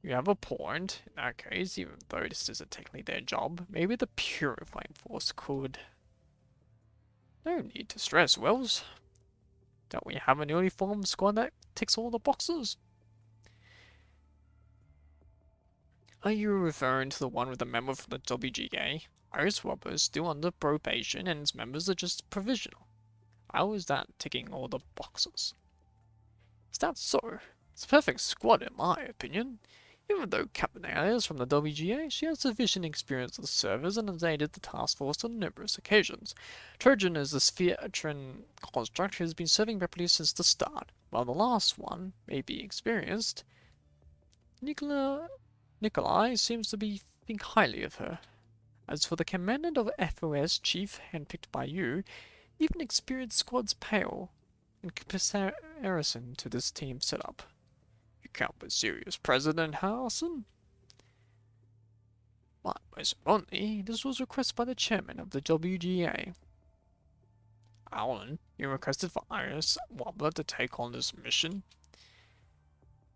You have a point. In that case, even though this isn't technically their job, maybe the Purifying Force could. No need to stress, Wells. Don't we have a newly formed squad that ticks all the boxes? Are you referring to the one with the member from the WGA? Iris Robber is still under probation and its members are just provisional. How is that ticking all the boxes? Is that so? It's a perfect squad in my opinion. Even though Captain A is from the WGA, she has sufficient experience with the servers and has aided the task force on numerous occasions. Trojan is a veteran construct who has been serving properly since the start, while the last one may be experienced. Nikolai seems to be think highly of her. As for the commandant of FOS chief handpicked by you, even experienced squads pale in comparison to this team setup. You can't be serious, President Harrison. But most importantly, this was requested by the chairman of the WGA. Alan, you requested for Iris Wobbler to take on this mission?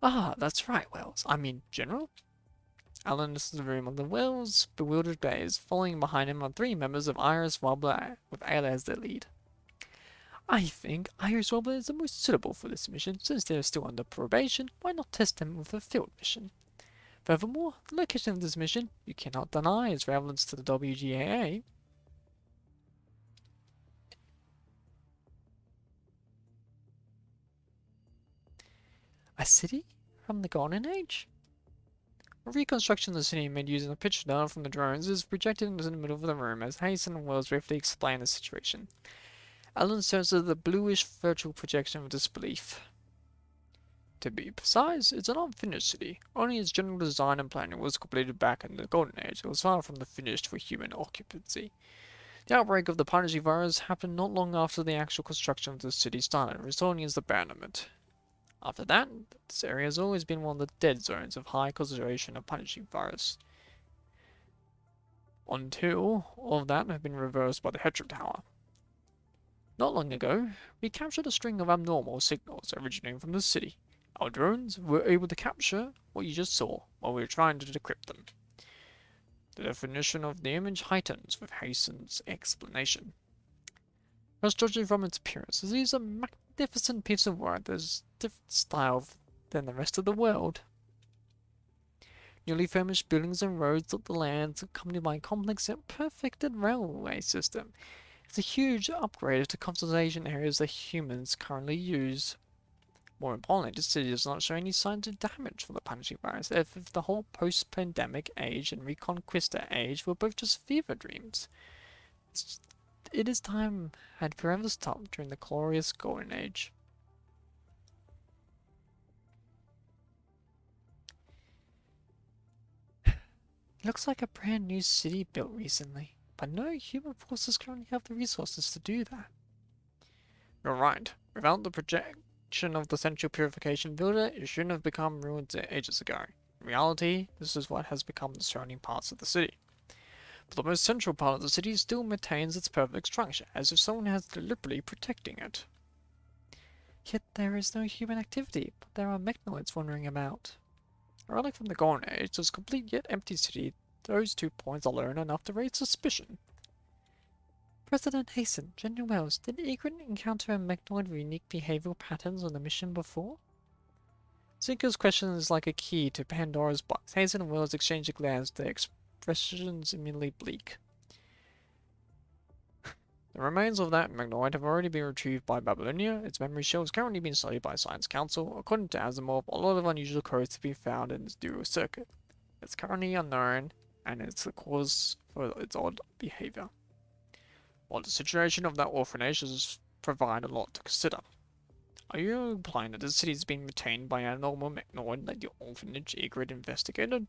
Ah, that's right, Wells. I mean, General? Alan enters the room on the Wells' bewildered gaze. Following behind him are three members of Iris Wobbler, with Ayla as their lead. I think Iris Wobbler is the most suitable for this mission. Since they are still under probation, why not test them with a field mission? Furthermore, the location of this mission, you cannot deny its relevance to the WGAA. A city from the Golden Age? A reconstruction of the city made using a picture data from the drones is projected into the middle of the room as Hasten and Wells briefly explain the situation. Alan stares at the bluish virtual projection of disbelief. To be precise, it's an unfinished city. Only its general design and planning was completed back in the Golden Age. It was far from the finished for human occupancy. The outbreak of the piracy virus happened not long after the actual construction of the city started, resulting in its abandonment. After that, this area has always been one of the dead zones of high concentration of punishing virus. Until all of that had been reversed by the Hetrim Tower. Not long ago, we captured a string of abnormal signals originating from the city. Our drones were able to capture what you just saw while we were trying to decrypt them. The definition of the image heightens with Hasten's explanation. Just judging from its appearance, it is a magnificent piece of work that is a different style than the rest of the world. Newly furnished buildings and roads dot the lands, accompanied by a complex yet perfected railway system. It's a huge upgrade to conservation areas that humans currently use. More importantly, the city does not show any signs of damage from the punishing virus, as if the whole post-pandemic age and Reconquista age were both just fever dreams. It is time had forever stopped during the glorious Golden Age. It looks like a brand new city built recently, but no human forces currently have the resources to do that. You're right. Without the projection of the central purification builder, it shouldn't have become ruined ages ago. In reality, this is what has become the surrounding parts of the city. But the most central part of the city still maintains its perfect structure, as if someone has deliberately protecting it. Yet there is no human activity, but there are mechanoids wandering about. A relic from the Golden Age, this complete yet empty city, those 2 points alone are enough to raise suspicion. President Hasten, General Wells, did Egret encounter a mechanoid with unique behavioral patterns on the mission before? Zinker's question is like a key to Pandora's box. Hasten and Wells exchange a glance, their expressions immediately bleak. The remains of that mechanoid have already been retrieved by Babylonia. Its memory shell is currently being studied by Science Council. According to Asimov, a lot of unusual codes have been found in its neural circuit. It's currently unknown, and it's the cause for its odd behavior. While the situation of that orphanage does provide a lot to consider. Are you implying that the city has been retained by an abnormal mechanoid like the orphanage Egret investigated?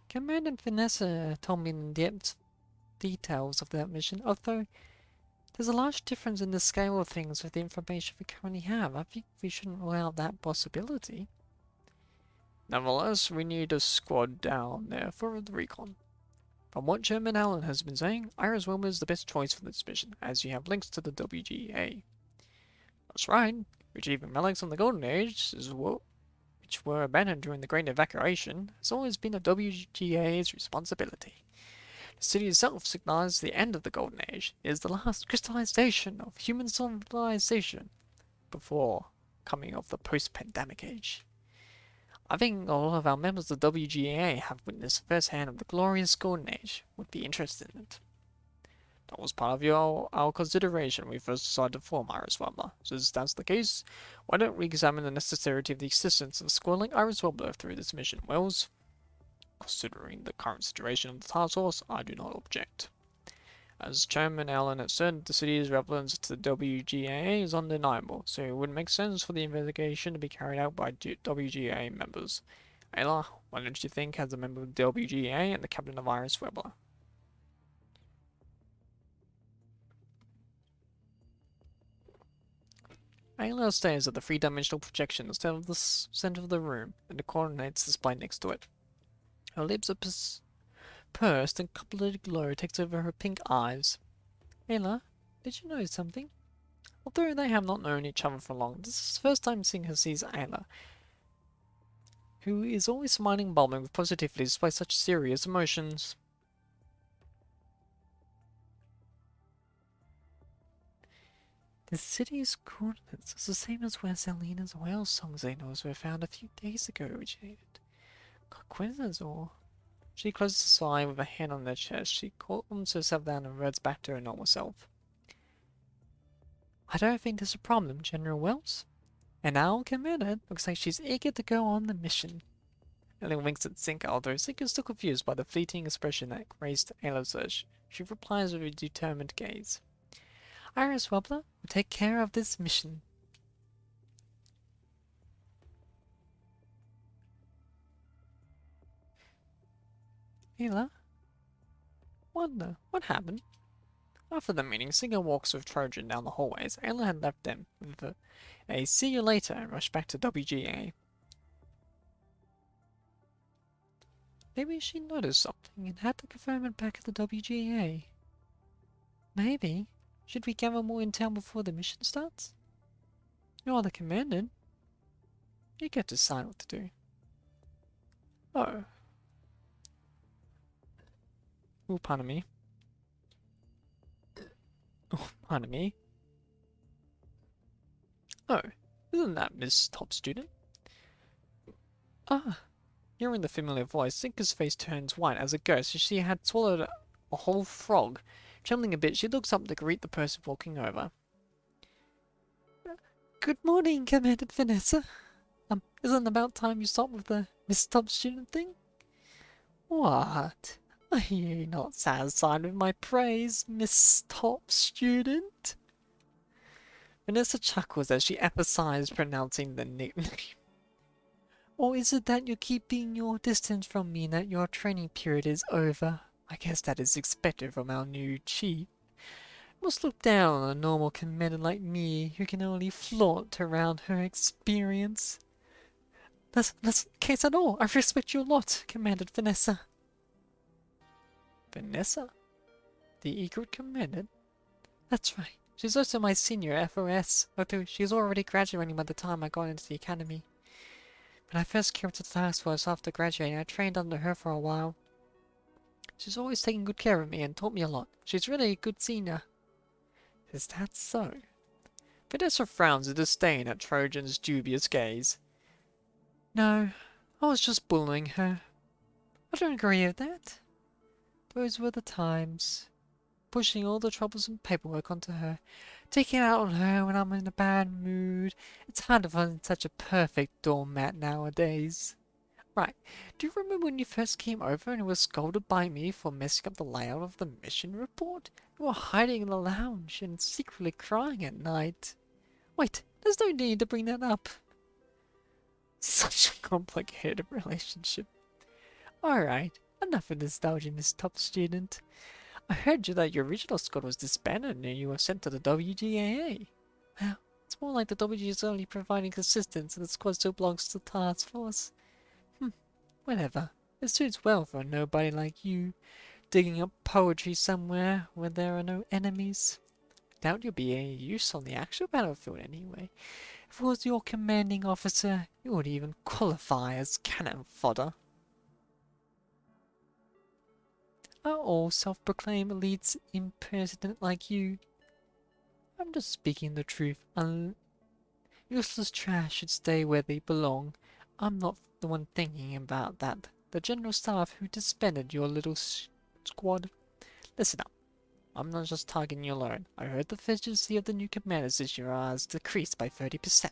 Commander Vanessa told me in depth details of that mission, although there's a large difference in the scale of things with the information we currently have. I think we shouldn't rule out that possibility. Nevertheless, we need a squad down there for the recon. From what Chairman Allen has been saying, Iris Wilmer is the best choice for this mission, as you have links to the WGA. That's right, retrieving relics from the Golden Age, which were abandoned during the Great Evacuation, has always been the WGA's responsibility. The city itself signifies the end of the Golden Age. It is the last crystallization of human civilization before coming of the post-pandemic age. I think a lot of our members of the WGA have witnessed firsthand of the glorious Golden Age, would be interested in it. That was part of our consideration when we first decided to form Iris Wobbler. Since that's the case, why don't we examine the necessity of the existence of a squad like Iris Wobbler through this mission? Wells, considering the current situation of the task force, I do not object. As Chairman Allen has said, the city's relevance to the WGA is undeniable, so it would make sense for the investigation to be carried out by WGA members. Ayla, why don't you think as a member of the WGA and the captain of Iris Wobbler? Ayla stares at the three-dimensional projection instead of the center of the room and the coordinates displayed next to it. Her lips are pursed and coupled glow takes over her pink eyes. Ayla, did you notice something? Although they have not known each other for long, this is the first time seeing her sees Ayla, who is always smiling and bubbling with positivity despite such serious emotions. The city's coordinates is the same as where Selina's whale songs they knows were found a few days ago originated. Coincidence or... She closes her eye with a hand on her chest. She calms herself down and reverts back to her normal self. I don't think there's a problem, General Wells. And now, Commander, looks like she's eager to go on the mission. Ellen winks at Zinka, although Zinka is still confused by the fleeting expression that graced Ayla's search. She replies with a determined gaze. Iris Wobbler will take care of this mission. Ayla? What happened? After the meeting, Zinka walks with Trojan down the hallways. Ayla had left them with a see you later and rushed back to WGA. Maybe she noticed something and had to confirm it back at the WGA. Maybe. Should we gather more intel before the mission starts? You're the commander. You get to decide what to do. Oh. Oh, pardon me. Oh, pardon me. Oh, isn't that Miss Top Student? Ah. Hearing the familiar voice, Zinka's face turns white as a ghost as she had swallowed a whole frog. Trembling a bit, she looks up to greet the person walking over. Good morning, Commander Vanessa. Isn't it about time you stopped with the Miss Top Student thing? What? Are you not satisfied with my praise, Miss Top Student? Vanessa chuckles as she emphasizes pronouncing the nickname. Or is it that you're keeping your distance from me and that your training period is over? I guess that is expected from our new chief. Must look down on a normal commander like me who can only flaunt around her experience. That's the case at all. I respect you a lot, Commander Vanessa. Vanessa? The Egret Commander? That's right. She's also my senior at FOS, although she's already graduating by the time I got into the academy. When I first came to the task force after graduating, I trained under her for a while. She's always taken good care of me and taught me a lot. She's really a good senior. Is that so? Vanessa frowns in disdain at Trojan's dubious gaze. No, I was just bullying her. I don't agree with that. Those were the times. Pushing all the troublesome paperwork onto her. Taking it out on her when I'm in a bad mood. It's hard to find such a perfect doormat nowadays. Right, do you remember when you first came over and were scolded by me for messing up the layout of the mission report? You were hiding in the lounge and secretly crying at night. Wait, there's no need to bring that up. Such a complicated relationship. Alright, enough of nostalgia, Miss Top Student. I heard that your original squad was disbanded and you were sent to the WGAA. Well, it's more like the WG is only providing assistance and the squad still belongs to the task force. Whatever. It suits well for a nobody like you, digging up poetry somewhere where there are no enemies. Doubt you'll be any use on the actual battlefield anyway. If I was your commanding officer, you would even qualify as cannon fodder. Are all self-proclaimed elites impertinent like you? I'm just speaking the truth. Useless trash should stay where they belong. I'm not the one thinking about that. The general staff who disbanded your little squad. Listen up. I'm not just targeting you alone. I heard the efficiency of the new commanders this year has decreased by 30%.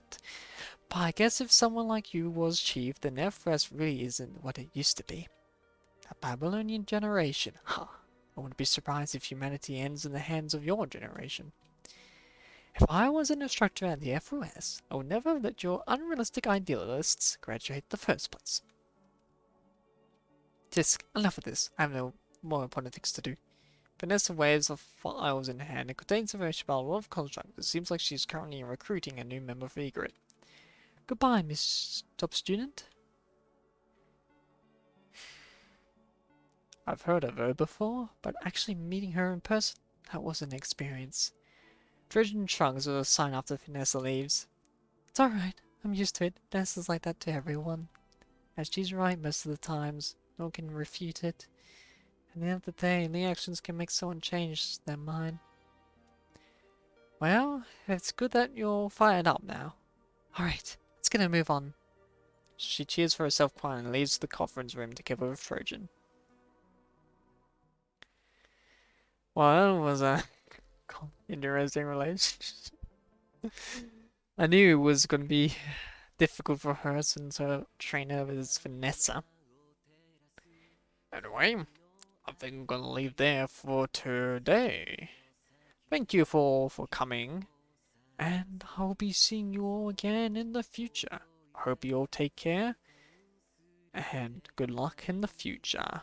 But I guess if someone like you was chief, then FOS really isn't what it used to be. A Babylonian generation. Huh. I wouldn't be surprised if humanity ends in the hands of your generation. If I was an instructor at the FOS, I would never let your unrealistic idealists graduate in the first place. Tisk, enough of this. I have no more important things to do. Vanessa waves of files in hand and contains information about a lot of contractors. Seems like she's currently recruiting a new member for Egret. Goodbye, Miss Top Student. I've heard of her before, but actually meeting her in person, that was an experience. Trojan Trunks will sign after Vanessa leaves. It's alright, I'm used to it. Vanessa's like that to everyone. And she's right most of the times. No one can refute it. At the end of the day, the actions can make someone change their mind. Well, it's good that you're fired up now. Alright, let's get a move on. She cheers for herself quietly and leaves the conference room together with Trojan. Well, that was a interesting relationship. I knew it was going to be difficult for her since her trainer is Vanessa. Anyway, I think I'm gonna leave there for today. Thank you for coming, and I'll be seeing you all again in the future. I hope you all take care, and good luck in the future.